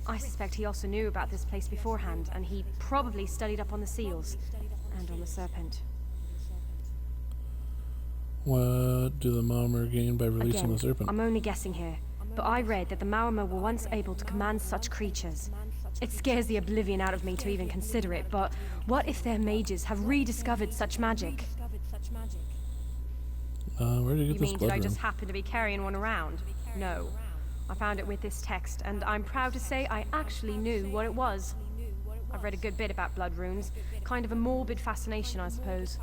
I suspect he also knew about this place beforehand, and he probably studied up on the seals and on the serpent. What do the Marama gain by releasing Again, the serpent? I'm only guessing here, but I read that the Marama were once able to command such creatures. It scares the oblivion out of me to even consider it, but what if their mages have rediscovered such magic? Where did you get You this mean, blood did I rune? just happen to be carrying one around? No. I found it with this text, and I'm proud to say I actually knew what it was. I've read a good bit about blood runes. Kind of a morbid fascination, I suppose.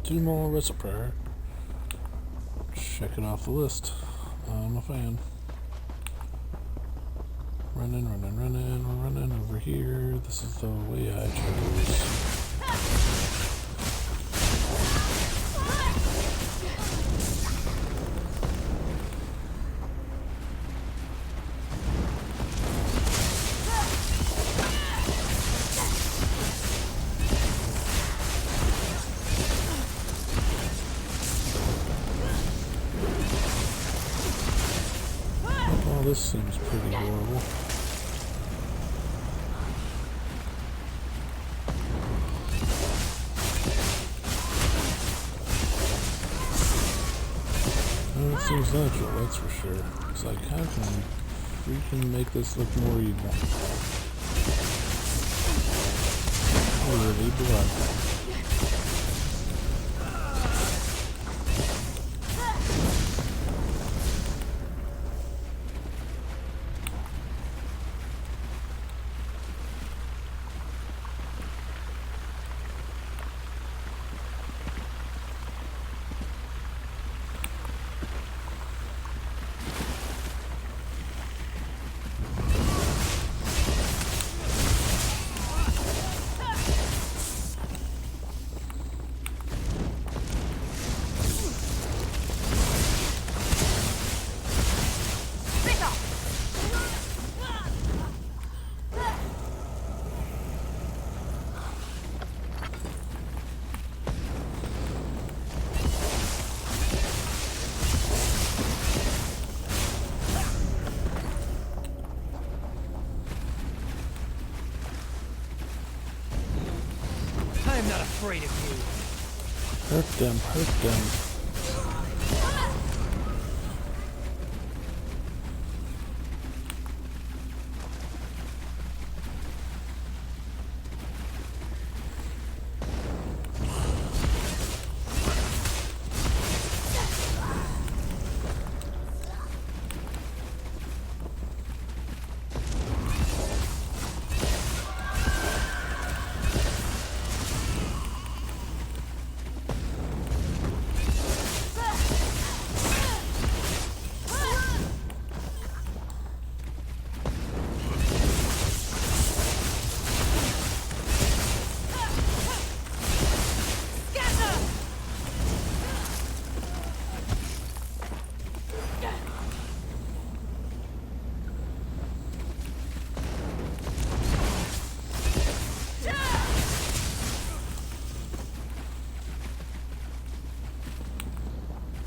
Two more recipe. Check it off the list. I'm a fan. Running, we're running over here. This is the way I chose. Oh, this seems pretty horrible. It seems natural, that's for sure. It's like, how can we can make this look more evil? Really blood. I am not afraid of you. Hurt them, hurt them.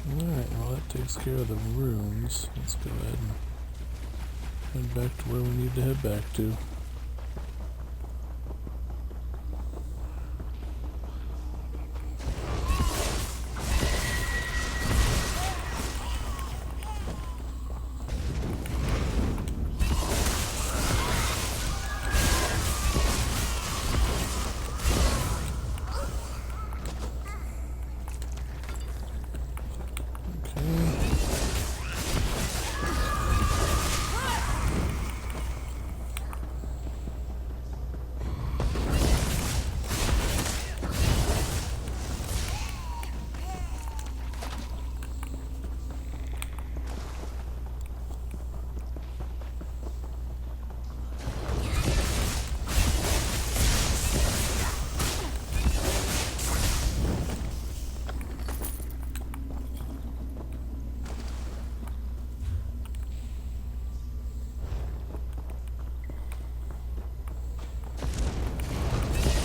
Alright, well that takes care of the runes. Let's go ahead and head back to where we need to head back to.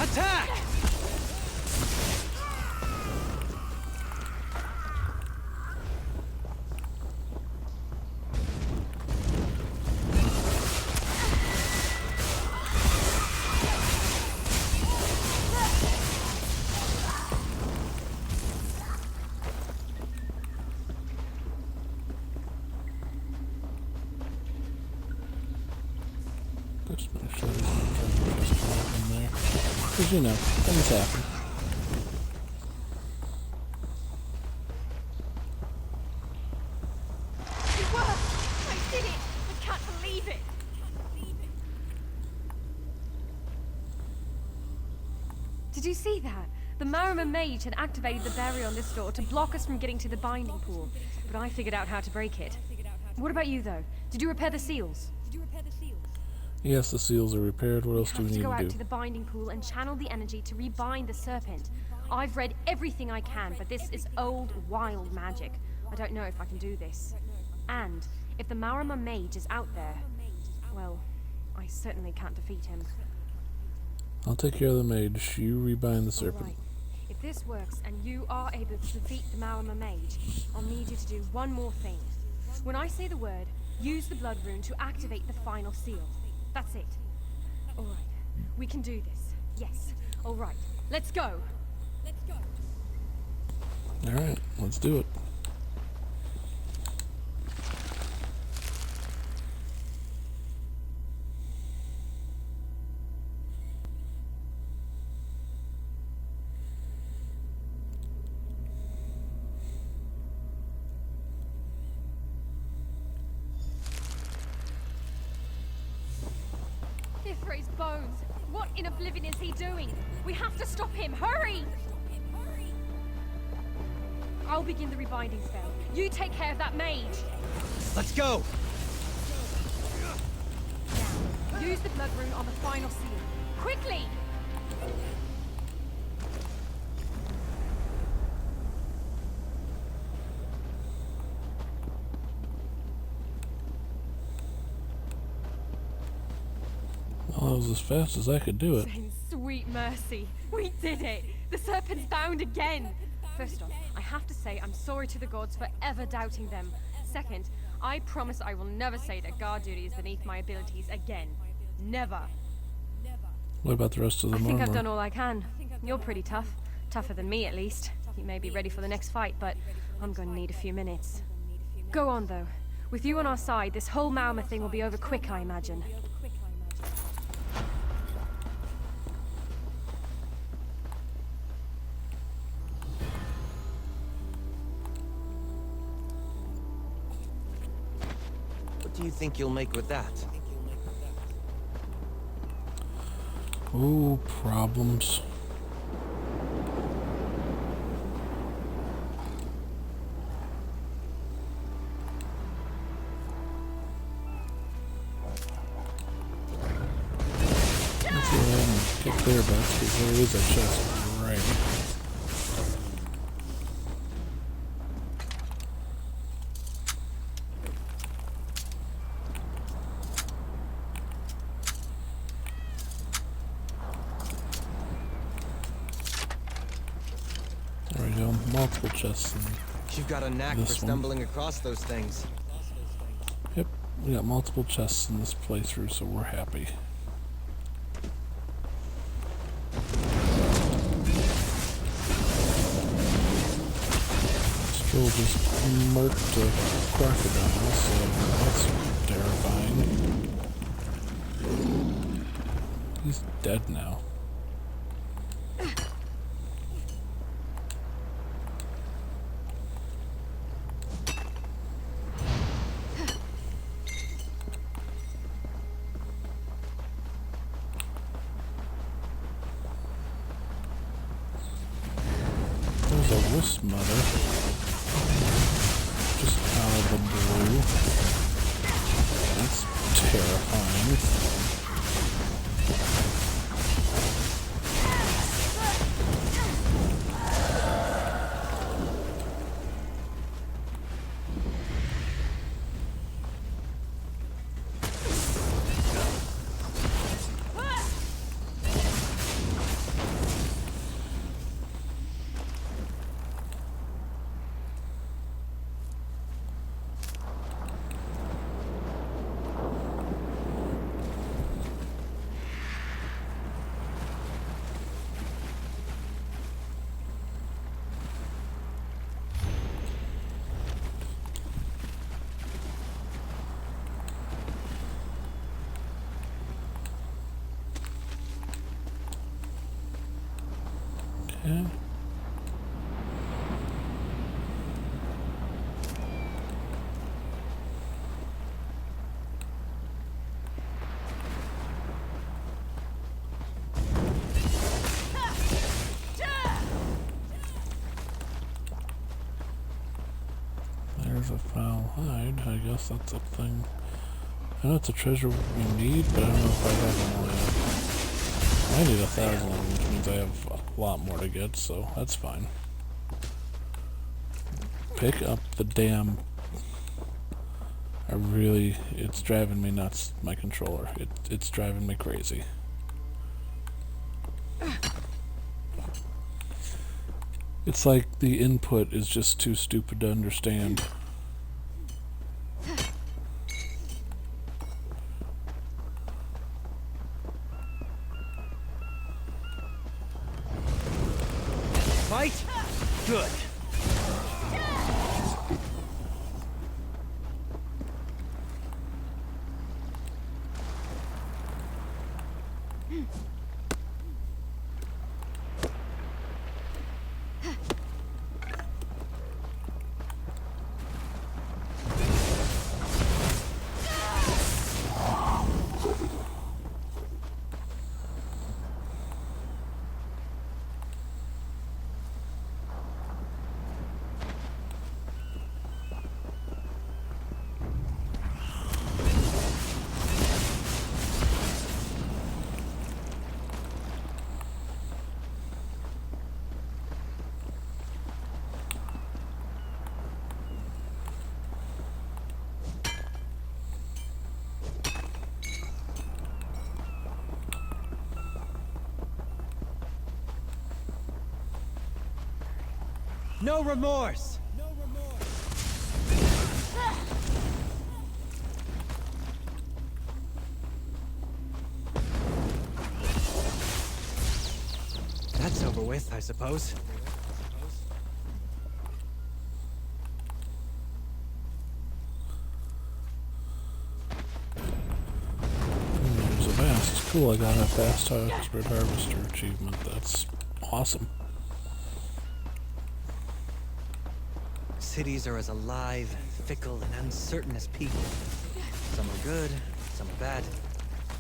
Attack! Just make sure there's no treasure chest in there. Because, you know, things happen. It worked! I did it! I can't believe it! Did you see that? The Marima mage had activated the barrier on this door to block us from getting to the binding pool, but I figured out how to break it. What about you, though? Did you repair the seals? Yes, the seals are repaired. What else do we To need go to out do? to the binding pool and channel the energy to rebind the serpent. I've read everything I can, but this is old, wild magic. I don't know if I can do this. And if the Marima mage is out there, well, I certainly can't defeat him. I'll take care of the mage. You rebind the serpent. Alright. If this works and you are able to defeat the Marima mage, I'll need you to do one more thing. When I say the word, use the blood rune to activate the final seal. That's it. Alright. We can do this. Yes. Alright. Let's go. Alright, let's do it. Ithre's bones. What in oblivion is he doing? We have to stop him. Hurry! I'll begin the rebinding spell. You take care of that mage. Let's go! Now, use the blood rune on the final seal. Quickly! Well, that was as fast as I could do it. Saint sweet mercy. We did it! The serpent's bound again! First off, I have to say I'm sorry to the gods for ever doubting them. Second, I promise I will never say that guard duty is beneath my abilities again. Never. What about the rest of the I think I've armor? done all I can. You're pretty tough. Tougher than me, at least. You may be ready for the next fight, but I'm going to need a few minutes. Go on, though. With you on our side, this whole Marima thing will be over quick, I imagine. What do you think you'll make with that? Ooh, problems. Let's go ahead and kick their butts because there is a chest right here. There we go, multiple chests in You've got a knack for stumbling across those things. Yep, we got multiple chests in this playthrough, so we're happy. Stroll just murked a crocodile, so that's terrifying. He's dead now. There's a wisp mother. Just out of the blue. That's terrifying. Okay. There's a foul hide. I guess that's a thing. I know it's a treasure we need, but I don't know if I have them all yet. I need 1,000 of them, which means I have a lot more to get, so that's fine. Pick up the damn... it's driving me nuts, my controller. It's driving me crazy. It's like the input is just too stupid to understand. Fight? Good. No remorse! That's over with, I suppose. There's a vast. Cool, I got a fast expert harvester achievement. That's awesome. Cities are as alive, fickle, and uncertain as people. Some are good, some are bad.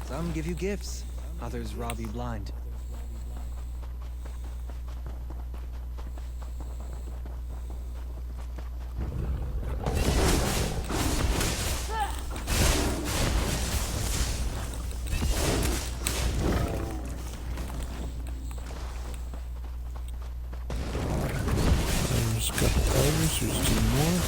Some give you gifts, others rob you blind. There's a couple elders, here's 2 more.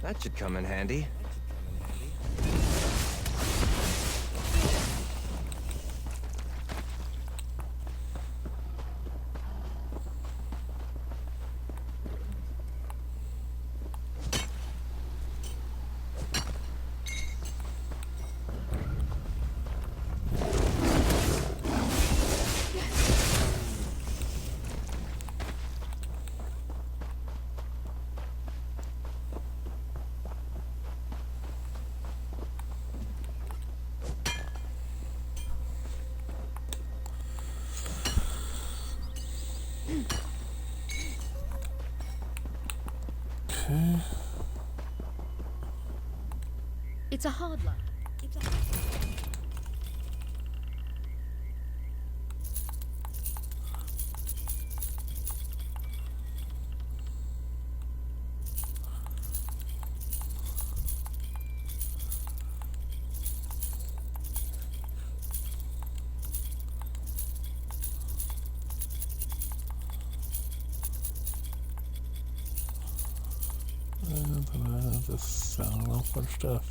That should come in handy. Okay. It's a hard luck. Just selling off our stuff.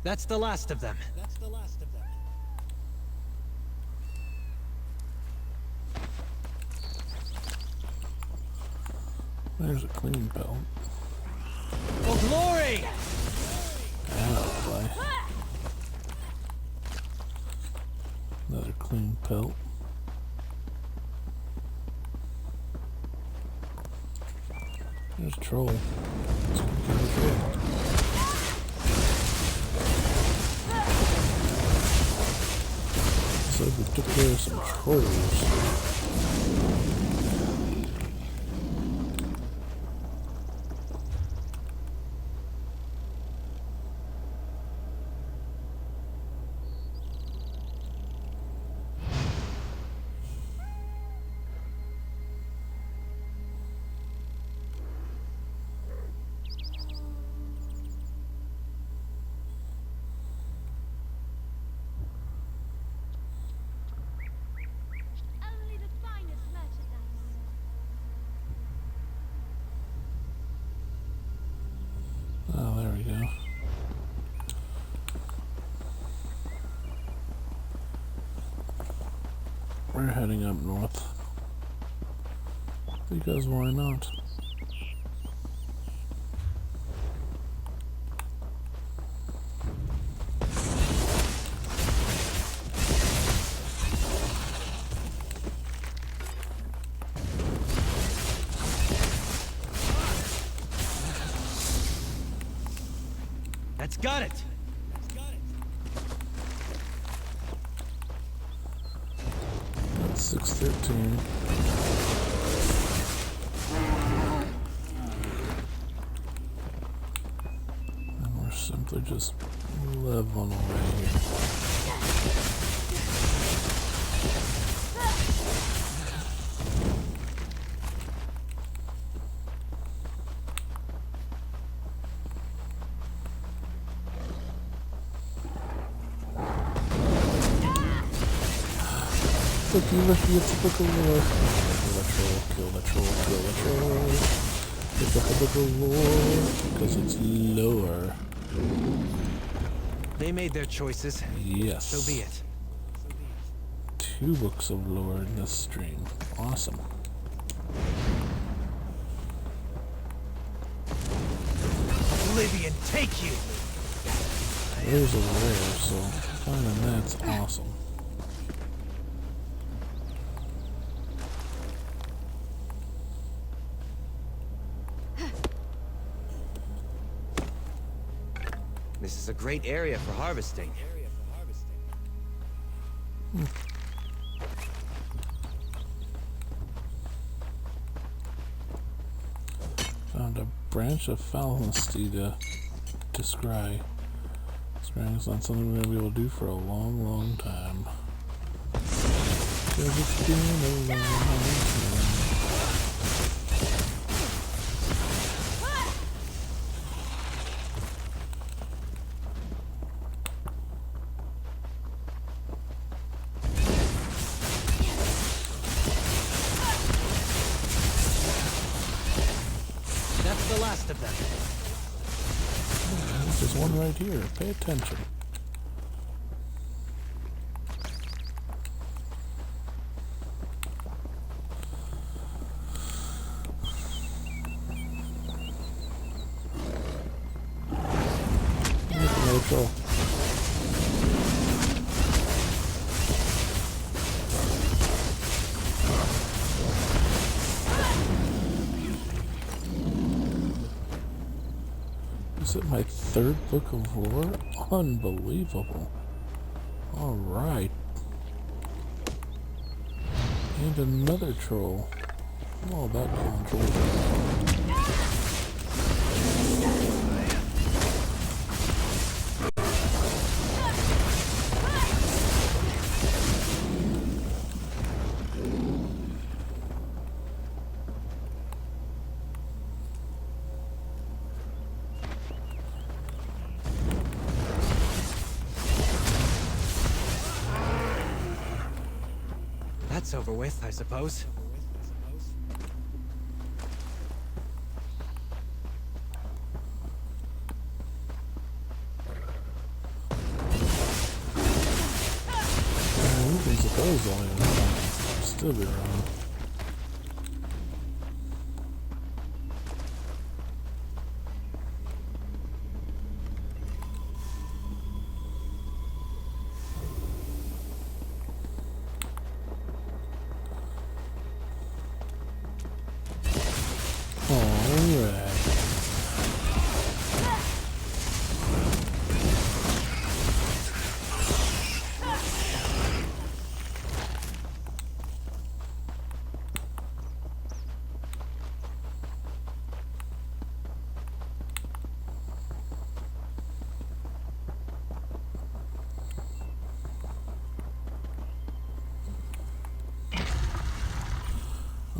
That's the last of them. There's a clean belt. For glory! That'll play. Another clean pelt. There's a troll. Let's go get a troll. So we took care of some trolls. Oh, there we go. We're heading up north. Because why not? That's got it! That's 613. And we're simply just leveling away here. Looky, it's a typical lore. Kill the troll, kill the troll. It's a typical lore because it's lore. They made their choices. Yes. So be it. 2 books of lore in this stream. Awesome. Oblivion, take you! There's a rare, so finding that's awesome. This is a great area for harvesting. Found a branch of falsity to scry. Scrying is not something we're going to be able to do for a long, long time. 'Cause it's been a long time. That's the last of them. There's one right here. Pay attention. Look, another troll. Is it my third book of lore? Unbelievable. Alright. And another troll. I'm all about killing trolls. That's over with, I suppose. You can suppose I'll still be around. Alright.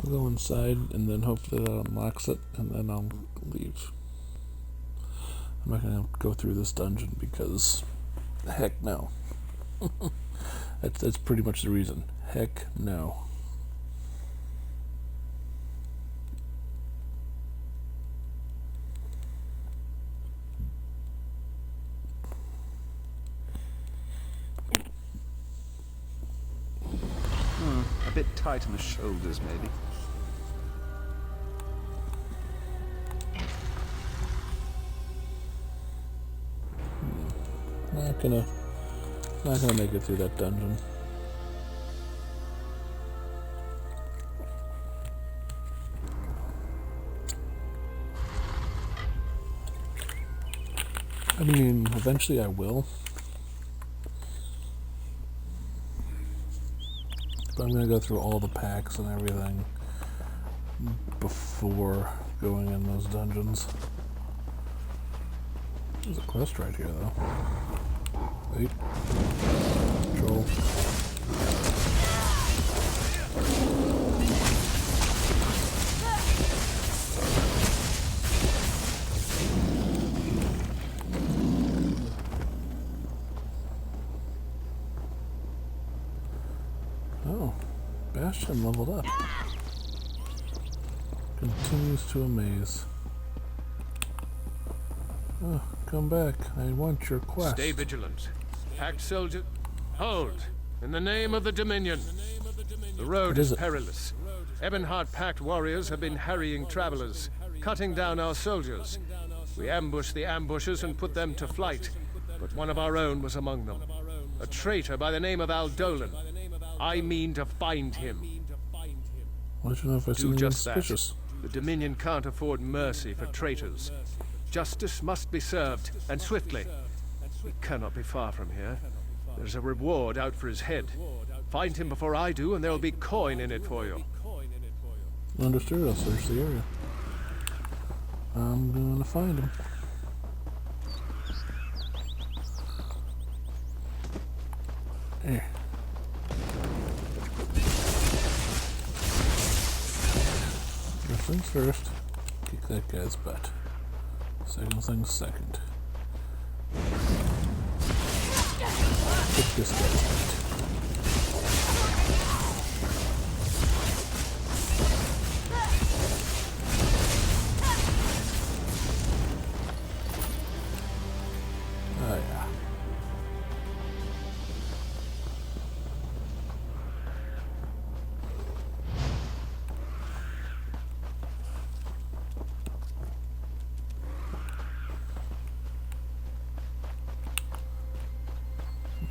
I'll go inside and then hopefully that unlocks it and then I'll leave. I'm not gonna go through this dungeon because heck no. That's pretty much the reason. Heck no. A bit tight in the shoulders, maybe. Not gonna make it through that dungeon. I mean, eventually I will. But I'm gonna go through all the packs and everything before going in those dungeons. There's a quest right here, though. Wait. Troll. Oh, Bastion leveled up. Continues to amaze. Oh, come back. I want your quest. Stay vigilant. Packed soldier. Hold! In the name of the Dominion. The road is perilous. Ebonheart packed warriors have been harrying travelers, cutting down our soldiers. We ambushed the ambushers and put them to flight, but one of our own was among them. A traitor by the name of Aldolan. I mean to find him. Why don't you know if I see anything suspicious? The Dominion can't afford mercy for traitors. Justice must be served, and swiftly. We cannot be far from here. There's a reward out for his head. Find him before I do, and there will be coin in it for you. Understood. I'll search the area. I'm gonna find him. Here. First things first, kick that guy's butt. Second things second. Kick this guy's butt. Oh yeah.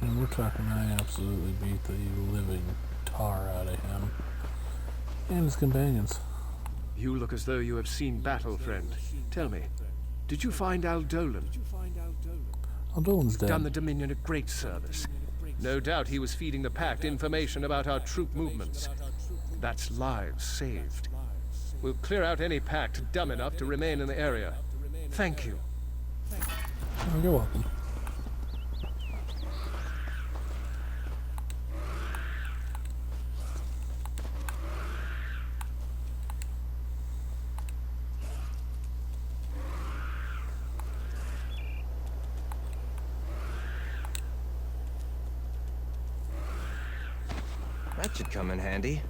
And we're talking I absolutely beat the living tar out of him. And his companions. You look as though you have seen battle, friend. Tell me, did you find Aldolan? Aldolan's dead. Done the Dominion a great service. No doubt he was feeding the Pact information about our troop movements. That's lives saved. We'll clear out any Pact dumb enough to remain in the area. Thank you. Oh, you're welcome. That should come in handy.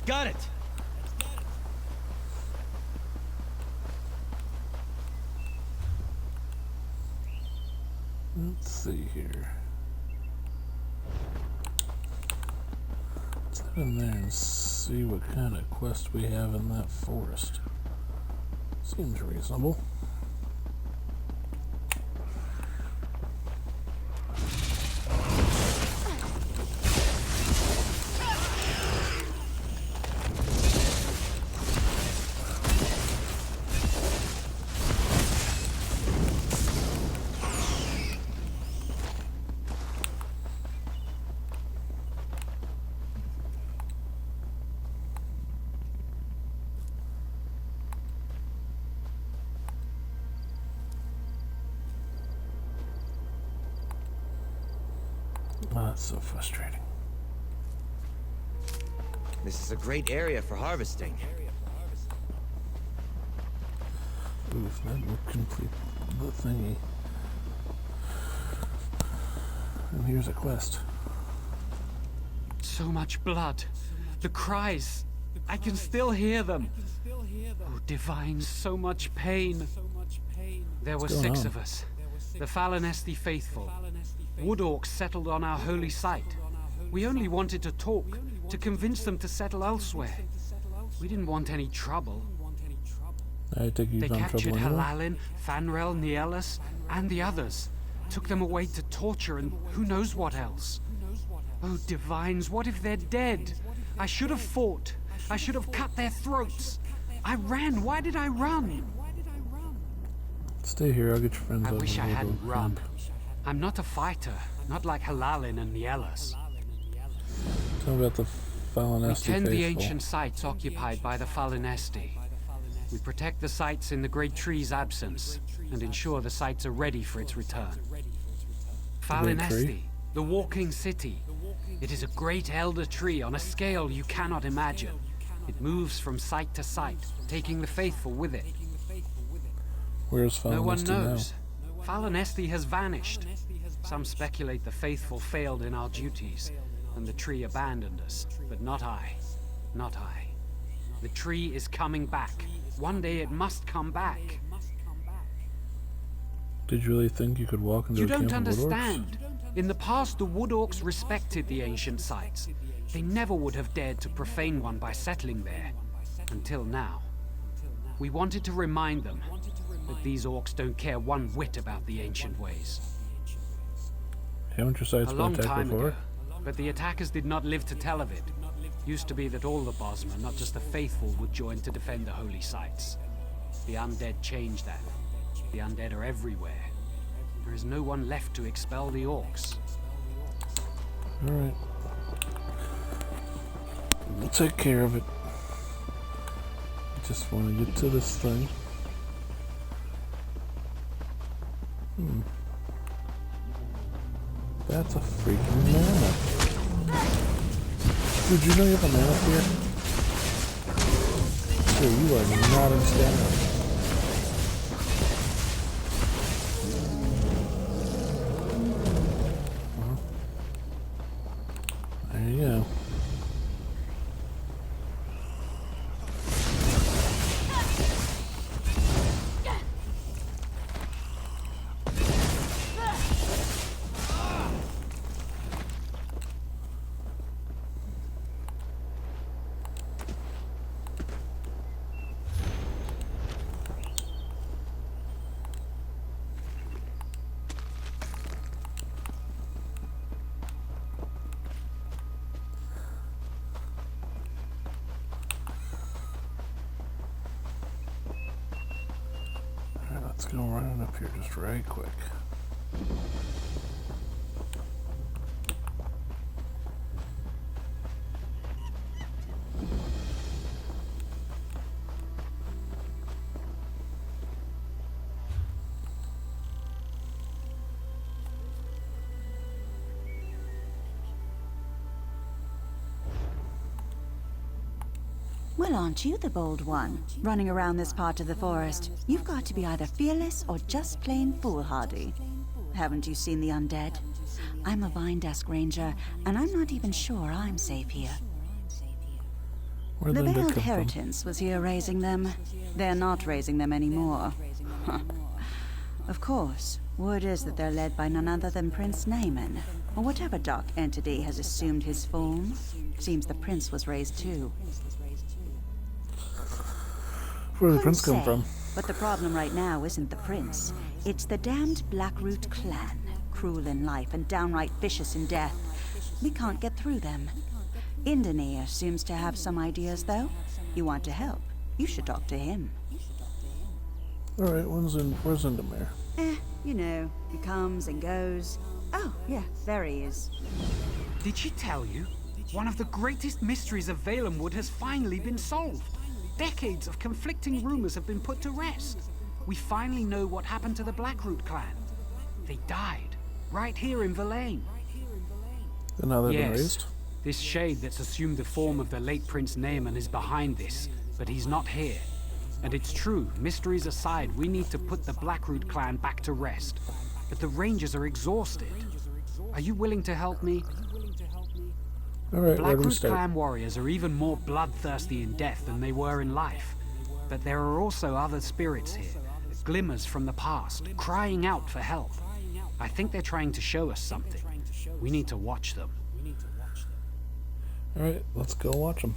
Got it! Let's see here. Let's head in there and see what kind of quest we have in that forest. Seems reasonable. Oh, that's so frustrating. This is a great area for harvesting. Oof, that would complete the thingy. And here's a quest. So much blood. The cries. I can still hear them. Oh, divine, so much pain. There were 6 of us. The Falanesti faithful. Wood Orcs settled on our holy site. We only wanted to talk, to convince them to settle elsewhere. We didn't want any trouble. I think you've They done captured trouble anyway. Halalin, Fanrel, Nielis, and the others. Took them away to torture and who knows what else. Oh, divines, what if they're dead? I should have fought. I should have cut their throats. I ran. Why did I run? Stay here, I'll get your friends I over wish I and we'll hadn't go run. camp. I'm not a fighter. Not like Halalin and Nielas. Tell me about the We Falinesti tend the faithful. ancient sites occupied by the Falinesti. We protect the sites in the Great Tree's absence, and ensure the sites are ready for its return. Great Tree? Falinesti, the walking city. It is a great elder tree on a scale you cannot imagine. It moves from site to site, taking the faithful with it. Where's Falinesti No one now? knows. Falinesti has vanished. Some speculate the faithful failed in our duties, and the tree abandoned us. But not I. Not I. The tree is coming back. One day it must come back. Did you really think you could walk into You a camp don't of Wood Orcs? understand. In the past, the Wood Orcs respected the ancient sites. They never would have dared to profane one by settling there. Until now. We wanted to remind them that these orcs don't care one whit about the ancient ways. Haven't your sites A been long attacked time before? ago, but the attackers did not live to tell of it. Used to be that all the Bosmer, not just the faithful, would join to defend the holy sites. The undead changed that. The undead are everywhere. There is no one left to expel the orcs. Alright. We'll take care of it. Just want to get to this thing. That's a freaking mammoth. Dude, you know you have a mammoth here? Dude, you are not in stamina. There you go. Let's go running up here just right quick. Well, aren't you the bold one, running around this part of the forest? You've got to be either fearless or just plain foolhardy. Haven't you seen the undead? I'm a Vine Desk Ranger, and I'm not even sure I'm safe here. Where'd The the undead Veiled come from? Inheritance was here raising them. They're not raising them anymore. Of course, word is that they're led by none other than Prince Naaman, or whatever dark entity has assumed his form. Seems the prince was raised too. Where did the prince Couldn't come say, from? But the problem right now isn't the prince. It's the damned Blackroot clan. Cruel in life and downright vicious in death. We can't get through them. Indenir seems to have some ideas, though. You want to help? You should talk to him. Alright, where's Indemir? You know, he comes and goes. Oh, yeah, there he is. Did she tell you? One of the greatest mysteries of Valenwood has finally been solved. Decades of conflicting rumors have been put to rest. We finally know what happened to the Blackroot clan. They died, right here in Verlaine. And now they've been Yes, raised? this shade that's assumed the form of the late Prince Naaman is behind this, but he's not here. And it's true, mysteries aside, we need to put the Blackroot clan back to rest. But the Rangers are exhausted. Are you willing to help me? Alright, where do we Blackroot start? clan warriors are even more bloodthirsty in death than they were in life. But there are also other spirits here, glimmers from the past, crying out for help. I think they're trying to show us something. We need to watch them. Alright, let's go watch them.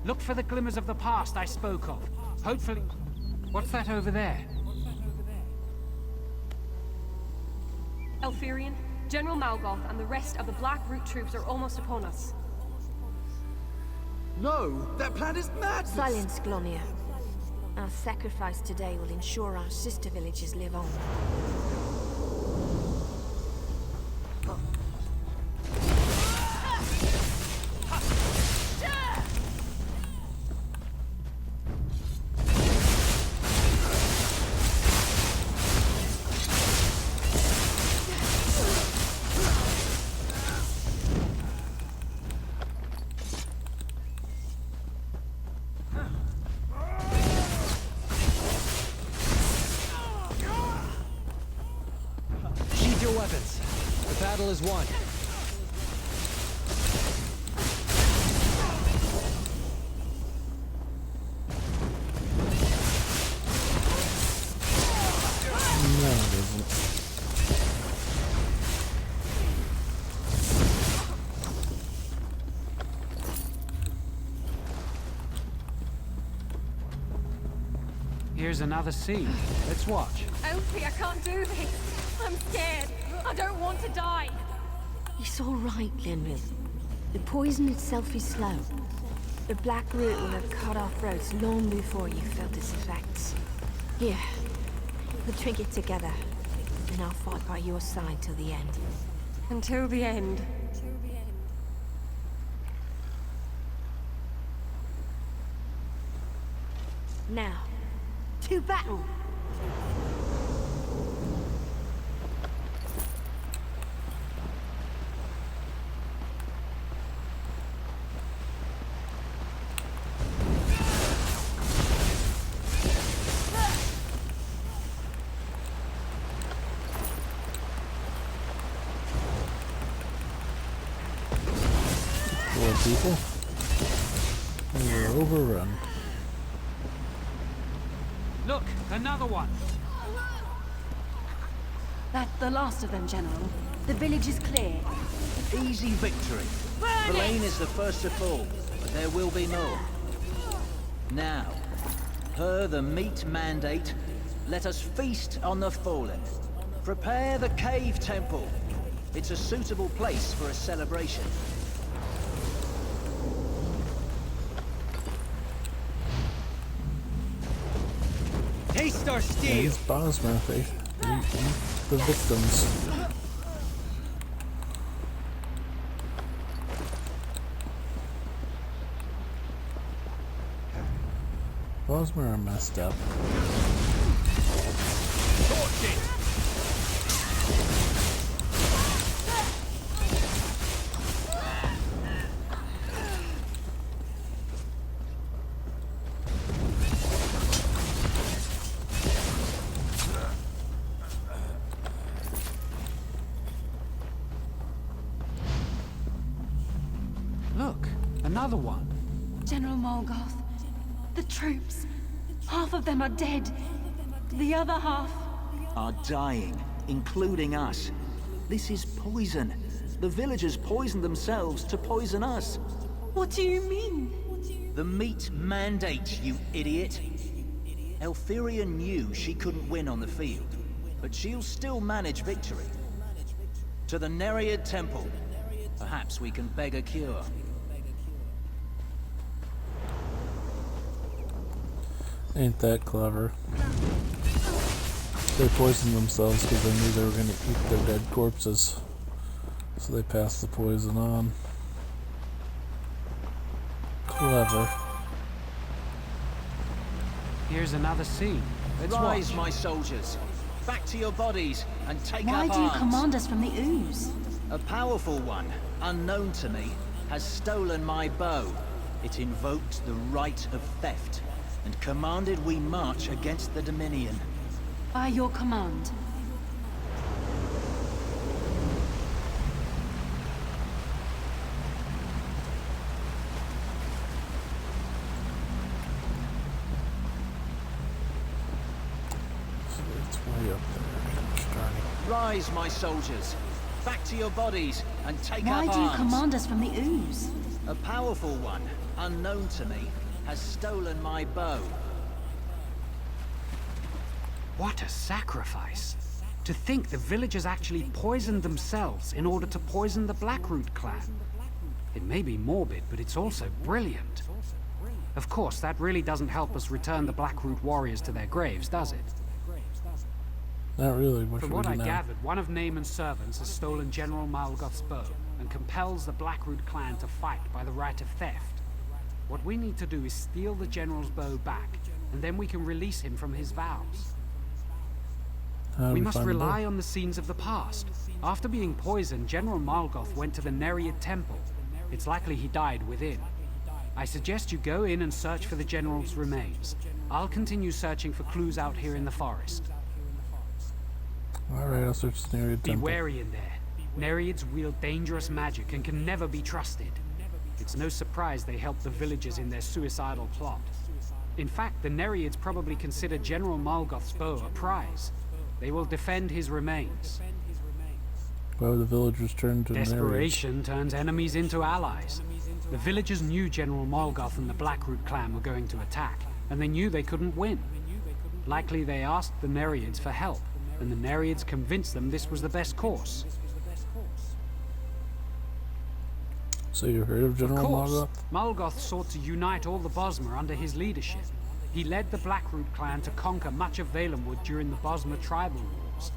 Look for the glimmers of the past I spoke of. Hopefully... What's that over there? Elfirion, General Malgoth and the rest of the Black Root troops are almost upon us. No, that plan is madness! Silence, Glonia. Our sacrifice today will ensure our sister villages live on. Sheathe your weapons. The battle is won. No, it isn't. Here's another scene. Let's watch. Elfie, I can't do this. I'm scared. I don't want to die. It's all right, Lenril. The poison itself is slow. The Black Root will have cut off throats long before you felt its effects. Here, we'll drink it together, and I'll fight by your side till the end. Until the end. Now, to battle! Poor people. And we're overrun. Look, another one. That's the last of them, General. The village is clear. Easy victory. Verlaine is the first to fall, but there will be more. Now, per the meat mandate, let us feast on the fallen. Prepare the cave temple. It's a suitable place for a celebration. Taste our steel! Yeah, these Bosmer, they eat the victims. Bosmer are messed up. Look, another one. General Morgoth, the troops. Half of them are dead. The other half... Are dying, including us. This is poison. The villagers poisoned themselves to poison us. What do you mean? The meat mandate, you idiot. Elfirion knew she couldn't win on the field, but she'll still manage victory. To the Nereid Temple. Perhaps we can beg a cure. Ain't that clever. They poisoned themselves because they knew they were going to eat their dead corpses. So they passed the poison on. Clever. Here's another scene. Let's Rise, watch. my soldiers. Back to your bodies and take Why up do you arms. command us from the ooze? A powerful one, unknown to me, has stolen my bow. It invoked the right of theft, and commanded we march against the Dominion. By your command. So it's way up there. Starting. Rise, my soldiers. Back to your bodies and take Why up do you arms. command us from the ooze? A powerful one, unknown to me, has stolen my bow. What a sacrifice. To think the villagers actually poisoned themselves in order to poison the Blackroot clan. It may be morbid, but it's also brilliant. Of course, that really doesn't help us return the Blackroot warriors to their graves, does it? Not really. From what I gathered, one of Naaman's servants has stolen General Malgoth's bow and compels the Blackroot clan to fight by the right of theft. What we need to do is steal the general's bow back, and then we can release him from his vows. We must rely on the scenes of the past. After being poisoned, General Malgoth went to the Nereid Temple. It's likely he died within. I suggest you go in and search for the general's remains. I'll continue searching for clues out here in the forest. Alright, I'll search the Nereid Temple. Be wary in there. Nereids wield dangerous magic and can never be trusted. It's no surprise they helped the villagers in their suicidal plot. In fact, the Nereids probably consider General Malgoth's bow a prize. They will defend his remains. Why would the villagers turn to Desperation turns enemies into allies. The villagers knew General Malgoth and the Blackroot clan were going to attack, and they knew they couldn't win. Likely they asked the Nereids for help, and the Nereids convinced them this was the best course. So you heard of General Malgoth? Malgoth sought to unite all the Bosmer under his leadership. He led the Blackroot clan to conquer much of Valenwood during the Bosmer tribal wars.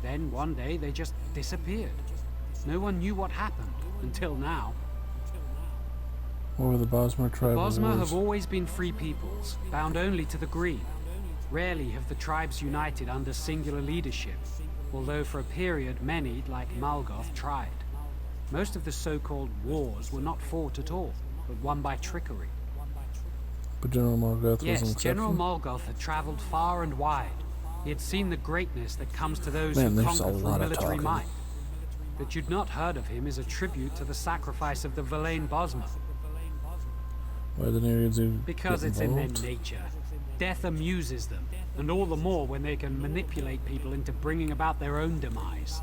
Then one day they just disappeared. No one knew what happened, until now. What were the Bosmer tribal wars? Bosmer have always been free peoples, bound only to the green. Rarely have the tribes united under singular leadership, although for a period many, like Malgoth, tried. Most of the so-called wars were not fought at all, but won by trickery. But General Malgoth was an exception? Yes, General Malgoth had traveled far and wide. He had seen the greatness that comes to those who conquer through military might. That you'd not heard of him is a tribute to the sacrifice of the Verlaine Bosmer. Why the Nereids even Because it's in their nature. Death amuses them, and all the more when they can manipulate people into bringing about their own demise.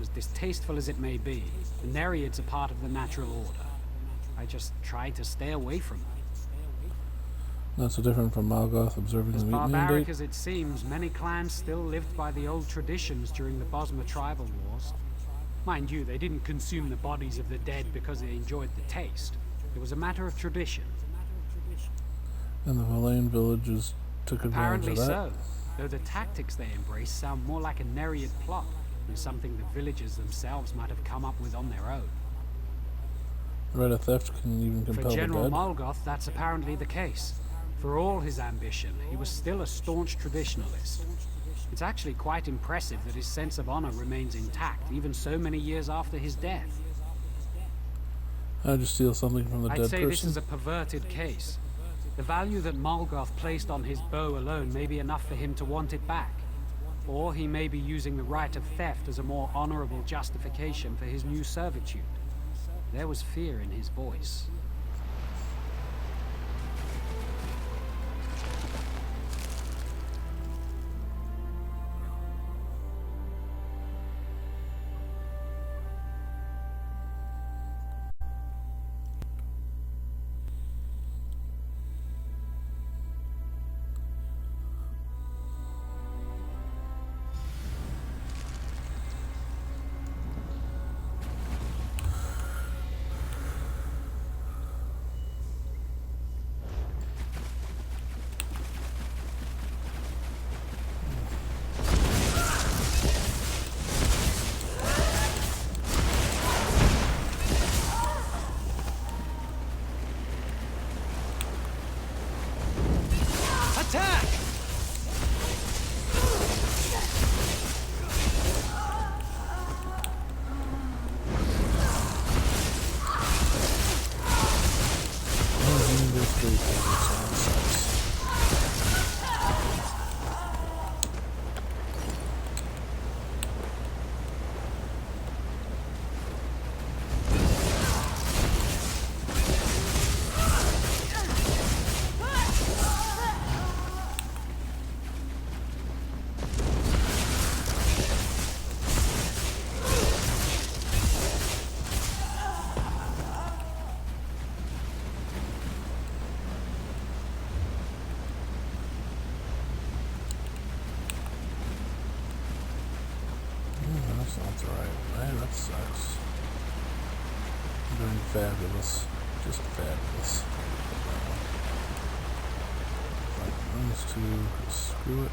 As distasteful as it may be, the Nereids are part of the natural order. I just try to stay away from them. Not so different from Malgoth observing the meat mandate. As barbaric as it seems, many clans still lived by the old traditions during the Bosmer tribal wars. Mind you, they didn't consume the bodies of the dead because they enjoyed the taste. It was a matter of tradition. And the Verlaine villages took advantage of that? Apparently so, though the tactics they embrace sound more like a Nereid plot than something the villagers themselves might have come up with on their own. The right of theft can even compel the dead. For General Malgoth, that's apparently the case. For all his ambition, he was still a staunch traditionalist. It's actually quite impressive that his sense of honor remains intact, even so many years after his death. How'd you steal something from the dead person? I'd say this is a perverted case. The value that Malgoth placed on his bow alone may be enough for him to want it back. Or he may be using the right of theft as a more honorable justification for his new servitude. There was fear in his voice. sucks. I'm doing fabulous. Just fabulous. Those two, screw it.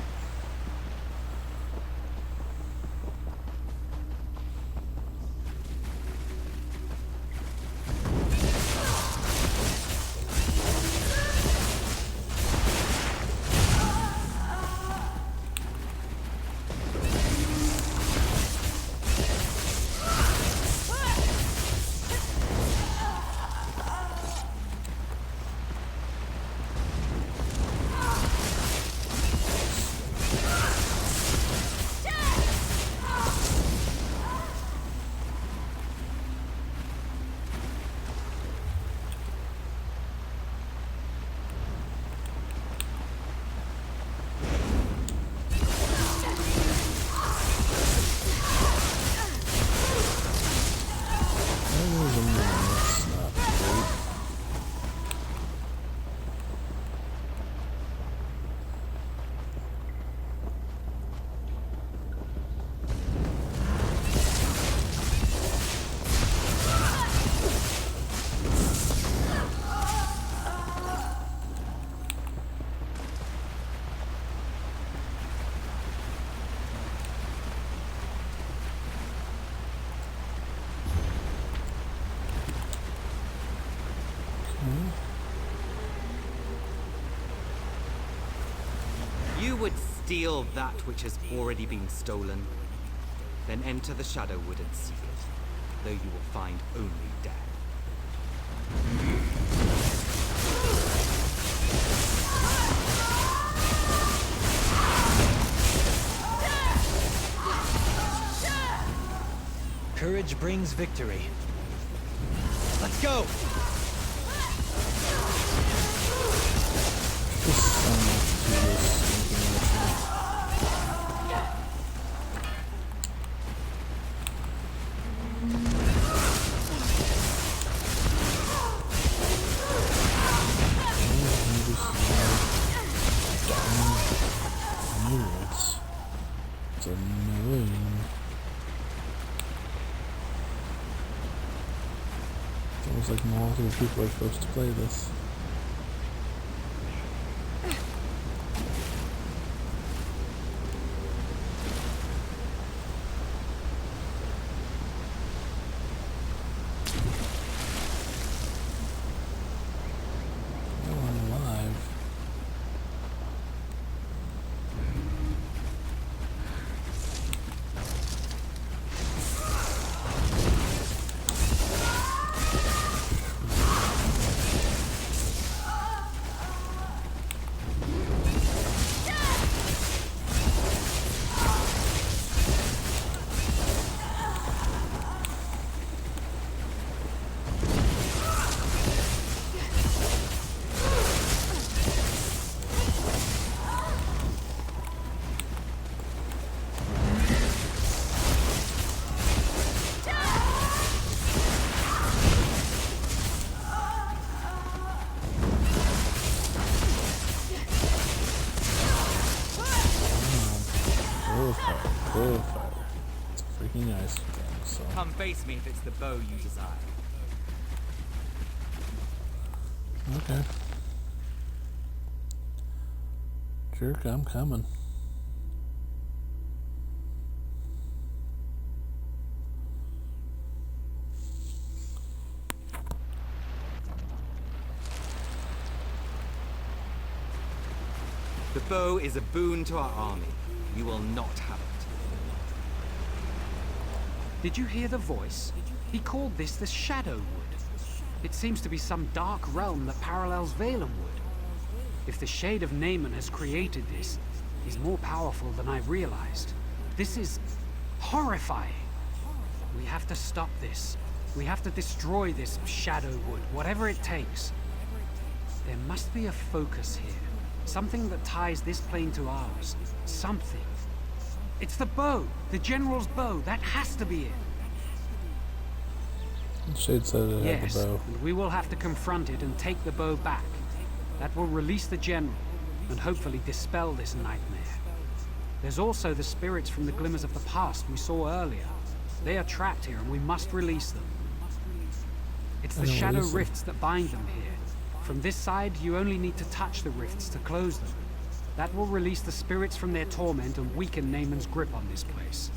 You would steal that which has already been stolen, then enter the Shadowwood and seek it, though you will find only death. Courage brings victory. Let's go! It's annoying. It's almost like multiple people are supposed to play this. It's a freaking ice thing, so. Come face me if it's the bow you desire. Okay. Jerk, I'm coming. The bow is a boon to our army. You will not have it. Did you hear the voice? He called this the Shadowwood. It seems to be some dark realm that parallels Valenwood. If the Shade of Naaman has created this, he's more powerful than I realized. This is horrifying. We have to stop this. We have to destroy this Shadowwood, whatever it takes. There must be a focus here. Something that ties this plane to ours. Something. It's the bow. The General's bow. That has to be it. Shade said it had the bow. And we will have to confront it and take the bow back. That will release the General, and hopefully dispel this nightmare. There's also the spirits from the glimmers of the past we saw earlier. They are trapped here, and we must release them. It's the I know, shadow release them. rifts that bind them here. From this side, you only need to touch the rifts to close them. That will release the spirits from their torment and weaken Naaman's grip on this place.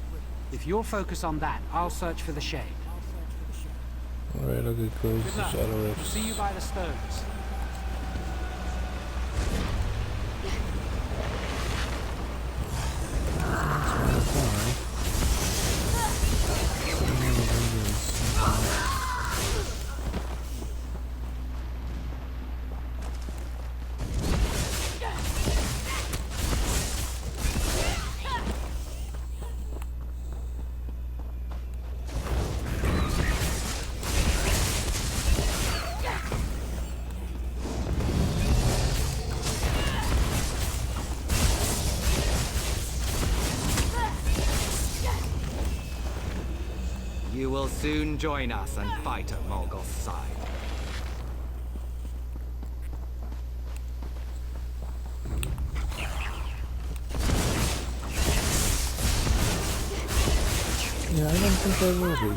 If you'll focus on that, I'll search for the shade. Alright, I'll get close Good to luck. Shadow Rifts. See you by the stones. You will soon join us and fight at Morgoth's side. Yeah, I don't think I will be.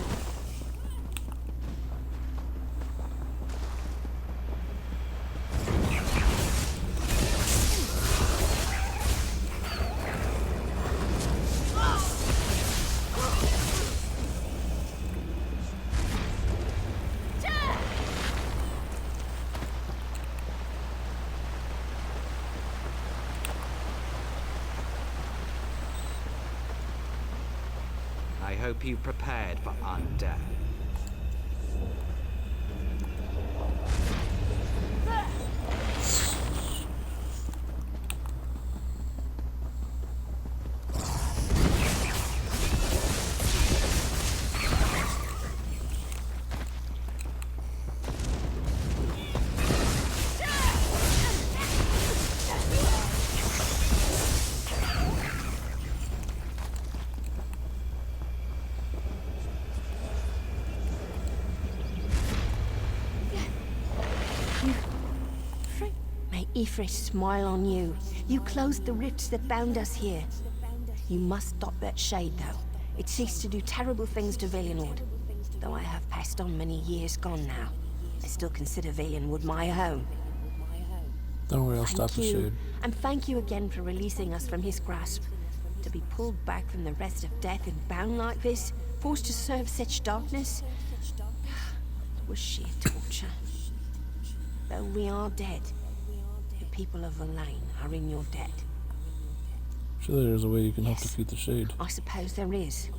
I hope you prepared for undeath. May Ifrit smile on you. You closed the rifts that bound us here. You must stop that shade, though. It ceased to do terrible things to Valenwood. Though I have passed on many years gone now, I still consider Valenwood my home. Don't worry, I'll stop the shade. And thank you again for releasing us from his grasp. To be pulled back from the rest of death and bound like this, forced to serve such darkness, it was sheer torture. Though we are dead, the people of Verlaine are in your debt. Surely there's a way you can help defeat the shade. I suppose there is.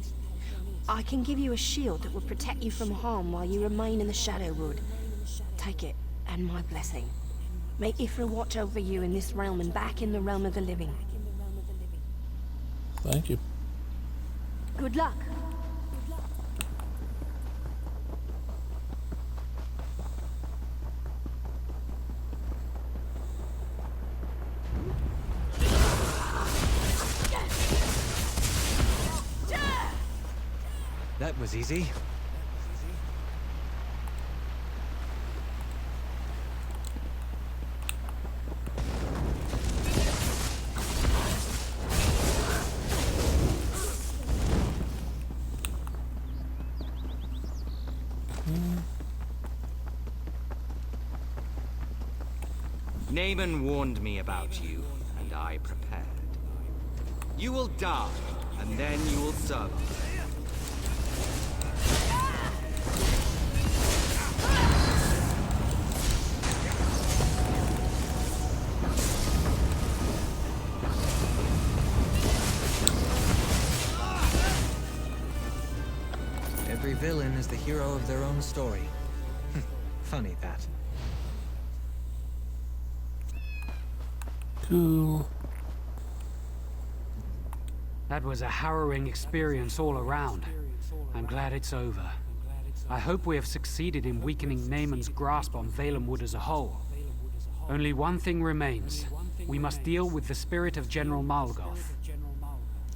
I can give you a shield that will protect you from harm while you remain in the Shadowwood. Take it, and my blessing. May Ifra watch over you in this realm and back in the realm of the living. Thank you. Good luck. That was easy. Naaman warned me about you, and I prepared. You will die, and then you will serve us. Every villain is the hero of their own story. Funny that. Cool. That was a harrowing experience all around. I'm glad it's over. I hope we have succeeded in weakening Naaman's grasp on Valenwood as a whole. Only one thing remains. We must deal with the spirit of General Morgoth.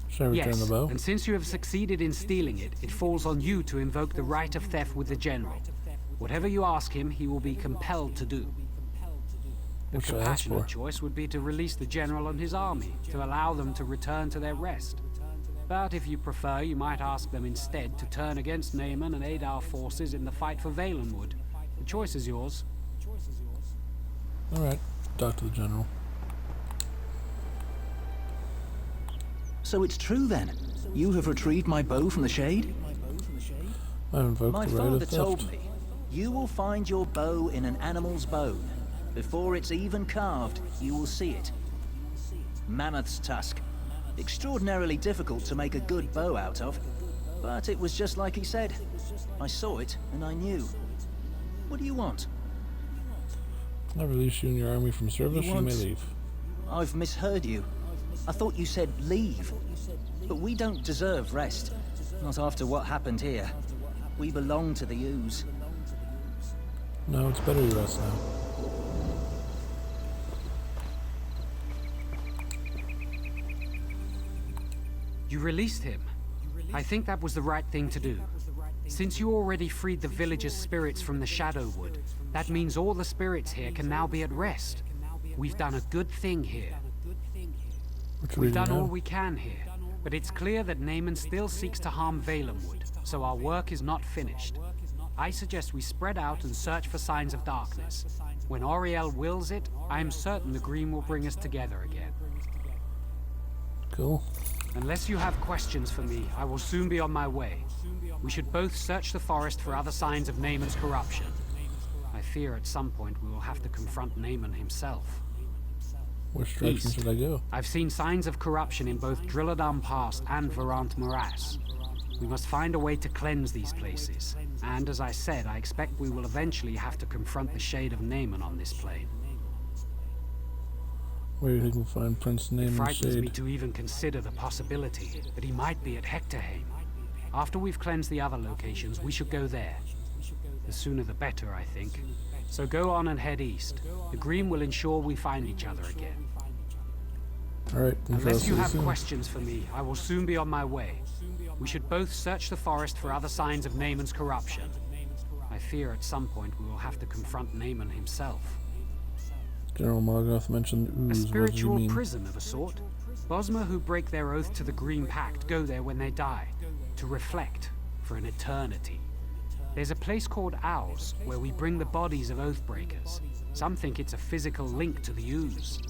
Shall I return the bow? And since you have succeeded in stealing it, it falls on you to invoke the right of theft with the General. Whatever you ask him, he will be compelled to do. The What should I ask for? compassionate choice would be to release the General and his army, to allow them to return to their rest. But if you prefer, you might ask them instead to turn against Naaman and aid our forces in the fight for Valenwood. The choice is yours. Alright, talk to the general. So it's true then? You have retrieved my bow from the shade? I invoked My the right father of told theft. me, you will find your bow in an animal's bone. Before it's even carved, you will see it. Mammoth's tusk. Extraordinarily difficult to make a good bow out of. But it was just like he said. I saw it, and I knew. What do you want? I release you and your army from service, you may leave. I've misheard you. I thought you said leave. But we don't deserve rest. Not after what happened here. We belong to the ooze. No, it's better you rest now. You released him. I think that was the right thing to do. Since you already freed the villagers' spirits from the Shadowwood, that means all the spirits here can now be at rest. We've done a good thing here. We've done all we can here, but it's clear that Naaman still seeks to harm Valenwood, so our work is not finished. I suggest we spread out and search for signs of darkness. When Auriel wills it, I am certain the Green will bring us together again. Cool. Unless you have questions for me, I will soon be on my way. We should both search the forest for other signs of Naaman's corruption. I fear at some point we will have to confront Naaman himself. Which direction should I go? I've seen signs of corruption in both Drilladam Pass and Varant Morass. We must find a way to cleanse these places. And as I said, I expect we will eventually have to confront the shade of Naaman on this plane. Where do you think we'll find Prince Naaman's It frightens shade? me to even consider the possibility that he might be at Hectorheim. After we've cleansed the other locations, we should go there. The sooner the better, I think. So go on and head east. The Green will ensure we find each other again. Alright, Unless you have questions for me, I will soon be on my way. We should both search the forest for other signs of Naaman's corruption. I fear at some point we will have to confront Naaman himself. General Morgoth mentioned A ooze. What do you spiritual mean? prison of a sort. Bosmer who break their oath to the Green Pact go there when they die, to reflect for an eternity. There's a place called Owls, where we bring the bodies of Oathbreakers. Some think it's a physical link to the ooze.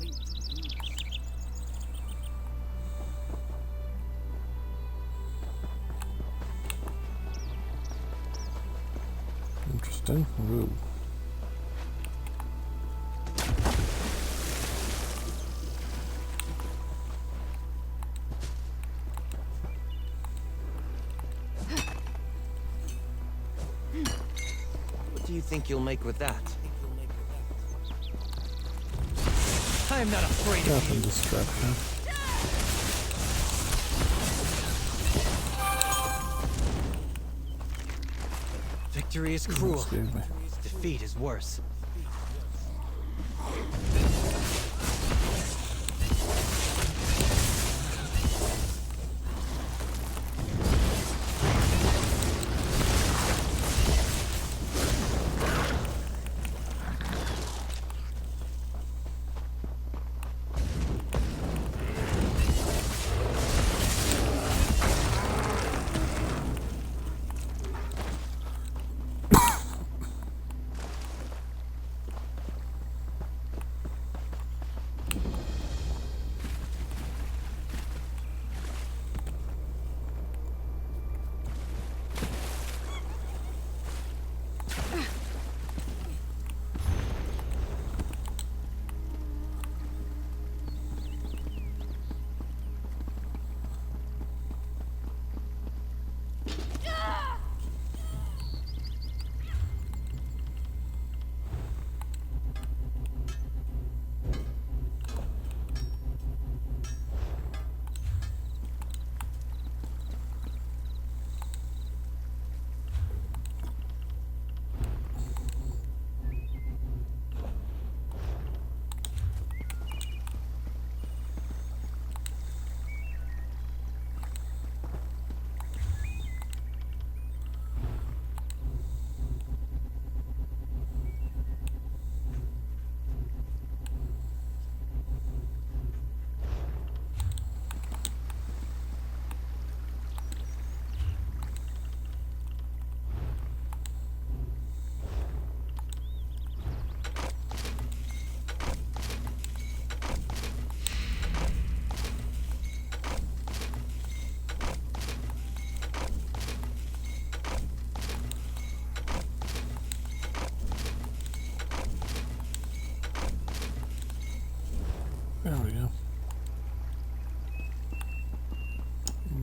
Interesting. Ooh. What do you think you'll make with that? I am not afraid of Nothing you. distraction. Victory is cruel. Excuse me. Defeat is worse.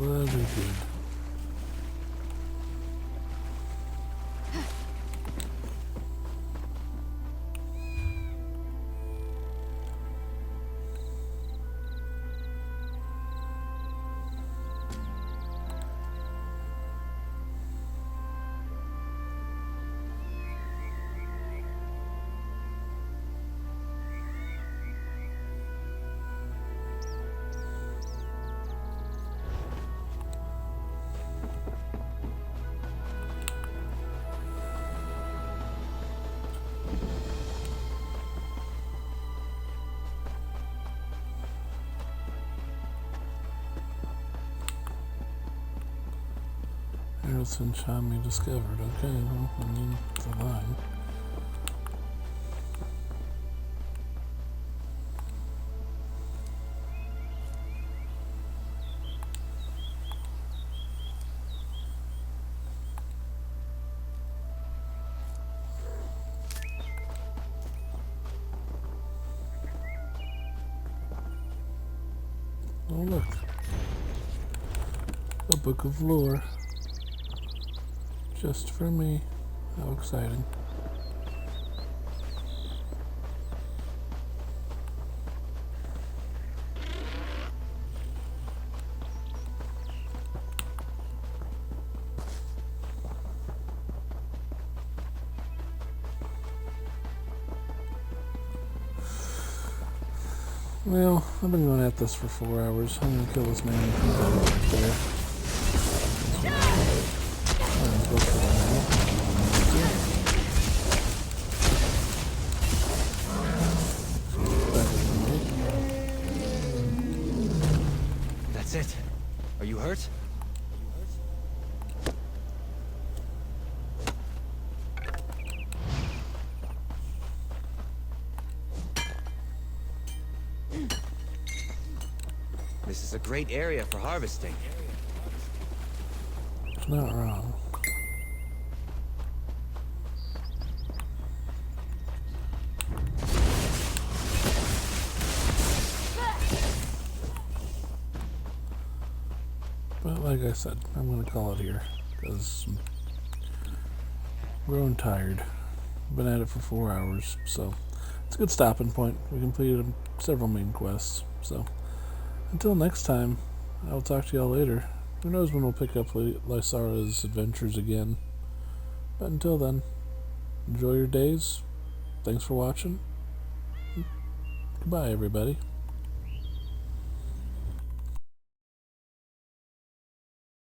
Very good. Harrison Chami discovered. Okay, well, I mean, it's a line. Oh, look. A book of lore. Just for me. How exciting. Well, I've been going at this for 4 hours. I'm gonna kill this man who comes out right there. That's it. Are you hurt? This is a great area for harvesting. Not wrong. But like I said, I'm gonna call it here because I'm growing tired. Been at it for 4 hours, so it's a good stopping point. We completed several main quests, so until next time, I'll talk to y'all later. Who knows when we'll pick up Lysara's adventures again. But until then, enjoy your days. Thanks for watching. Goodbye, everybody.